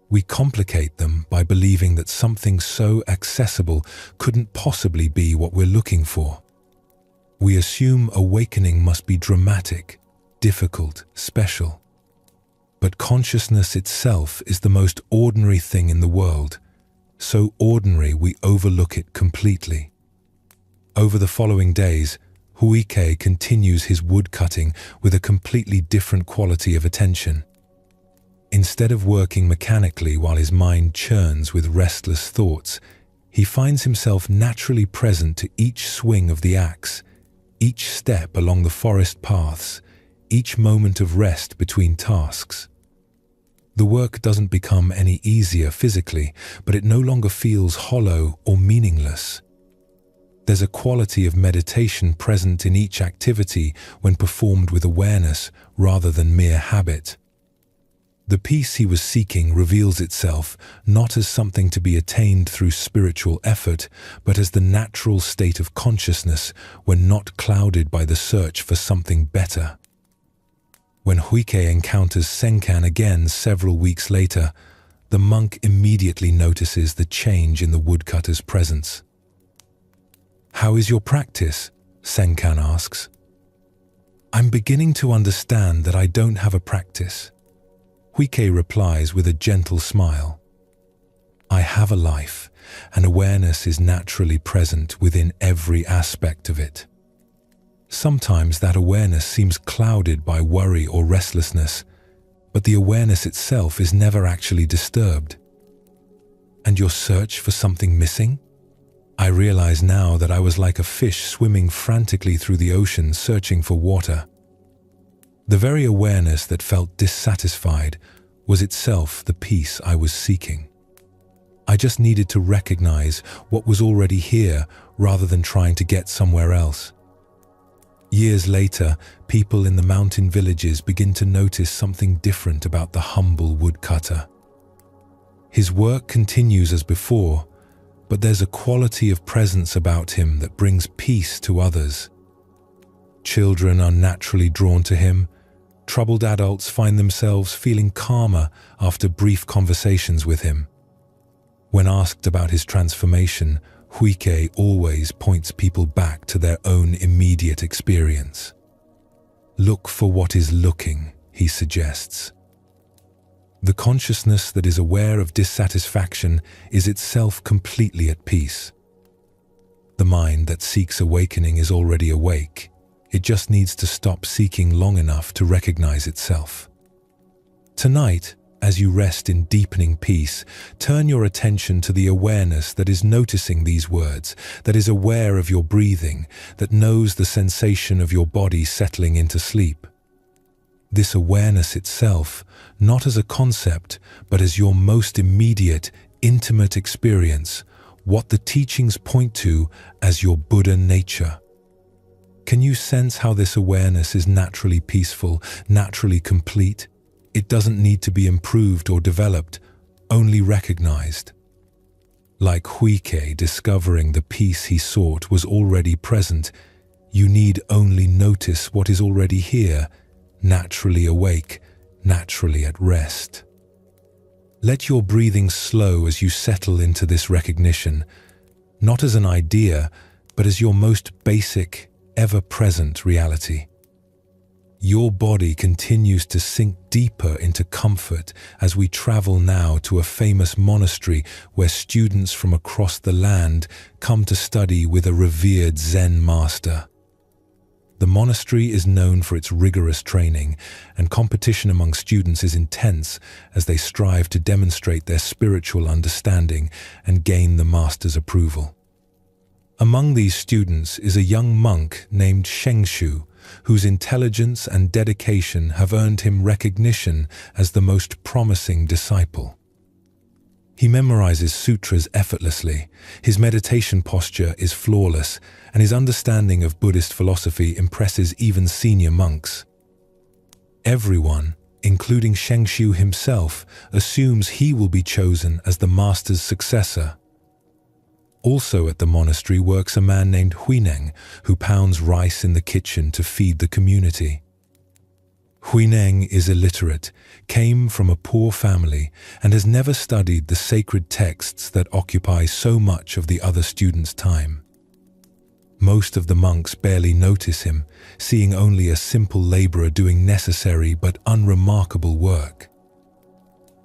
Speaker 1: We complicate them by believing that something so accessible couldn't possibly be what we're looking for. We assume awakening must be dramatic, difficult, special. But consciousness itself is the most ordinary thing in the world, so ordinary we overlook it completely. Over the following days, Huike continues his woodcutting with a completely different quality of attention. Instead of working mechanically while his mind churns with restless thoughts, he finds himself naturally present to each swing of the axe, each step along the forest paths, each moment of rest between tasks. The work doesn't become any easier physically, but it no longer feels hollow or meaningless. There's a quality of meditation present in each activity when performed with awareness rather than mere habit. The peace he was seeking reveals itself not as something to be attained through spiritual effort, but as the natural state of consciousness when not clouded by the search for something better. When Huike encounters Senkan again several weeks later, the monk immediately notices the change in the woodcutter's presence. "How is your practice?" Senkan asks. "I'm beginning to understand that I don't have a practice." Huike replies with a gentle smile. "I have a life, and awareness is naturally present within every aspect of it. Sometimes that awareness seems clouded by worry or restlessness, but the awareness itself is never actually disturbed." "And your search for something missing?" "I realize now that I was like a fish swimming frantically through the ocean searching for water. The very awareness that felt dissatisfied was itself the peace I was seeking. I just needed to recognize what was already here rather than trying to get somewhere else." Years later, people in the mountain villages begin to notice something different about the humble woodcutter. His work continues as before, but there's a quality of presence about him that brings peace to others. Children are naturally drawn to him. Troubled adults find themselves feeling calmer after brief conversations with him. When asked about his transformation, Huike always points people back to their own immediate experience. "Look for what is looking," he suggests. The consciousness that is aware of dissatisfaction is itself completely at peace. The mind that seeks awakening is already awake. It just needs to stop seeking long enough to recognize itself. Tonight, as you rest in deepening peace, turn your attention to the awareness that is noticing these words, that is aware of your breathing, that knows the sensation of your body settling into sleep. This awareness itself, not as a concept, but as your most immediate, intimate experience, what the teachings point to as your Buddha nature. Can you sense how this awareness is naturally peaceful, naturally complete? It doesn't need to be improved or developed, only recognized. Like Huike discovering the peace he sought was already present, you need only notice what is already here, naturally awake, naturally at rest. Let your breathing slow as you settle into this recognition, not as an idea, but as your most basic, ever-present reality. Your body continues to sink deeper into comfort as we travel now to a famous monastery where students from across the land come to study with a revered Zen master. The monastery is known for its rigorous training, and competition among students is intense as they strive to demonstrate their spiritual understanding and gain the master's approval. Among these students is a young monk named Shengshu, whose intelligence and dedication have earned him recognition as the most promising disciple. He memorizes sutras effortlessly, his meditation posture is flawless, and his understanding of Buddhist philosophy impresses even senior monks. Everyone, including Shengshu himself, assumes he will be chosen as the master's successor. Also at the monastery works a man named Huineng, who pounds rice in the kitchen to feed the community. Huineng is illiterate, came from a poor family, and has never studied the sacred texts that occupy so much of the other students' time. Most of the monks barely notice him, seeing only a simple laborer doing necessary but unremarkable work.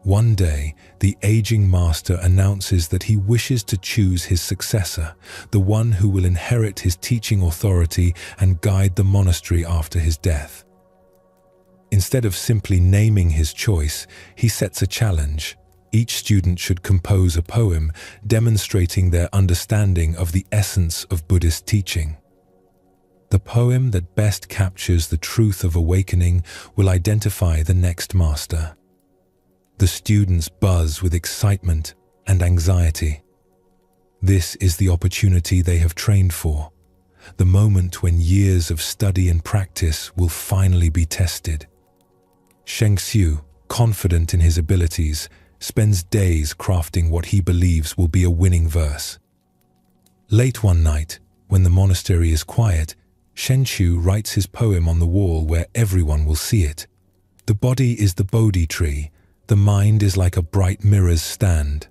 Speaker 1: One day, the aging master announces that he wishes to choose his successor, the one who will inherit his teaching authority and guide the monastery after his death. Instead of simply naming his choice, he sets a challenge. Each student should compose a poem demonstrating their understanding of the essence of Buddhist teaching. The poem that best captures the truth of awakening will identify the next master. The students buzz with excitement and anxiety. This is the opportunity they have trained for, the moment when years of study and practice will finally be tested. Shengshu, confident in his abilities, spends days crafting what he believes will be a winning verse. Late one night, when the monastery is quiet, Shengshu writes his poem on the wall where everyone will see it. The body is the Bodhi tree. The mind is like a bright mirror's stand.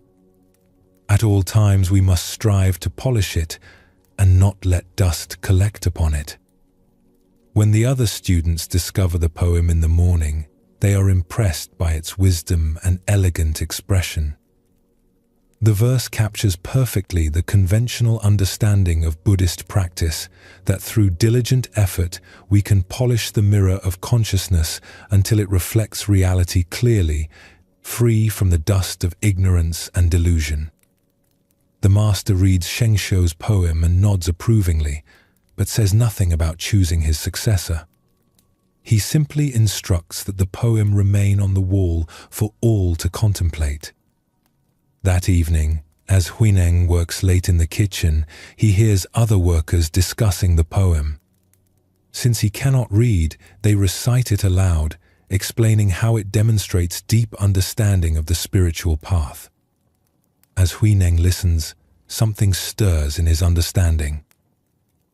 Speaker 1: At all times we must strive to polish it and not let dust collect upon it. When the other students discover the poem in the morning, they are impressed by its wisdom and elegant expression. The verse captures perfectly the conventional understanding of Buddhist practice, that through diligent effort we can polish the mirror of consciousness until it reflects reality clearly, free from the dust of ignorance and delusion. The master reads Shengshu's poem and nods approvingly, but says nothing about choosing his successor. He simply instructs that the poem remain on the wall for all to contemplate. That evening, as Huineng works late in the kitchen, he hears other workers discussing the poem. Since he cannot read, they recite it aloud, explaining how it demonstrates deep understanding of the spiritual path. As Huineng listens, something stirs in his understanding.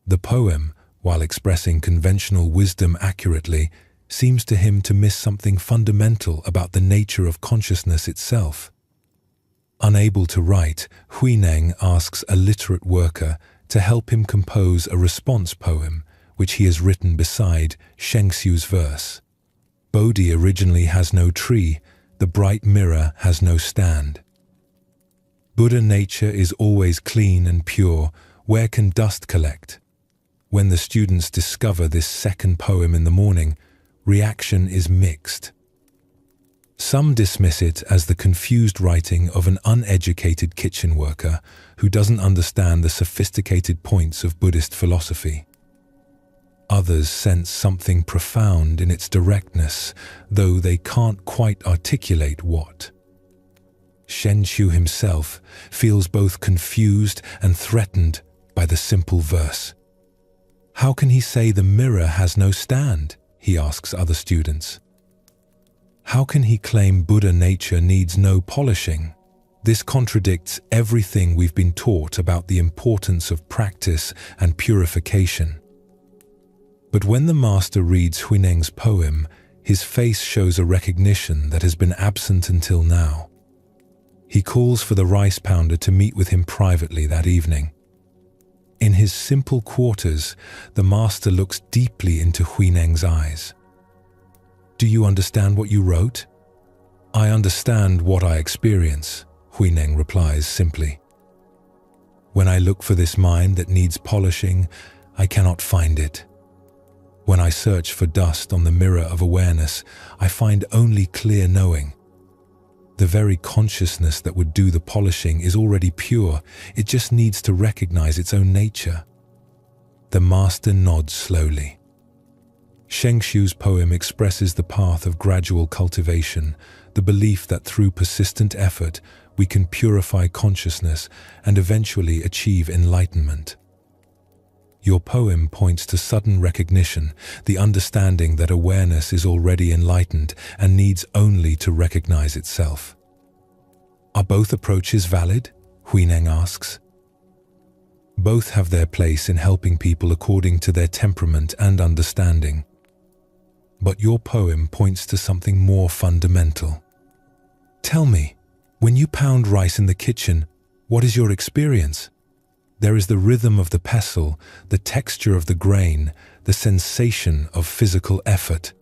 Speaker 1: The poem, while expressing conventional wisdom accurately, seems to him to miss something fundamental about the nature of consciousness itself. Unable to write, Huineng asks a literate worker to help him compose a response poem, which he has written beside Shengshu's verse. Bodhi originally has no tree, the bright mirror has no stand. Buddha nature is always clean and pure, where can dust collect? When the students discover this second poem in the morning, reaction is mixed. Some dismiss it as the confused writing of an uneducated kitchen worker who doesn't understand the sophisticated points of Buddhist philosophy. Others sense something profound in its directness, though they can't quite articulate what. Shengshu himself feels both confused and threatened by the simple verse. How can he say the mirror has no stand? He asks other students. How can he claim Buddha nature needs no polishing? This contradicts everything we've been taught about the importance of practice and purification. But when the master reads Huineng's poem, his face shows a recognition that has been absent until now. He calls for the rice pounder to meet with him privately that evening. In his simple quarters, the master looks deeply into Huineng's eyes. "Do you understand what you wrote?" "I understand what I experience," Huineng replies simply. "When I look for this mind that needs polishing, I cannot find it. When I search for dust on the mirror of awareness, I find only clear knowing. The very consciousness that would do the polishing is already pure, it just needs to recognize its own nature." The master nods slowly. Shengshu's poem expresses the path of gradual cultivation, the belief that through persistent effort we can purify consciousness and eventually achieve enlightenment. Your poem points to sudden recognition, the understanding that awareness is already enlightened and needs only to recognize itself. "Are both approaches valid?" Huineng asks. "Both have their place in helping people according to their temperament and understanding. But your poem points to something more fundamental. Tell me, when you pound rice in the kitchen, what is your experience? There is the rhythm of the pestle, the texture of the grain, the sensation of physical effort.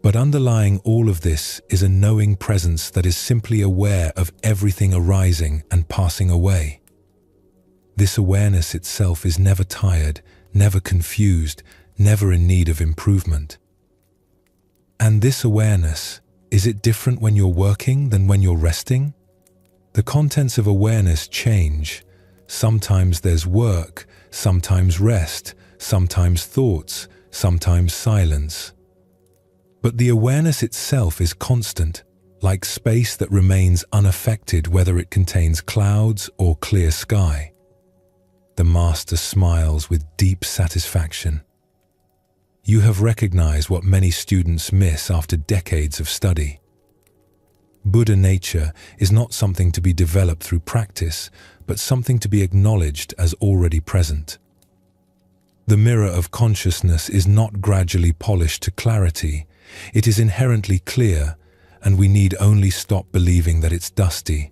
Speaker 1: But underlying all of this is a knowing presence that is simply aware of everything arising and passing away. This awareness itself is never tired, never confused, never in need of improvement. And this awareness, is it different when you're working than when you're resting? The contents of awareness change. Sometimes there's work, sometimes rest, sometimes thoughts, sometimes silence. But the awareness itself is constant, like space that remains unaffected whether it contains clouds or clear sky. The master smiles with deep satisfaction. You have recognized what many students miss after decades of study. Buddha nature is not something to be developed through practice, but something to be acknowledged as already present. The mirror of consciousness is not gradually polished to clarity. It is inherently clear, and we need only stop believing that it's dusty.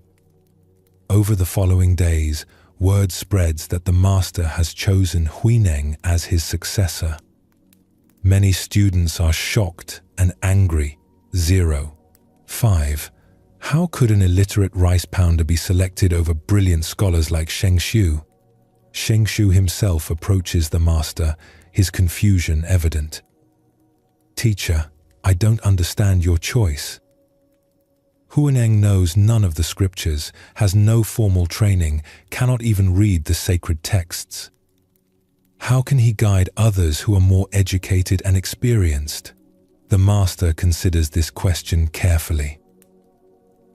Speaker 1: Over the following days, word spreads that the master has chosen Huineng as his successor. Many students are shocked and angry. 5. How could an illiterate rice pounder be selected over brilliant scholars like Shengshu? Shengshu himself approaches the master, his confusion evident. "Teacher, I don't understand your choice." Huineng knows none of the scriptures, has no formal training, cannot even read the sacred texts. How can he guide others who are more educated and experienced? The master considers this question carefully.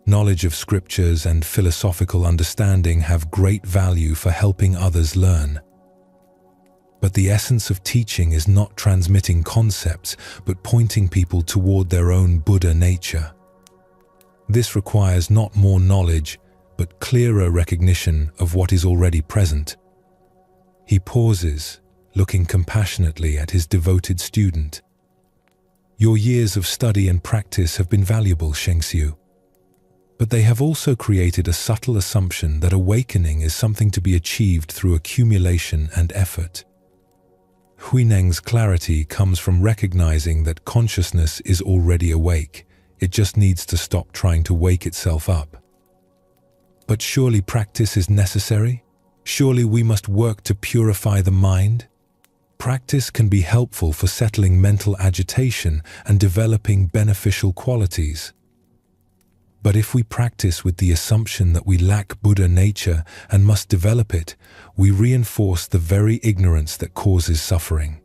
Speaker 1: Knowledge of scriptures and philosophical understanding have great value for helping others learn. But the essence of teaching is not transmitting concepts, but pointing people toward their own Buddha nature. This requires not more knowledge, but clearer recognition of what is already present. He pauses, looking compassionately at his devoted student. "Your years of study and practice have been valuable, Shengshu. But they have also created a subtle assumption that awakening is something to be achieved through accumulation and effort. Huineng's clarity comes from recognizing that consciousness is already awake. It just needs to stop trying to wake itself up. But surely practice is necessary? Surely we must work to purify the mind? Practice can be helpful for settling mental agitation and developing beneficial qualities. But if we practice with the assumption that we lack Buddha nature and must develop it, we reinforce the very ignorance that causes suffering.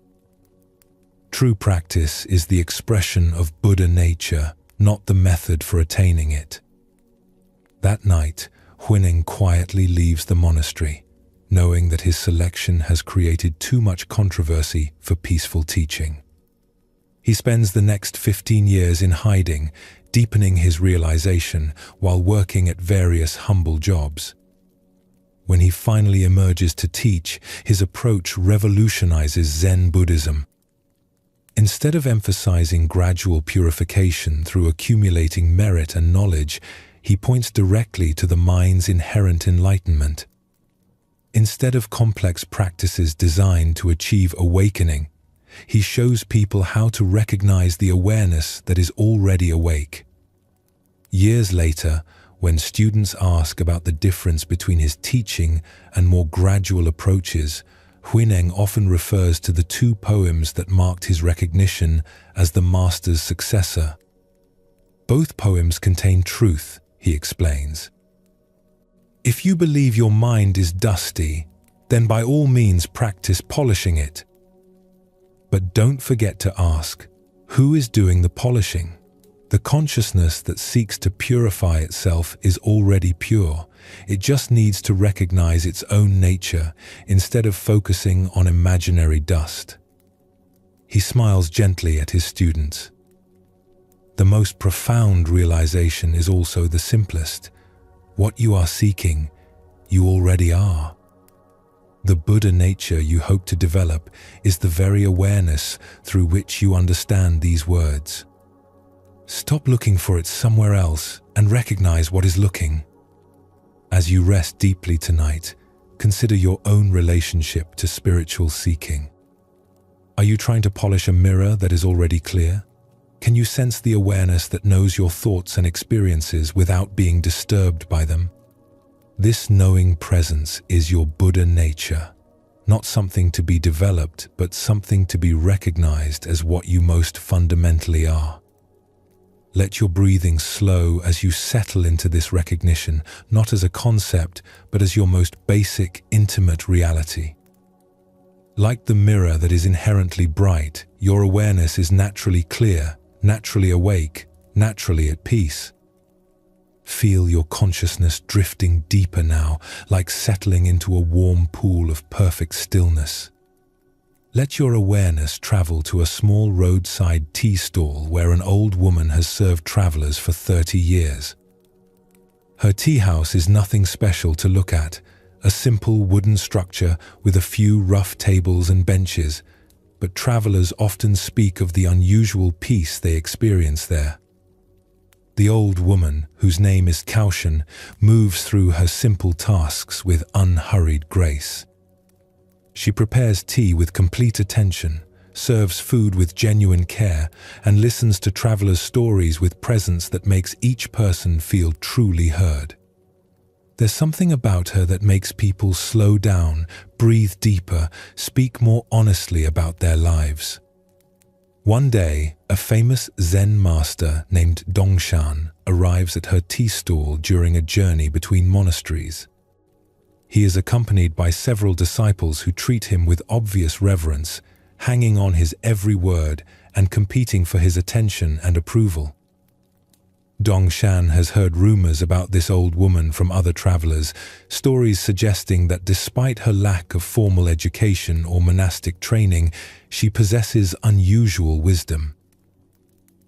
Speaker 1: True practice is the expression of Buddha nature, not the method for attaining it." That night, Huineng quietly leaves the monastery, knowing that his selection has created too much controversy for peaceful teaching. He spends the next 15 years in hiding, deepening his realization while working at various humble jobs. When he finally emerges to teach, his approach revolutionizes Zen Buddhism. Instead of emphasizing gradual purification through accumulating merit and knowledge, he points directly to the mind's inherent enlightenment. Instead of complex practices designed to achieve awakening, he shows people how to recognize the awareness that is already awake. Years later, when students ask about the difference between his teaching and more gradual approaches, Huineng often refers to the two poems that marked his recognition as the master's successor. Both poems contain truth, he explains. If you believe your mind is dusty, then by all means practice polishing it. But don't forget to ask, who is doing the polishing? The consciousness that seeks to purify itself is already pure. It just needs to recognize its own nature instead of focusing on imaginary dust. He smiles gently at his students. The most profound realization is also the simplest. What you are seeking, you already are. The Buddha nature you hope to develop is the very awareness through which you understand these words. Stop looking for it somewhere else and recognize what is looking. As you rest deeply tonight, consider your own relationship to spiritual seeking. Are you trying to polish a mirror that is already clear? Can you sense the awareness that knows your thoughts and experiences without being disturbed by them? This knowing presence is your Buddha nature, not something to be developed, but something to be recognized as what you most fundamentally are. Let your breathing slow as you settle into this recognition, not as a concept, but as your most basic, intimate reality. Like the mirror that is inherently bright, your awareness is naturally clear, naturally awake, naturally at peace. Feel your consciousness drifting deeper now, like settling into a warm pool of perfect stillness. Let your awareness travel to a small roadside tea stall where an old woman has served travelers for 30 years. Her tea house is nothing special to look at, a simple wooden structure with a few rough tables and benches, but travelers often speak of the unusual peace they experience there. The old woman, whose name is Kaoshan, moves through her simple tasks with unhurried grace. She prepares tea with complete attention, serves food with genuine care, and listens to travelers' stories with presence that makes each person feel truly heard. There's something about her that makes people slow down, breathe deeper, speak more honestly about their lives. One day, a famous Zen master named Dongshan arrives at her tea stall during a journey between monasteries. He is accompanied by several disciples who treat him with obvious reverence, hanging on his every word and competing for his attention and approval. Dongshan has heard rumors about this old woman from other travelers, stories suggesting that despite her lack of formal education or monastic training, she possesses unusual wisdom.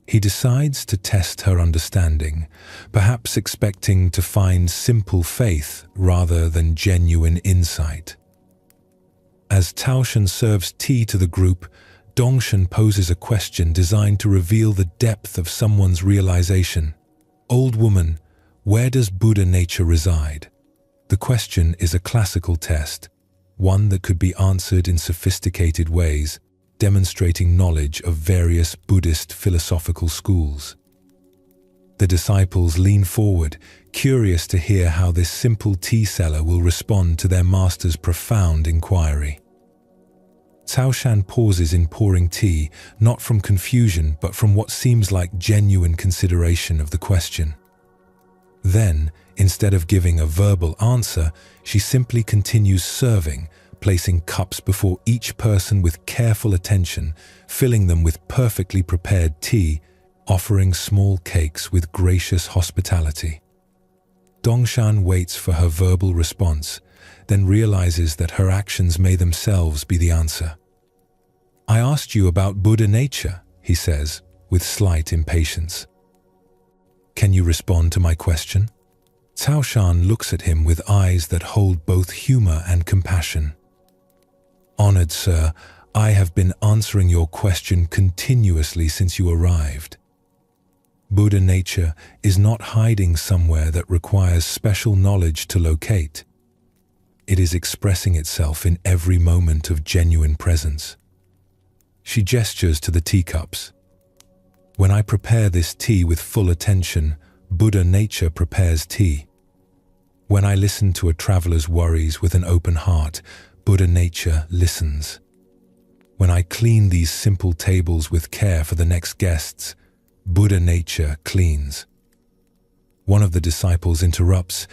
Speaker 1: He decides to test her understanding, perhaps expecting to find simple faith rather than genuine insight. As Taoshan serves tea to the group, Dongshan poses a question designed to reveal the depth of someone's realization. Old woman, where does Buddha nature reside? The question is a classical test, one that could be answered in sophisticated ways, demonstrating knowledge of various Buddhist philosophical schools. The disciples lean forward, curious to hear how this simple tea seller will respond to their master's profound inquiry. Taoshan pauses in pouring tea, not from confusion, but from what seems like genuine consideration of the question. Then, instead of giving a verbal answer, she simply continues serving, placing cups before each person with careful attention, filling them with perfectly prepared tea, offering small cakes with gracious hospitality. Dongshan waits for her verbal response, then realizes that her actions may themselves be the answer. "I asked you about Buddha nature," he says, with slight impatience. Can you respond to my question? Cao Shan looks at him with eyes that hold both humor and compassion. Honored sir, I have been answering your question continuously since you arrived. Buddha nature is not hiding somewhere that requires special knowledge to locate. It is expressing itself in every moment of genuine presence. She gestures to the teacups. When I prepare this tea with full attention, Buddha nature prepares tea. When I listen to a traveler's worries with an open heart, Buddha nature listens. When I clean these simple tables with care for the next guests, Buddha nature cleans. One of the disciples interrupts,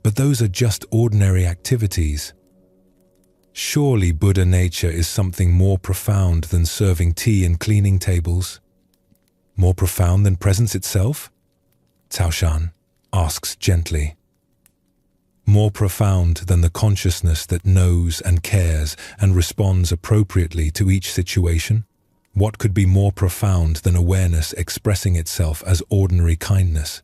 Speaker 1: but those are just ordinary activities. Surely Buddha nature is something more profound than serving tea and cleaning tables? More profound than presence itself? Cao Shan asks gently. More profound than the consciousness that knows and cares and responds appropriately to each situation? What could be more profound than awareness expressing itself as ordinary kindness?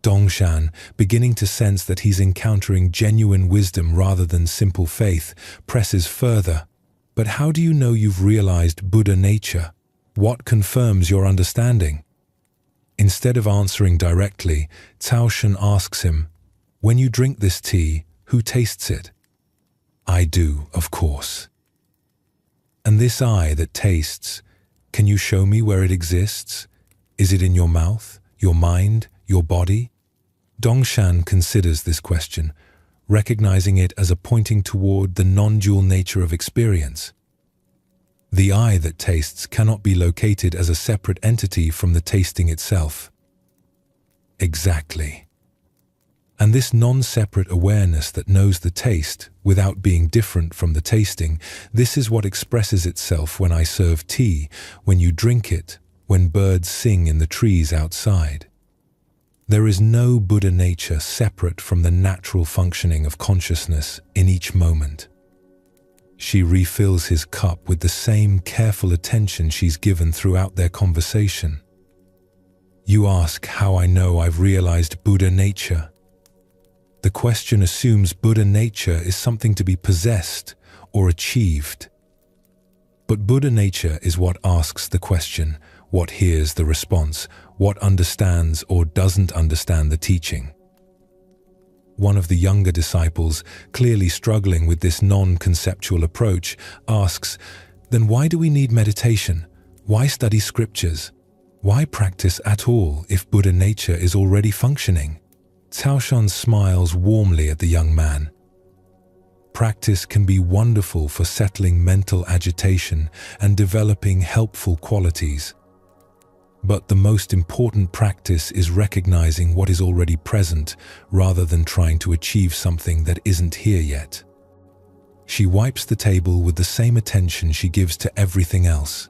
Speaker 1: Dongshan, beginning to sense that he's encountering genuine wisdom rather than simple faith, presses further. But how do you know you've realized Buddha nature? What confirms your understanding? Instead of answering directly, Cao Shan asks him, when you drink this tea, who tastes it? I do, of course. And this I that tastes, can you show me where it exists? Is it in your mouth, your mind, your body? Dongshan considers this question, recognizing it as a pointing toward the non-dual nature of experience. The I that tastes cannot be located as a separate entity from the tasting itself. Exactly. And this non-separate awareness that knows the taste without being different from the tasting, this is what expresses itself when I serve tea, when you drink it, when birds sing in the trees outside. There is no Buddha nature separate from the natural functioning of consciousness in each moment. She refills his cup with the same careful attention she's given throughout their conversation. You ask how I know I've realized Buddha nature. The question assumes Buddha nature is something to be possessed or achieved. But Buddha nature is what asks the question, what hears the response, what understands or doesn't understand the teaching. One of the younger disciples, clearly struggling with this non-conceptual approach, asks, then why do we need meditation? Why study scriptures? Why practice at all if Buddha nature is already functioning? Cao Shan smiles warmly at the young man. Practice can be wonderful for settling mental agitation and developing helpful qualities. But the most important practice is recognizing what is already present rather than trying to achieve something that isn't here yet. She wipes the table with the same attention she gives to everything else.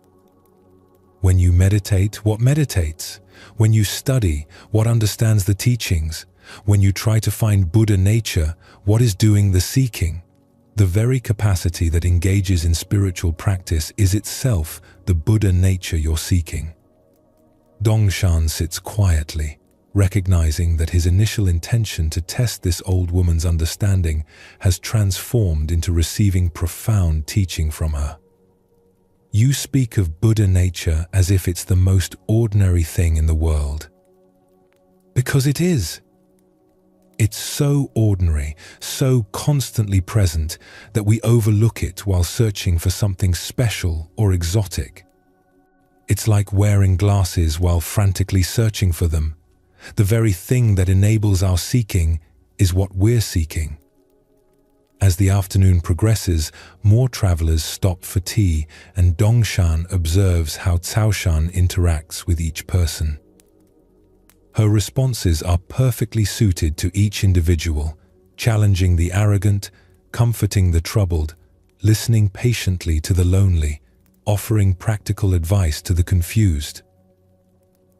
Speaker 1: When you meditate, what meditates? When you study, what understands the teachings? When you try to find Buddha nature, what is doing the seeking? The very capacity that engages in spiritual practice is itself the Buddha nature you're seeking. Dongshan sits quietly, recognizing that his initial intention to test this old woman's understanding has transformed into receiving profound teaching from her. You speak of Buddha nature as if it's the most ordinary thing in the world. Because it is. It's so ordinary, so constantly present that we overlook it while searching for something special or exotic. It's like wearing glasses while frantically searching for them. The very thing that enables our seeking is what we're seeking. As the afternoon progresses, more travelers stop for tea, and Dongshan observes how Cao Shan interacts with each person. Her responses are perfectly suited to each individual, challenging the arrogant, comforting the troubled, listening patiently to the lonely, offering practical advice to the confused.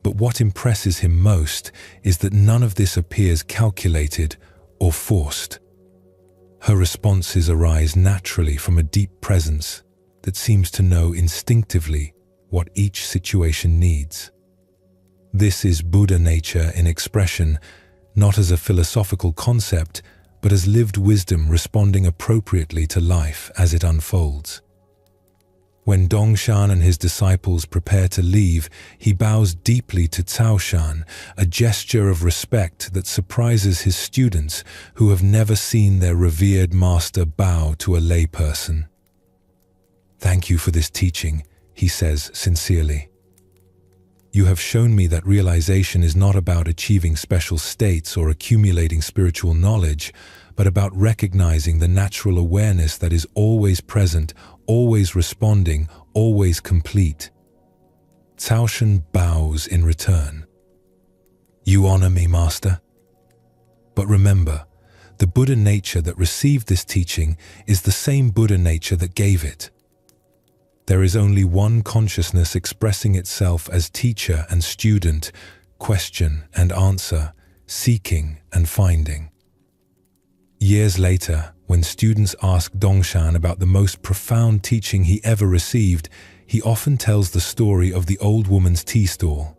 Speaker 1: But what impresses him most is that none of this appears calculated or forced. Her responses arise naturally from a deep presence that seems to know instinctively what each situation needs. This is Buddha nature in expression, not as a philosophical concept, but as lived wisdom responding appropriately to life as it unfolds. When Dongshan and his disciples prepare to leave, he bows deeply to Caoshan, a gesture of respect that surprises his students who have never seen their revered master bow to a layperson. "Thank you for this teaching," he says sincerely. "You have shown me that realization is not about achieving special states or accumulating spiritual knowledge, but about recognizing the natural awareness that is always present, always responding, always complete." Caoshan bows in return. "You honor me, Master." But remember, the Buddha nature that received this teaching is the same Buddha nature that gave it. There is only one consciousness expressing itself as teacher and student, question and answer, seeking and finding. Years later, when students ask Dongshan about the most profound teaching he ever received, he often tells the story of the old woman's tea stall.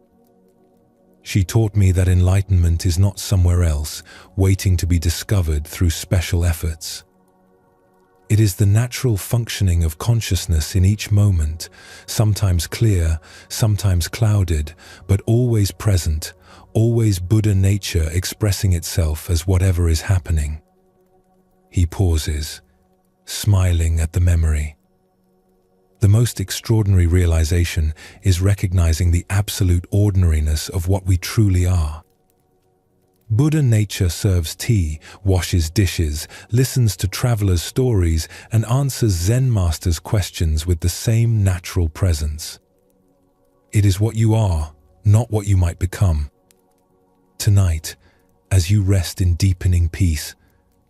Speaker 1: "She taught me that enlightenment is not somewhere else, waiting to be discovered through special efforts. It is the natural functioning of consciousness in each moment, sometimes clear, sometimes clouded, but always present, always Buddha nature expressing itself as whatever is happening." He pauses, smiling at the memory. The most extraordinary realization is recognizing the absolute ordinariness of what we truly are. Buddha nature serves tea, washes dishes, listens to travelers' stories, and answers Zen masters' questions with the same natural presence. It is what you are, not what you might become. Tonight, as you rest in deepening peace,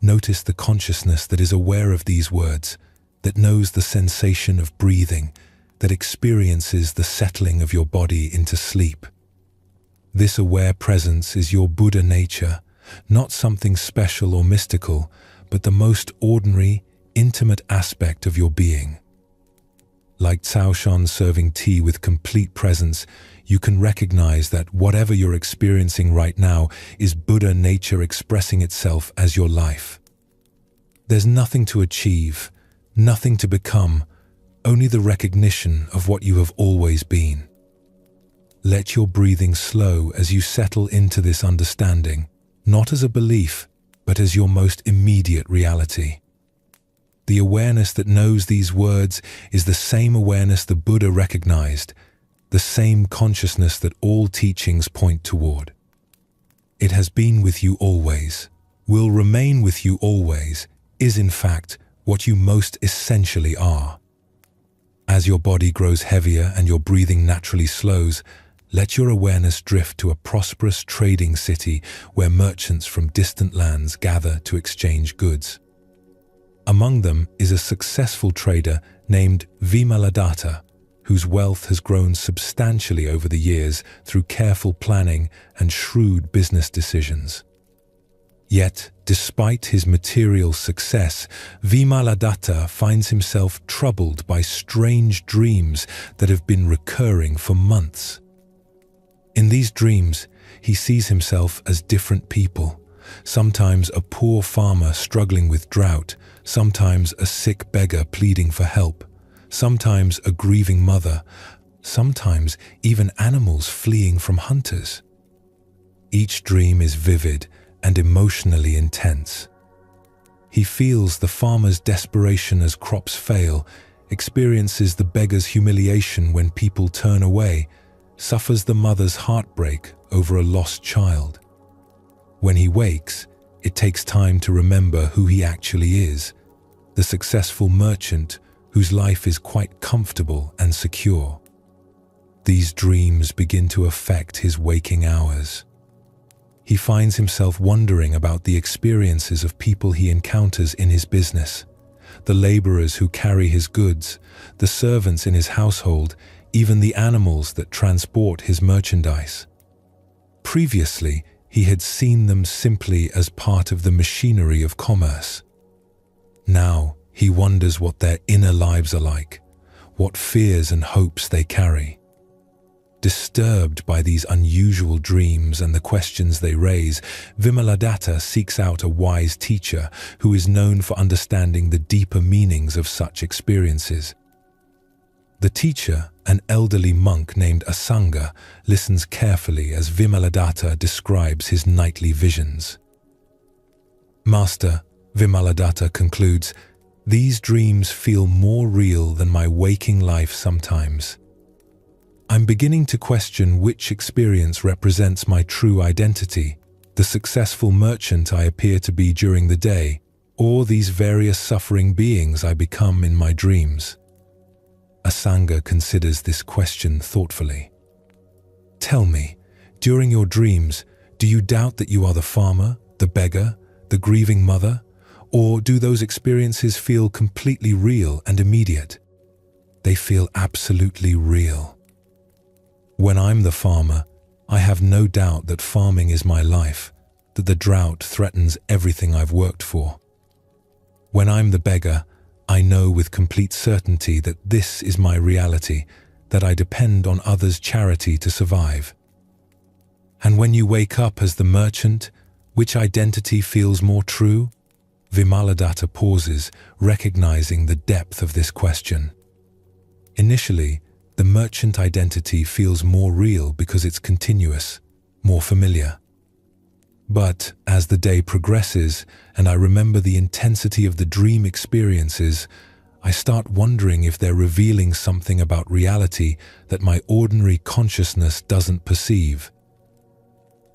Speaker 1: notice the consciousness that is aware of these words, that knows the sensation of breathing, that experiences the settling of your body into sleep. This aware presence is your Buddha nature, not something special or mystical, but the most ordinary, intimate aspect of your being. Like Caoshan serving tea with complete presence, you can recognize that whatever you're experiencing right now is Buddha nature expressing itself as your life. There's nothing to achieve, nothing to become, only the recognition of what you have always been. Let your breathing slow as you settle into this understanding, not as a belief, but as your most immediate reality. The awareness that knows these words is the same awareness the Buddha recognized, the same consciousness that all teachings point toward. It has been with you always, will remain with you always, is in fact what you most essentially are. As your body grows heavier and your breathing naturally slows, let your awareness drift to a prosperous trading city where merchants from distant lands gather to exchange goods. Among them is a successful trader named Vimaladatta, whose wealth has grown substantially over the years through careful planning and shrewd business decisions. Yet, despite his material success, Vimaladatta finds himself troubled by strange dreams that have been recurring for months. In these dreams, he sees himself as different people, sometimes a poor farmer struggling with drought, sometimes a sick beggar pleading for help, sometimes a grieving mother, sometimes even animals fleeing from hunters. Each dream is vivid and emotionally intense. He feels the farmer's desperation as crops fail, experiences the beggar's humiliation when people turn away, suffers the mother's heartbreak over a lost child. When he wakes, it takes time to remember who he actually is, the successful merchant whose life is quite comfortable and secure. These dreams begin to affect his waking hours. He finds himself wondering about the experiences of people he encounters in his business, the laborers who carry his goods, the servants in his household, even the animals that transport his merchandise. Previously, he had seen them simply as part of the machinery of commerce. Now, he wonders what their inner lives are like, what fears and hopes they carry. Disturbed by these unusual dreams and the questions they raise, Vimaladatta seeks out a wise teacher who is known for understanding the deeper meanings of such experiences. The teacher, an elderly monk named Asanga, listens carefully as Vimaladatta describes his nightly visions. "Master," Vimaladatta concludes, "these dreams feel more real than my waking life sometimes. I'm beginning to question which experience represents my true identity, the successful merchant I appear to be during the day, or these various suffering beings I become in my dreams." Asanga considers this question thoughtfully. "Tell me, during your dreams, do you doubt that you are the farmer, the beggar, the grieving mother, or do those experiences feel completely real and immediate?" "They feel absolutely real. When I'm the farmer, I have no doubt that farming is my life, that the drought threatens everything I've worked for. When I'm the beggar, I know with complete certainty that this is my reality, that I depend on others' charity to survive. And when you wake up as the merchant, which identity feels more true?" Vimaladatta pauses, recognizing the depth of this question. Initially, the merchant identity feels more real because it's continuous, more familiar. But as the day progresses and I remember the intensity of the dream experiences, I start wondering if they're revealing something about reality that my ordinary consciousness doesn't perceive.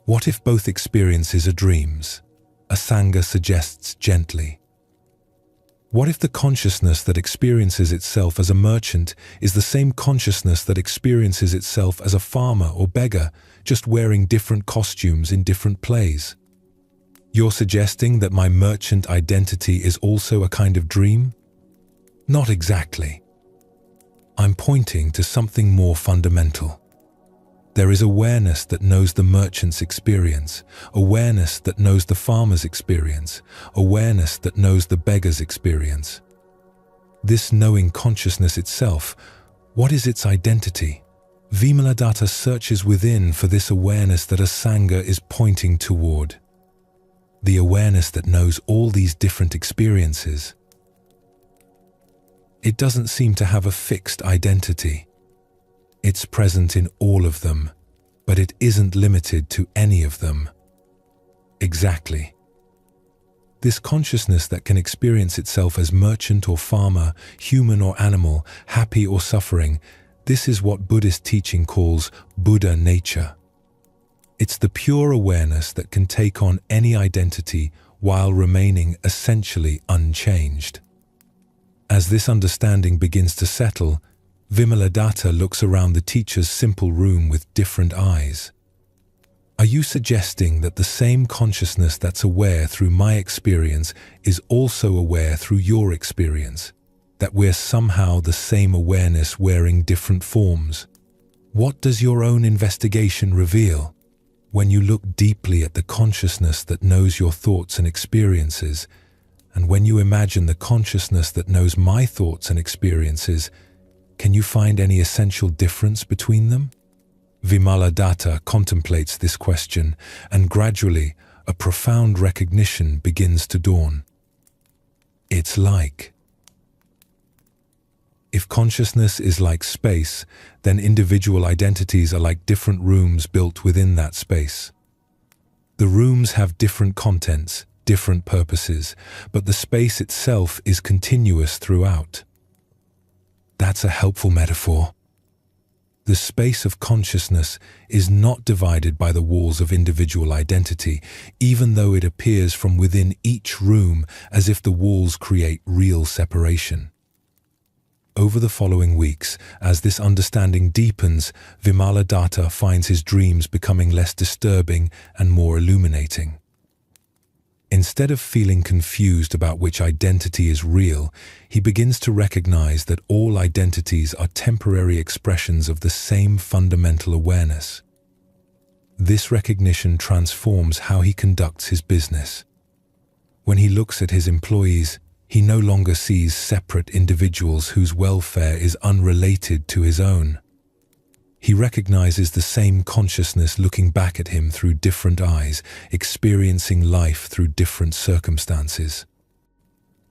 Speaker 1: "What if both experiences are dreams?" Asanga suggests gently. "What if the consciousness that experiences itself as a merchant is the same consciousness that experiences itself as a farmer or beggar, just wearing different costumes in different plays?" "You're suggesting that my merchant identity is also a kind of dream?" "Not exactly. I'm pointing to something more fundamental. There is awareness that knows the merchant's experience, awareness that knows the farmer's experience, awareness that knows the beggar's experience. This knowing consciousness itself, what is its identity?" Vimaladatta searches within for this awareness that Asanga is pointing toward. The awareness that knows all these different experiences. It doesn't seem to have a fixed identity. It's present in all of them, but it isn't limited to any of them. Exactly. This consciousness that can experience itself as merchant or farmer, human or animal, happy or suffering, this is what Buddhist teaching calls Buddha nature. It's the pure awareness that can take on any identity while remaining essentially unchanged. As this understanding begins to settle, Vimaladatta looks around the teacher's simple room with different eyes. "Are you suggesting that the same consciousness that's aware through my experience is also aware through your experience? That we're somehow the same awareness wearing different forms? What does your own investigation reveal? When you look deeply at the consciousness that knows your thoughts and experiences, and when you imagine the consciousness that knows my thoughts and experiences, can you find any essential difference between them?" Vimaladatta contemplates this question, and gradually a profound recognition begins to dawn. It's like. If consciousness is like space, then individual identities are like different rooms built within that space. The rooms have different contents, different purposes, but the space itself is continuous throughout. That's a helpful metaphor. The space of consciousness is not divided by the walls of individual identity, even though it appears from within each room as if the walls create real separation. Over the following weeks, as this understanding deepens, Vimaladatta finds his dreams becoming less disturbing and more illuminating. Instead of feeling confused about which identity is real, he begins to recognize that all identities are temporary expressions of the same fundamental awareness. This recognition transforms how he conducts his business. When he looks at his employees, he no longer sees separate individuals whose welfare is unrelated to his own. He recognizes the same consciousness looking back at him through different eyes, experiencing life through different circumstances.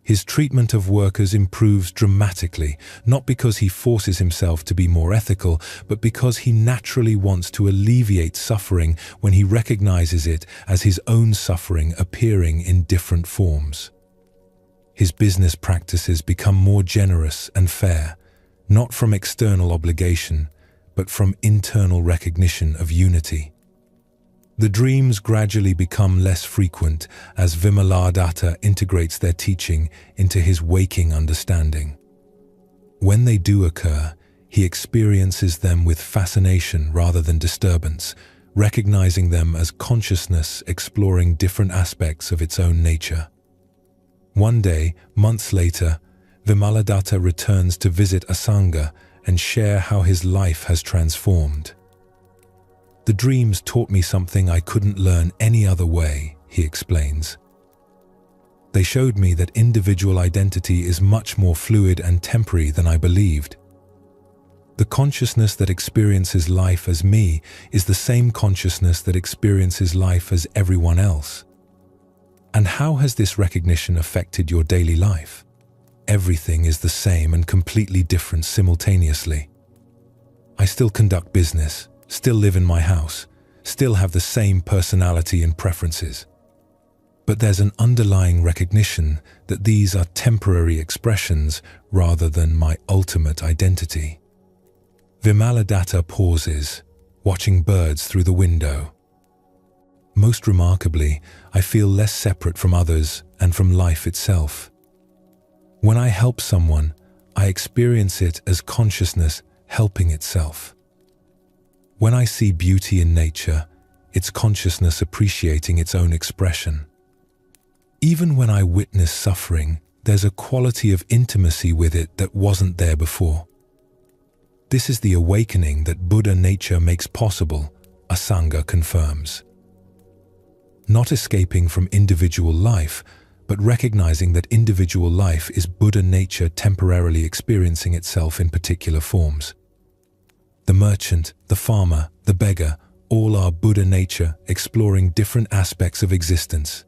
Speaker 1: His treatment of workers improves dramatically, not because he forces himself to be more ethical, but because he naturally wants to alleviate suffering when he recognizes it as his own suffering appearing in different forms. His business practices become more generous and fair, not from external obligation, but from internal recognition of unity. The dreams gradually become less frequent as Vimaladatta integrates their teaching into his waking understanding. When they do occur, he experiences them with fascination rather than disturbance, recognizing them as consciousness exploring different aspects of its own nature. One day, months later, Vimaladatta returns to visit Asanga and share how his life has transformed. "The dreams taught me something I couldn't learn any other way," he explains. "They showed me that individual identity is much more fluid and temporary than I believed. The consciousness that experiences life as me is the same consciousness that experiences life as everyone else. And how has this recognition affected your daily life? Everything is the same and completely different simultaneously. I still conduct business, still live in my house, still have the same personality and preferences. But there's an underlying recognition that these are temporary expressions rather than my ultimate identity." Vimaladatta pauses, watching birds through the window. "Most remarkably, I feel less separate from others and from life itself. When I help someone, I experience it as consciousness helping itself. When I see beauty in nature, it's consciousness appreciating its own expression. Even when I witness suffering, there's a quality of intimacy with it that wasn't there before. This is the awakening that Buddha nature makes possible," Asanga confirms. Not escaping from individual life, but recognizing that individual life is Buddha nature temporarily experiencing itself in particular forms. The merchant, the farmer, the beggar, all are Buddha nature exploring different aspects of existence.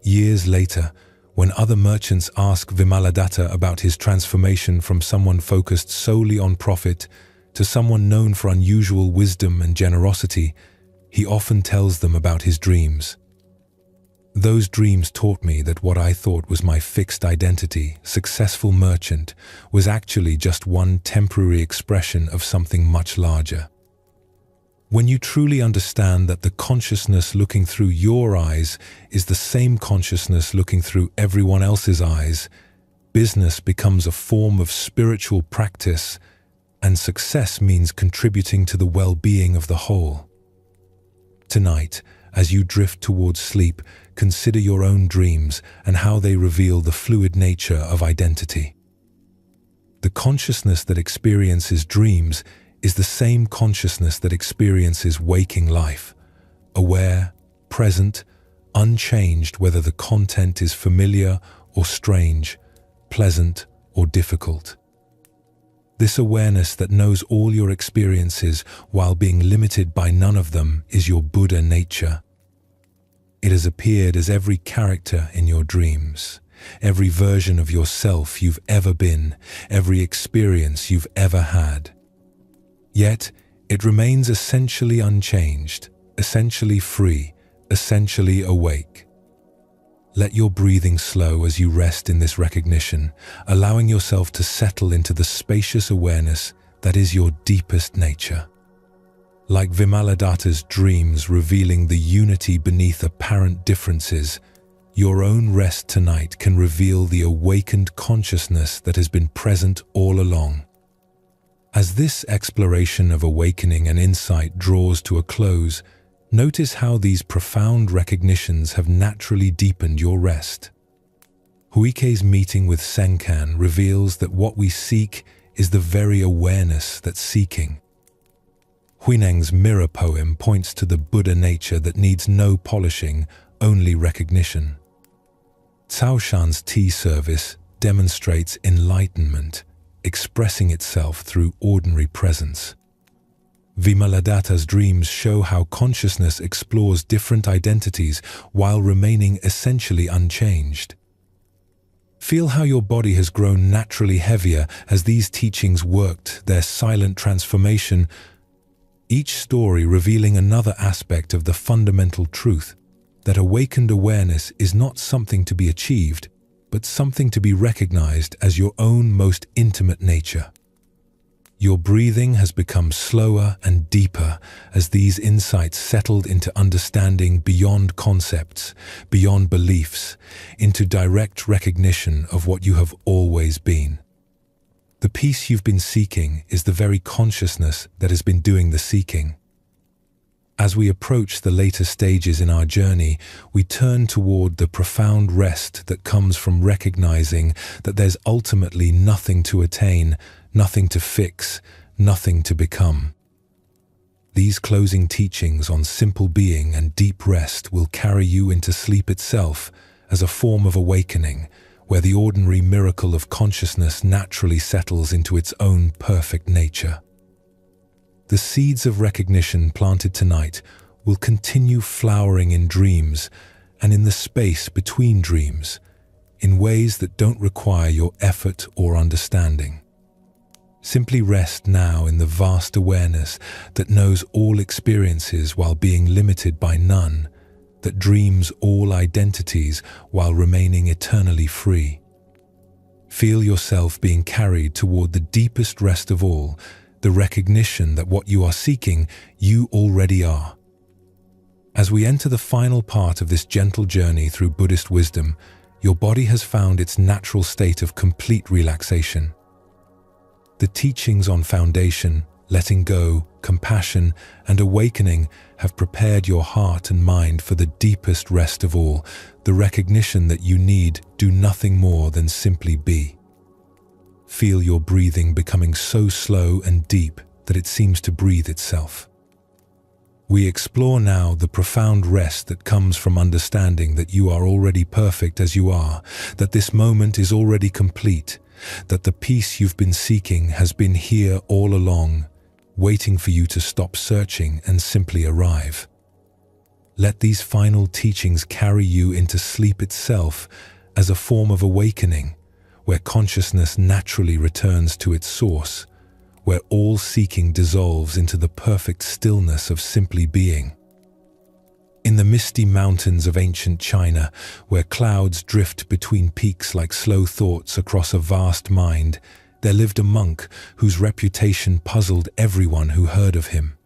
Speaker 1: Years later, when other merchants ask Vimaladatta about his transformation from someone focused solely on profit to someone known for unusual wisdom and generosity, he often tells them about his dreams. "Those dreams taught me that what I thought was my fixed identity, successful merchant, was actually just one temporary expression of something much larger. When you truly understand that the consciousness looking through your eyes is the same consciousness looking through everyone else's eyes, business becomes a form of spiritual practice, and success means contributing to the well-being of the whole." Tonight, as you drift towards sleep, consider your own dreams and how they reveal the fluid nature of identity. The consciousness that experiences dreams is the same consciousness that experiences waking life, aware, present, unchanged whether the content is familiar or strange, pleasant or difficult. This awareness that knows all your experiences while being limited by none of them is your Buddha nature. It has appeared as every character in your dreams, every version of yourself you've ever been, every experience you've ever had. Yet, it remains essentially unchanged, essentially free, essentially awake. Let your breathing slow as you rest in this recognition, allowing yourself to settle into the spacious awareness that is your deepest nature. Like Vimaladatta's dreams revealing the unity beneath apparent differences, your own rest tonight can reveal the awakened consciousness that has been present all along. As this exploration of awakening and insight draws to a close, notice how these profound recognitions have naturally deepened your rest. Huike's meeting with Senkan reveals that what we seek is the very awareness that's seeking. Huineng's mirror poem points to the Buddha nature that needs no polishing, only recognition. Cao Shan's tea service demonstrates enlightenment, expressing itself through ordinary presence. Vimaladatta's dreams show how consciousness explores different identities while remaining essentially unchanged. Feel how your body has grown naturally heavier as these teachings worked their silent transformation, each story revealing another aspect of the fundamental truth that awakened awareness is not something to be achieved, but something to be recognized as your own most intimate nature. Your breathing has become slower and deeper as these insights settled into understanding beyond concepts, beyond beliefs, into direct recognition of what you have always been. The peace you've been seeking is the very consciousness that has been doing the seeking. As we approach the later stages in our journey, we turn toward the profound rest that comes from recognizing that there's ultimately nothing to attain, nothing to fix, nothing to become. These closing teachings on simple being and deep rest will carry you into sleep itself as a form of awakening, where the ordinary miracle of consciousness naturally settles into its own perfect nature. The seeds of recognition planted tonight will continue flowering in dreams and in the space between dreams, in ways that don't require your effort or understanding. Simply rest now in the vast awareness that knows all experiences while being limited by none, that dreams all identities while remaining eternally free. Feel yourself being carried toward the deepest rest of all, the recognition that what you are seeking, you already are. As we enter the final part of this gentle journey through Buddhist wisdom, your body has found its natural state of complete relaxation. The teachings on foundation, letting go, compassion, and awakening have prepared your heart and mind for the deepest rest of all, the recognition that you need do nothing more than simply be. Feel your breathing becoming so slow and deep that it seems to breathe itself. We explore now the profound rest that comes from understanding that you are already perfect as you are, that this moment is already complete, that the peace you've been seeking has been here all along, waiting for you to stop searching and simply arrive. Let these final teachings carry you into sleep itself as a form of awakening, where consciousness naturally returns to its source, where all seeking dissolves into the perfect stillness of simply being. In the misty mountains of ancient China, where clouds drift between peaks like slow thoughts across a vast mind, there lived a monk whose reputation puzzled everyone who heard of him.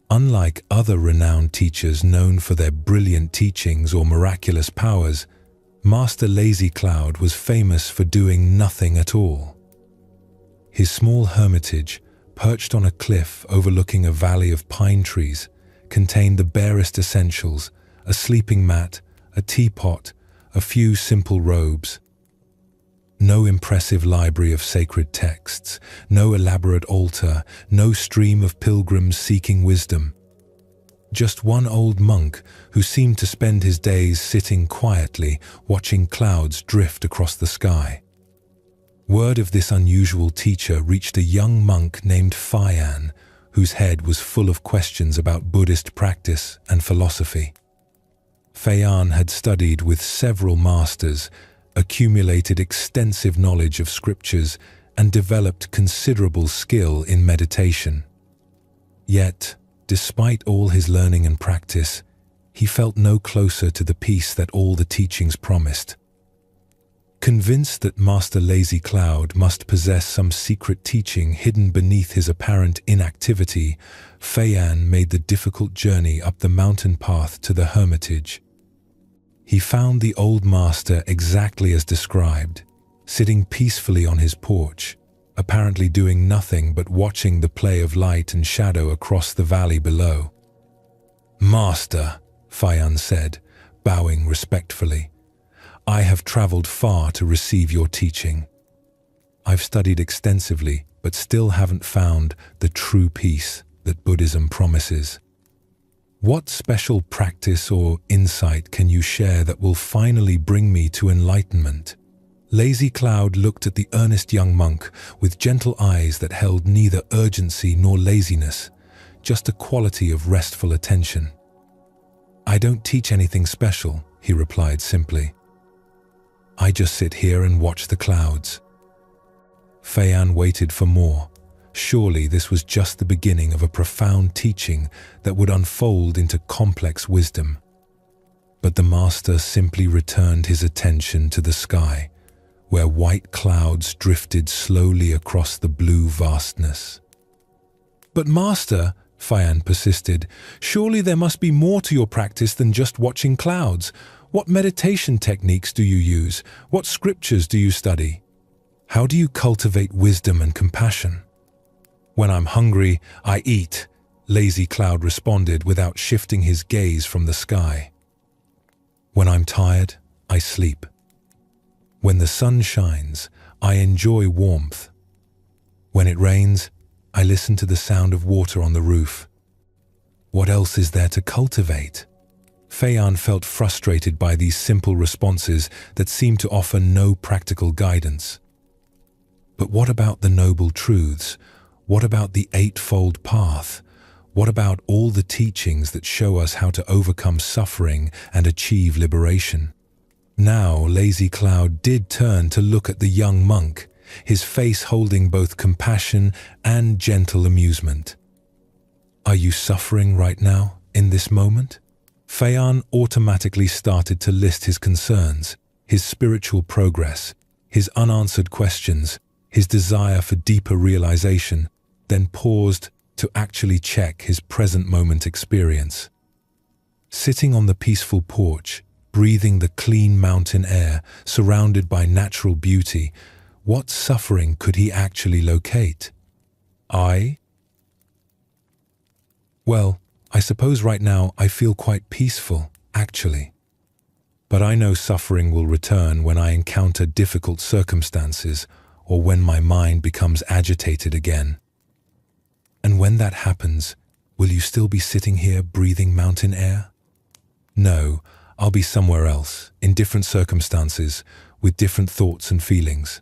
Speaker 1: Unlike other renowned teachers known for their brilliant teachings or miraculous powers, Master Lazy Cloud was famous for doing nothing at all. His small hermitage, perched on a cliff overlooking a valley of pine trees, contained the barest essentials: a sleeping mat, a teapot, a few simple robes. No impressive library of sacred texts, no elaborate altar, no stream of pilgrims seeking wisdom. Just one old monk who seemed to spend his days sitting quietly, watching clouds drift across the sky. Word of this unusual teacher reached a young monk named Fayan, whose head was full of questions about Buddhist practice and philosophy. Fayan had studied with several masters, accumulated extensive knowledge of scriptures, and developed considerable skill in meditation. Yet, despite all his learning and practice, he felt no closer to the peace that all the teachings promised. Convinced that Master Lazy Cloud must possess some secret teaching hidden beneath his apparent inactivity, Fayan made the difficult journey up the mountain path to the hermitage. He found the old master exactly as described, sitting peacefully on his porch, apparently doing nothing but watching the play of light and shadow across the valley below. "Master," Fayan said, bowing respectfully, "I have traveled far to receive your teaching. I've studied extensively, but still haven't found the true peace that Buddhism promises. What special practice or insight can you share that will finally bring me to enlightenment?" Lazy Cloud looked at the earnest young monk with gentle eyes that held neither urgency nor laziness, just a quality of restful attention. "I don't teach anything special," he replied simply. "I just sit here and watch the clouds." Feiyan waited for more. Surely this was just the beginning of a profound teaching that would unfold into complex wisdom. But the master simply returned his attention to the sky, where white clouds drifted slowly across the blue vastness. "But master," Feiyan persisted, "surely there must be more to your practice than just watching clouds. What meditation techniques do you use? What scriptures do you study? How do you cultivate wisdom and compassion?" "When I'm hungry, I eat," Lazy Cloud responded without shifting his gaze from the sky. "When I'm tired, I sleep. When the sun shines, I enjoy warmth. When it rains, I listen to the sound of water on the roof. What else is there to cultivate?" Feiyan felt frustrated by these simple responses that seemed to offer no practical guidance. But what about the noble truths? What about the Eightfold Path? What about all the teachings that show us how to overcome suffering and achieve liberation? Now, Lazy Cloud did turn to look at the young monk, his face holding both compassion and gentle amusement. "Are you suffering right now, in this moment?" Feiyan automatically started to list his concerns, his spiritual progress, his unanswered questions, his desire for deeper realization, then paused to actually check his present moment experience. Sitting on the peaceful porch, breathing the clean mountain air, surrounded by natural beauty, what suffering could he actually locate? Well, I suppose right now I feel quite peaceful, actually. But I know suffering will return when I encounter difficult circumstances or when my mind becomes agitated again. And when that happens, will you still be sitting here breathing mountain air? No, I'll be somewhere else, in different circumstances, with different thoughts and feelings.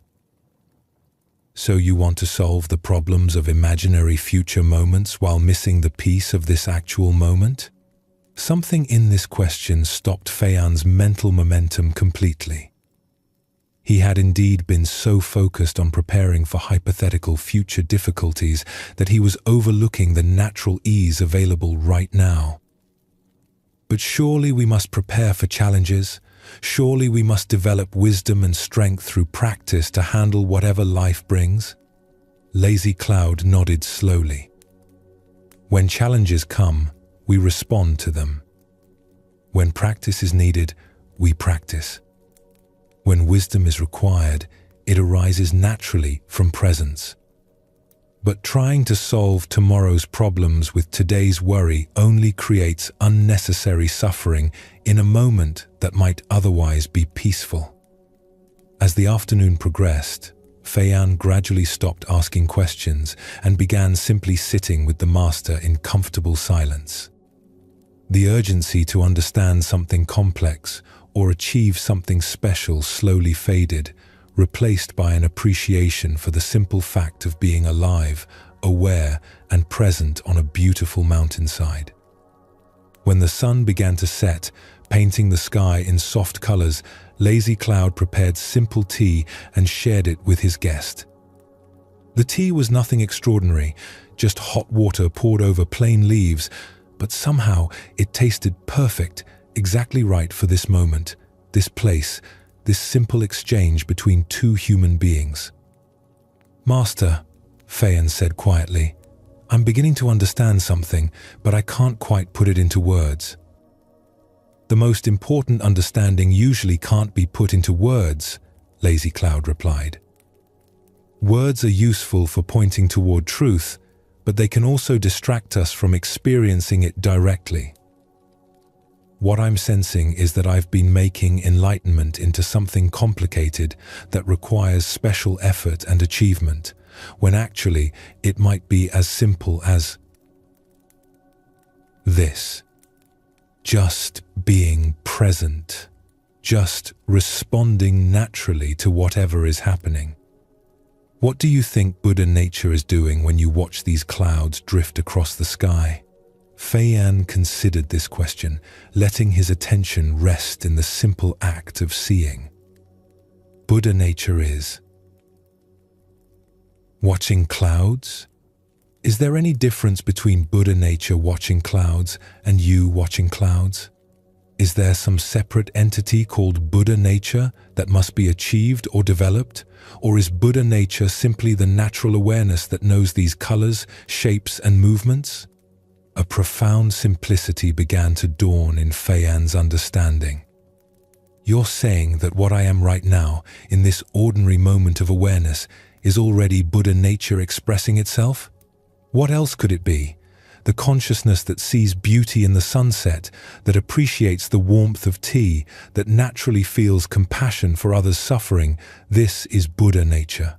Speaker 1: So you want to solve the problems of imaginary future moments while missing the peace of this actual moment? Something in this question stopped Feiyan's mental momentum completely. He had indeed been so focused on preparing for hypothetical future difficulties that he was overlooking the natural ease available right now. But surely we must prepare for challenges. Surely we must develop wisdom and strength through practice to handle whatever life brings. Lazy Cloud nodded slowly. When challenges come, we respond to them. When practice is needed, we practice. When wisdom is required, it arises naturally from presence. But trying to solve tomorrow's problems with today's worry only creates unnecessary suffering in a moment that might otherwise be peaceful. As the afternoon progressed, Feiyan gradually stopped asking questions and began simply sitting with the master in comfortable silence. The urgency to understand something complex or achieve something special slowly faded, replaced by an appreciation for the simple fact of being alive, aware, and present on a beautiful mountainside. When the sun began to set, painting the sky in soft colors, Lazy Cloud prepared simple tea and shared it with his guest. The tea was nothing extraordinary, just hot water poured over plain leaves, but somehow it tasted perfect, exactly right for this moment, this place, this simple exchange between two human beings. "Master," Feiyan said quietly, "I'm beginning to understand something, but I can't quite put it into words." "The most important understanding usually can't be put into words," Lazy Cloud replied. "Words are useful for pointing toward truth, but they can also distract us from experiencing it directly. What I'm sensing is that I've been making enlightenment into something complicated that requires special effort and achievement, when actually it might be as simple as this. Just being present, just responding naturally to whatever is happening. What do you think Buddha nature is doing when you watch these clouds drift across the sky? Feiyan considered this question, letting his attention rest in the simple act of seeing. Buddha nature is watching clouds? Is there any difference between Buddha nature watching clouds and you watching clouds? Is there some separate entity called Buddha nature that must be achieved or developed? Or is Buddha nature simply the natural awareness that knows these colors, shapes, and movements? A profound simplicity began to dawn in Feiyan's understanding. You're saying that what I am right now, in this ordinary moment of awareness, is already Buddha nature expressing itself? What else could it be? The consciousness that sees beauty in the sunset, that appreciates the warmth of tea, that naturally feels compassion for others' suffering, this is Buddha nature.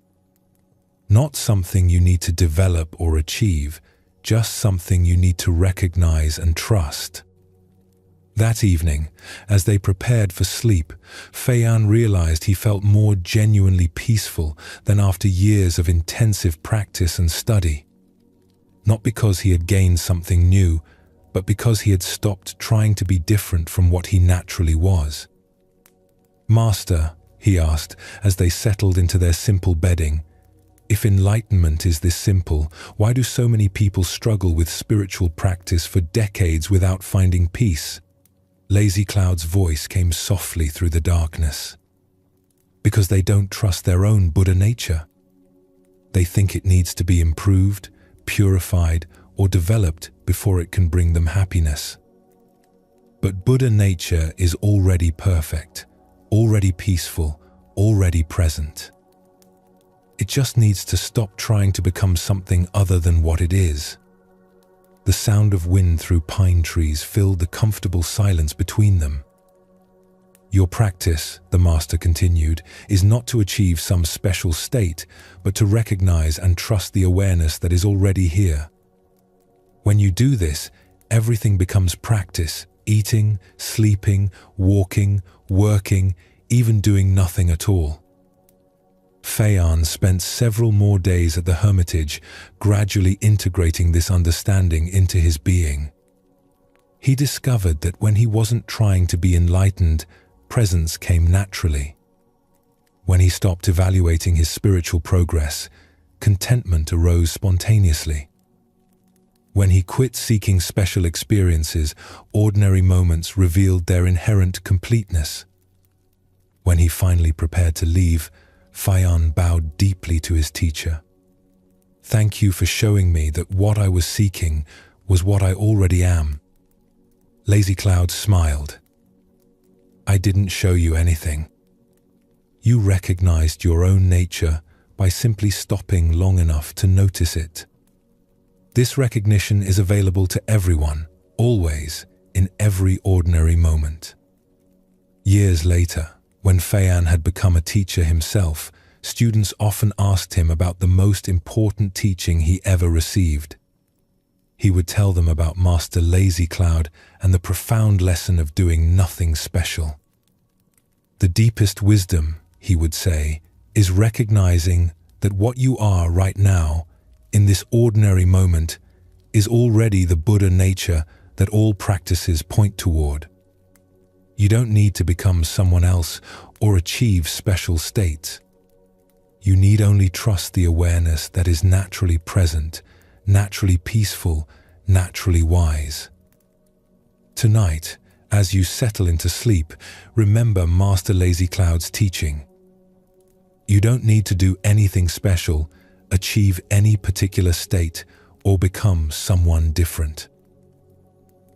Speaker 1: Not something you need to develop or achieve, just something you need to recognize and trust. That evening, as they prepared for sleep, Feiyan realized he felt more genuinely peaceful than after years of intensive practice and study. Not because he had gained something new, but because he had stopped trying to be different from what he naturally was. "Master," he asked as they settled into their simple bedding, "if enlightenment is this simple, why do so many people struggle with spiritual practice for decades without finding peace?" Lazy Cloud's voice came softly through the darkness. "Because they don't trust their own Buddha nature. They think it needs to be improved, purified, or developed before it can bring them happiness. But Buddha nature is already perfect, already peaceful, already present. It just needs to stop trying to become something other than what it is." The sound of wind through pine trees filled the comfortable silence between them. "Your practice," the master continued, "is not to achieve some special state, but to recognize and trust the awareness that is already here. When you do this, everything becomes practice: eating, sleeping, walking, working, even doing nothing at all." Feiyan spent several more days at the hermitage, gradually integrating this understanding into his being. He discovered that when he wasn't trying to be enlightened, presence came naturally. When he stopped evaluating his spiritual progress, contentment arose spontaneously. When he quit seeking special experiences, ordinary moments revealed their inherent completeness. When he finally prepared to leave, Feiyan bowed deeply to his teacher. "Thank you for showing me that what I was seeking was what I already am." Lazy Cloud smiled. "I didn't show you anything. You recognized your own nature by simply stopping long enough to notice it. This recognition is available to everyone, always, in every ordinary moment." Years later, when Feiyan had become a teacher himself, students often asked him about the most important teaching he ever received. He would tell them about Master Lazy Cloud and the profound lesson of doing nothing special. "The deepest wisdom," he would say, "is recognizing that what you are right now, in this ordinary moment, is already the Buddha nature that all practices point toward. You don't need to become someone else or achieve special states. You need only trust the awareness that is naturally present, naturally peaceful, naturally wise." Tonight, as you settle into sleep, remember Master Lazy Cloud's teaching. You don't need to do anything special, achieve any particular state, or become someone different.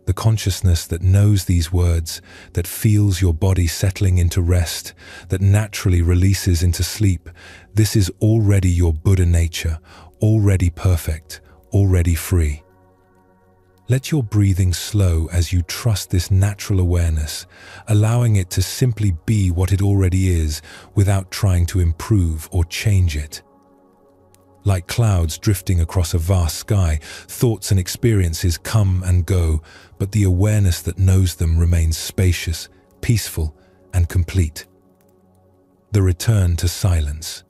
Speaker 1: The consciousness that knows these words, that feels your body settling into rest, that naturally releases into sleep, this is already your Buddha nature, already perfect, already free. Let your breathing slow as you trust this natural awareness, allowing it to simply be what it already is without trying to improve or change it. Like clouds drifting across a vast sky, thoughts and experiences come and go, but the awareness that knows them remains spacious, peaceful, and complete. The return to silence.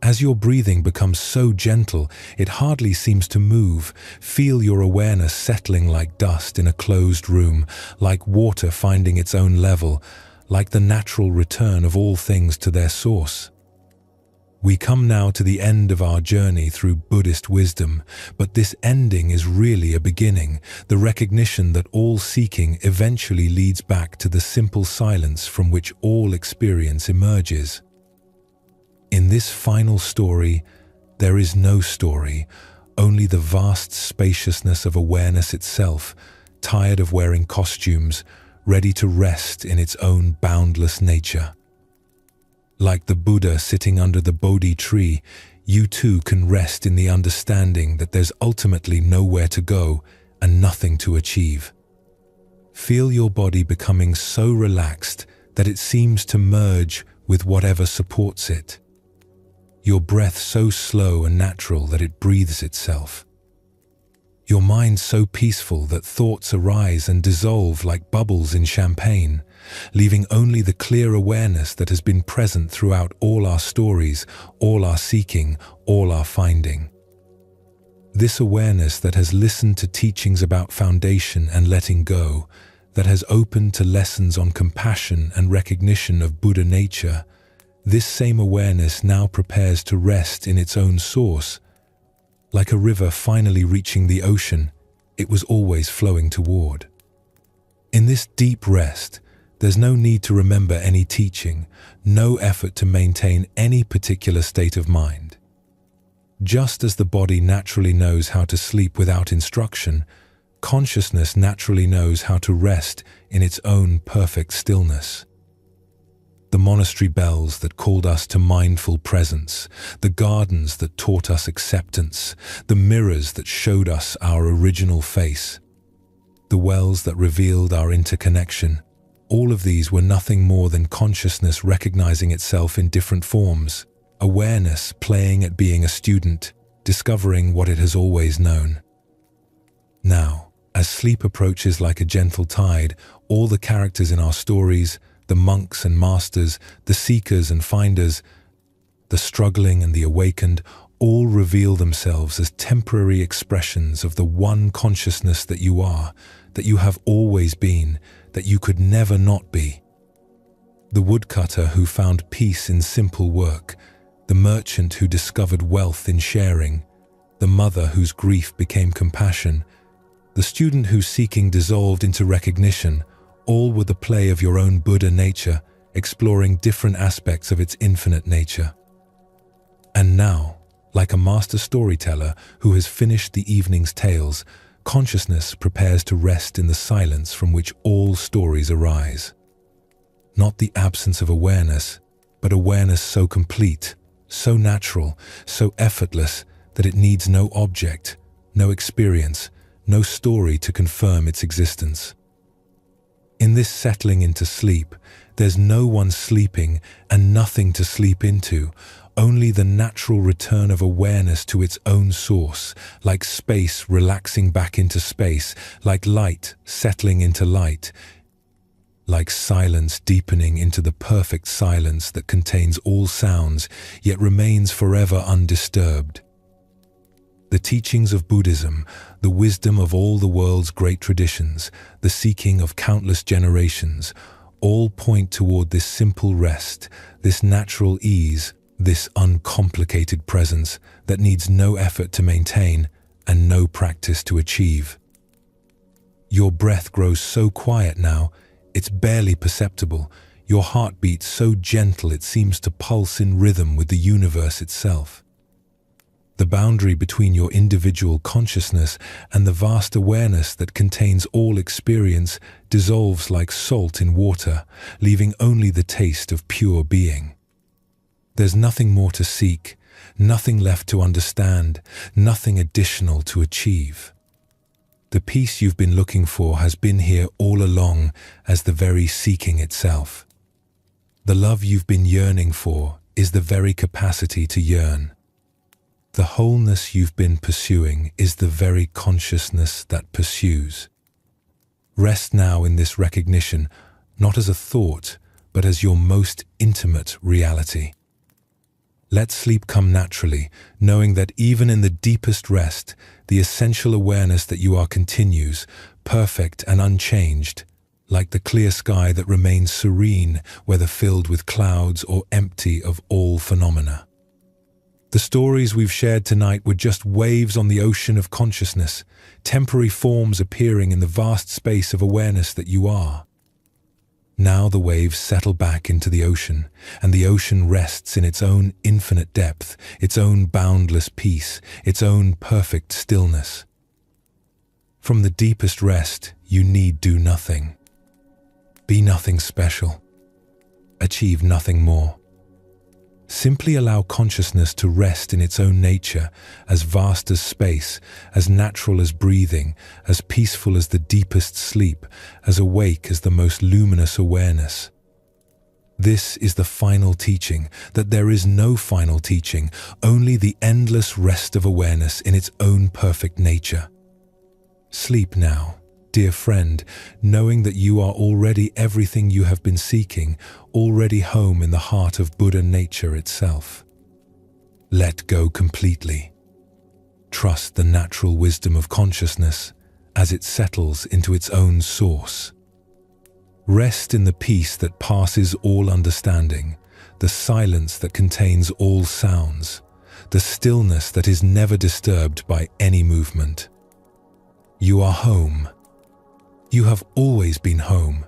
Speaker 1: As your breathing becomes so gentle, it hardly seems to move. Feel your awareness settling like dust in a closed room, like water finding its own level, like the natural return of all things to their source. We come now to the end of our journey through Buddhist wisdom, but this ending is really a beginning, the recognition that all seeking eventually leads back to the simple silence from which all experience emerges. In this final story, there is no story, only the vast spaciousness of awareness itself, tired of wearing costumes, ready to rest in its own boundless nature. Like the Buddha sitting under the Bodhi tree, you too can rest in the understanding that there's ultimately nowhere to go and nothing to achieve. Feel your body becoming so relaxed that it seems to merge with whatever supports it. Your breath so slow and natural that it breathes itself. Your mind so peaceful that thoughts arise and dissolve like bubbles in champagne, leaving only the clear awareness that has been present throughout all our stories, all our seeking, all our finding. This awareness that has listened to teachings about foundation and letting go, that has opened to lessons on compassion and recognition of Buddha nature, this same awareness now prepares to rest in its own source. Like a river finally reaching the ocean, it was always flowing toward. In this deep rest, there's no need to remember any teaching, no effort to maintain any particular state of mind. Just as the body naturally knows how to sleep without instruction, consciousness naturally knows how to rest in its own perfect stillness. The monastery bells that called us to mindful presence, the gardens that taught us acceptance, the mirrors that showed us our original face, the wells that revealed our interconnection, all of these were nothing more than consciousness recognizing itself in different forms, awareness playing at being a student, discovering what it has always known. Now, as sleep approaches like a gentle tide, all the characters in our stories, the monks and masters, the seekers and finders, the struggling and the awakened, all reveal themselves as temporary expressions of the one consciousness that you are, that you have always been, that you could never not be. The woodcutter who found peace in simple work, the merchant who discovered wealth in sharing, the mother whose grief became compassion, the student whose seeking dissolved into recognition, all were the play of your own Buddha nature, exploring different aspects of its infinite nature. And now, like a master storyteller who has finished the evening's tales, consciousness prepares to rest in the silence from which all stories arise. Not the absence of awareness, but awareness so complete, so natural, so effortless that it needs no object, no experience, no story to confirm its existence. In this settling into sleep, there's no one sleeping and nothing to sleep into, only the natural return of awareness to its own source, like space relaxing back into space, like light settling into light, like silence deepening into the perfect silence that contains all sounds, yet remains forever undisturbed. The teachings of Buddhism, the wisdom of all the world's great traditions, the seeking of countless generations, all point toward this simple rest, this natural ease, this uncomplicated presence that needs no effort to maintain and no practice to achieve. Your breath grows so quiet now, it's barely perceptible. Your heartbeat so gentle it seems to pulse in rhythm with the universe itself. The boundary between your individual consciousness and the vast awareness that contains all experience dissolves like salt in water, leaving only the taste of pure being. There's nothing more to seek, nothing left to understand, nothing additional to achieve. The peace you've been looking for has been here all along as the very seeking itself. The love you've been yearning for is the very capacity to yearn. The wholeness you've been pursuing is the very consciousness that pursues. Rest now in this recognition, not as a thought, but as your most intimate reality. Let sleep come naturally, knowing that even in the deepest rest, the essential awareness that you are continues, perfect and unchanged, like the clear sky that remains serene, whether filled with clouds or empty of all phenomena. The stories we've shared tonight were just waves on the ocean of consciousness, temporary forms appearing in the vast space of awareness that you are. Now the waves settle back into the ocean, and the ocean rests in its own infinite depth, its own boundless peace, its own perfect stillness. From the deepest rest, you need do nothing. Be nothing special. Achieve nothing more. Simply allow consciousness to rest in its own nature, as vast as space, as natural as breathing, as peaceful as the deepest sleep, as awake as the most luminous awareness. This is the final teaching, that there is no final teaching, only the endless rest of awareness in its own perfect nature. Sleep now, dear friend, knowing that you are already everything you have been seeking, already home in the heart of Buddha nature itself. Let go completely. Trust the natural wisdom of consciousness as it settles into its own source. Rest in the peace that passes all understanding, the silence that contains all sounds, the stillness that is never disturbed by any movement. You are home. You have always been home.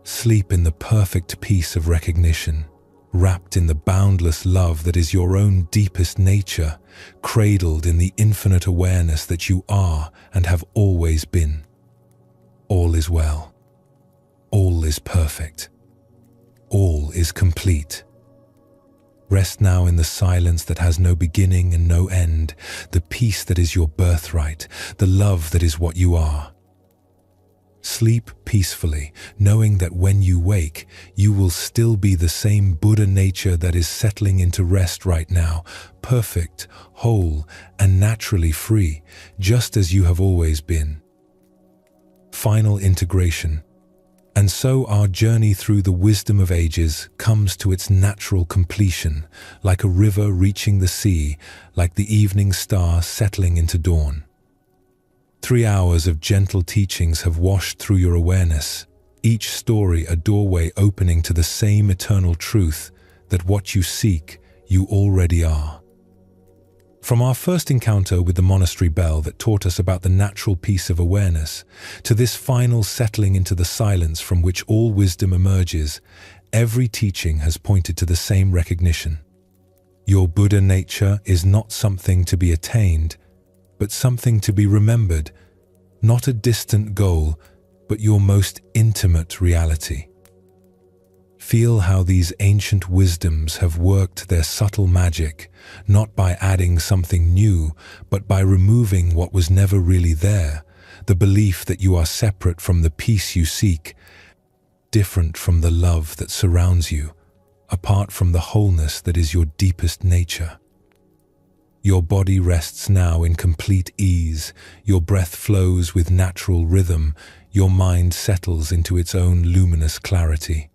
Speaker 1: Sleep in the perfect peace of recognition, wrapped in the boundless love that is your own deepest nature, cradled in the infinite awareness that you are and have always been. All is well. All is perfect. All is complete. Rest now in the silence that has no beginning and no end, the peace that is your birthright, the love that is what you are. Sleep peacefully, knowing that when you wake, you will still be the same Buddha nature that is settling into rest right now, perfect, whole, and naturally free, just as you have always been. Final integration. And so our journey through the wisdom of ages comes to its natural completion, like a river reaching the sea, like the evening star settling into dawn. 3 hours of gentle teachings have washed through your awareness, each story a doorway opening to the same eternal truth that what you seek, you already are. From our first encounter with the monastery bell that taught us about the natural peace of awareness, to this final settling into the silence from which all wisdom emerges, every teaching has pointed to the same recognition. Your Buddha nature is not something to be attained, but something to be remembered, not a distant goal, but your most intimate reality. Feel how these ancient wisdoms have worked their subtle magic, not by adding something new, but by removing what was never really there, the belief that you are separate from the peace you seek, different from the love that surrounds you, apart from the wholeness that is your deepest nature. Your body rests now in complete ease, your breath flows with natural rhythm, your mind settles into its own luminous clarity.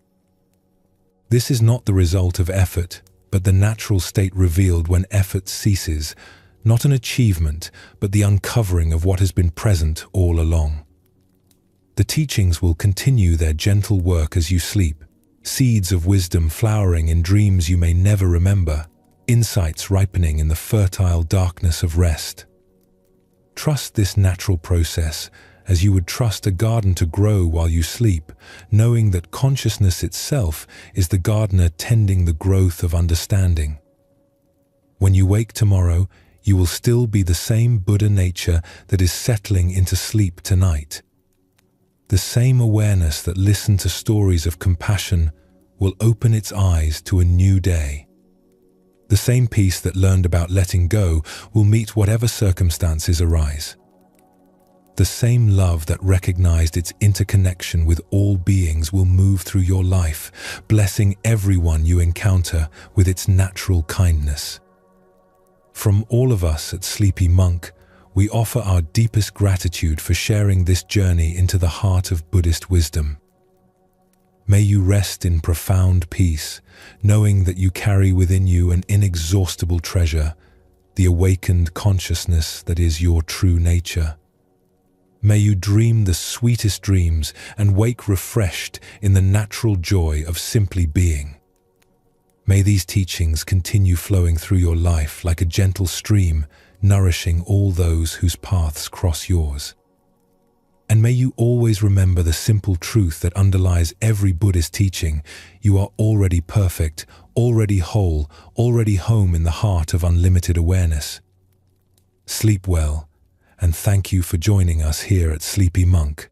Speaker 1: This is not the result of effort, but the natural state revealed when effort ceases, not an achievement, but the uncovering of what has been present all along. The teachings will continue their gentle work as you sleep, seeds of wisdom flowering in dreams you may never remember, insights ripening in the fertile darkness of rest. Trust this natural process as you would trust a garden to grow while you sleep, knowing that consciousness itself is the gardener tending the growth of understanding. When you wake tomorrow, you will still be the same Buddha nature that is settling into sleep tonight. The same awareness that listened to stories of compassion will open its eyes to a new day. The same peace that learned about letting go will meet whatever circumstances arise. The same love that recognized its interconnection with all beings will move through your life, blessing everyone you encounter with its natural kindness. From all of us at Sleepy Monk, we offer our deepest gratitude for sharing this journey into the heart of Buddhist wisdom. May you rest in profound peace, knowing that you carry within you an inexhaustible treasure, the awakened consciousness that is your true nature. May you dream the sweetest dreams and wake refreshed in the natural joy of simply being. May these teachings continue flowing through your life like a gentle stream, nourishing all those whose paths cross yours. And may you always remember the simple truth that underlies every Buddhist teaching: you are already perfect, already whole, already home in the heart of unlimited awareness. Sleep well, and thank you for joining us here at Sleepy Monk.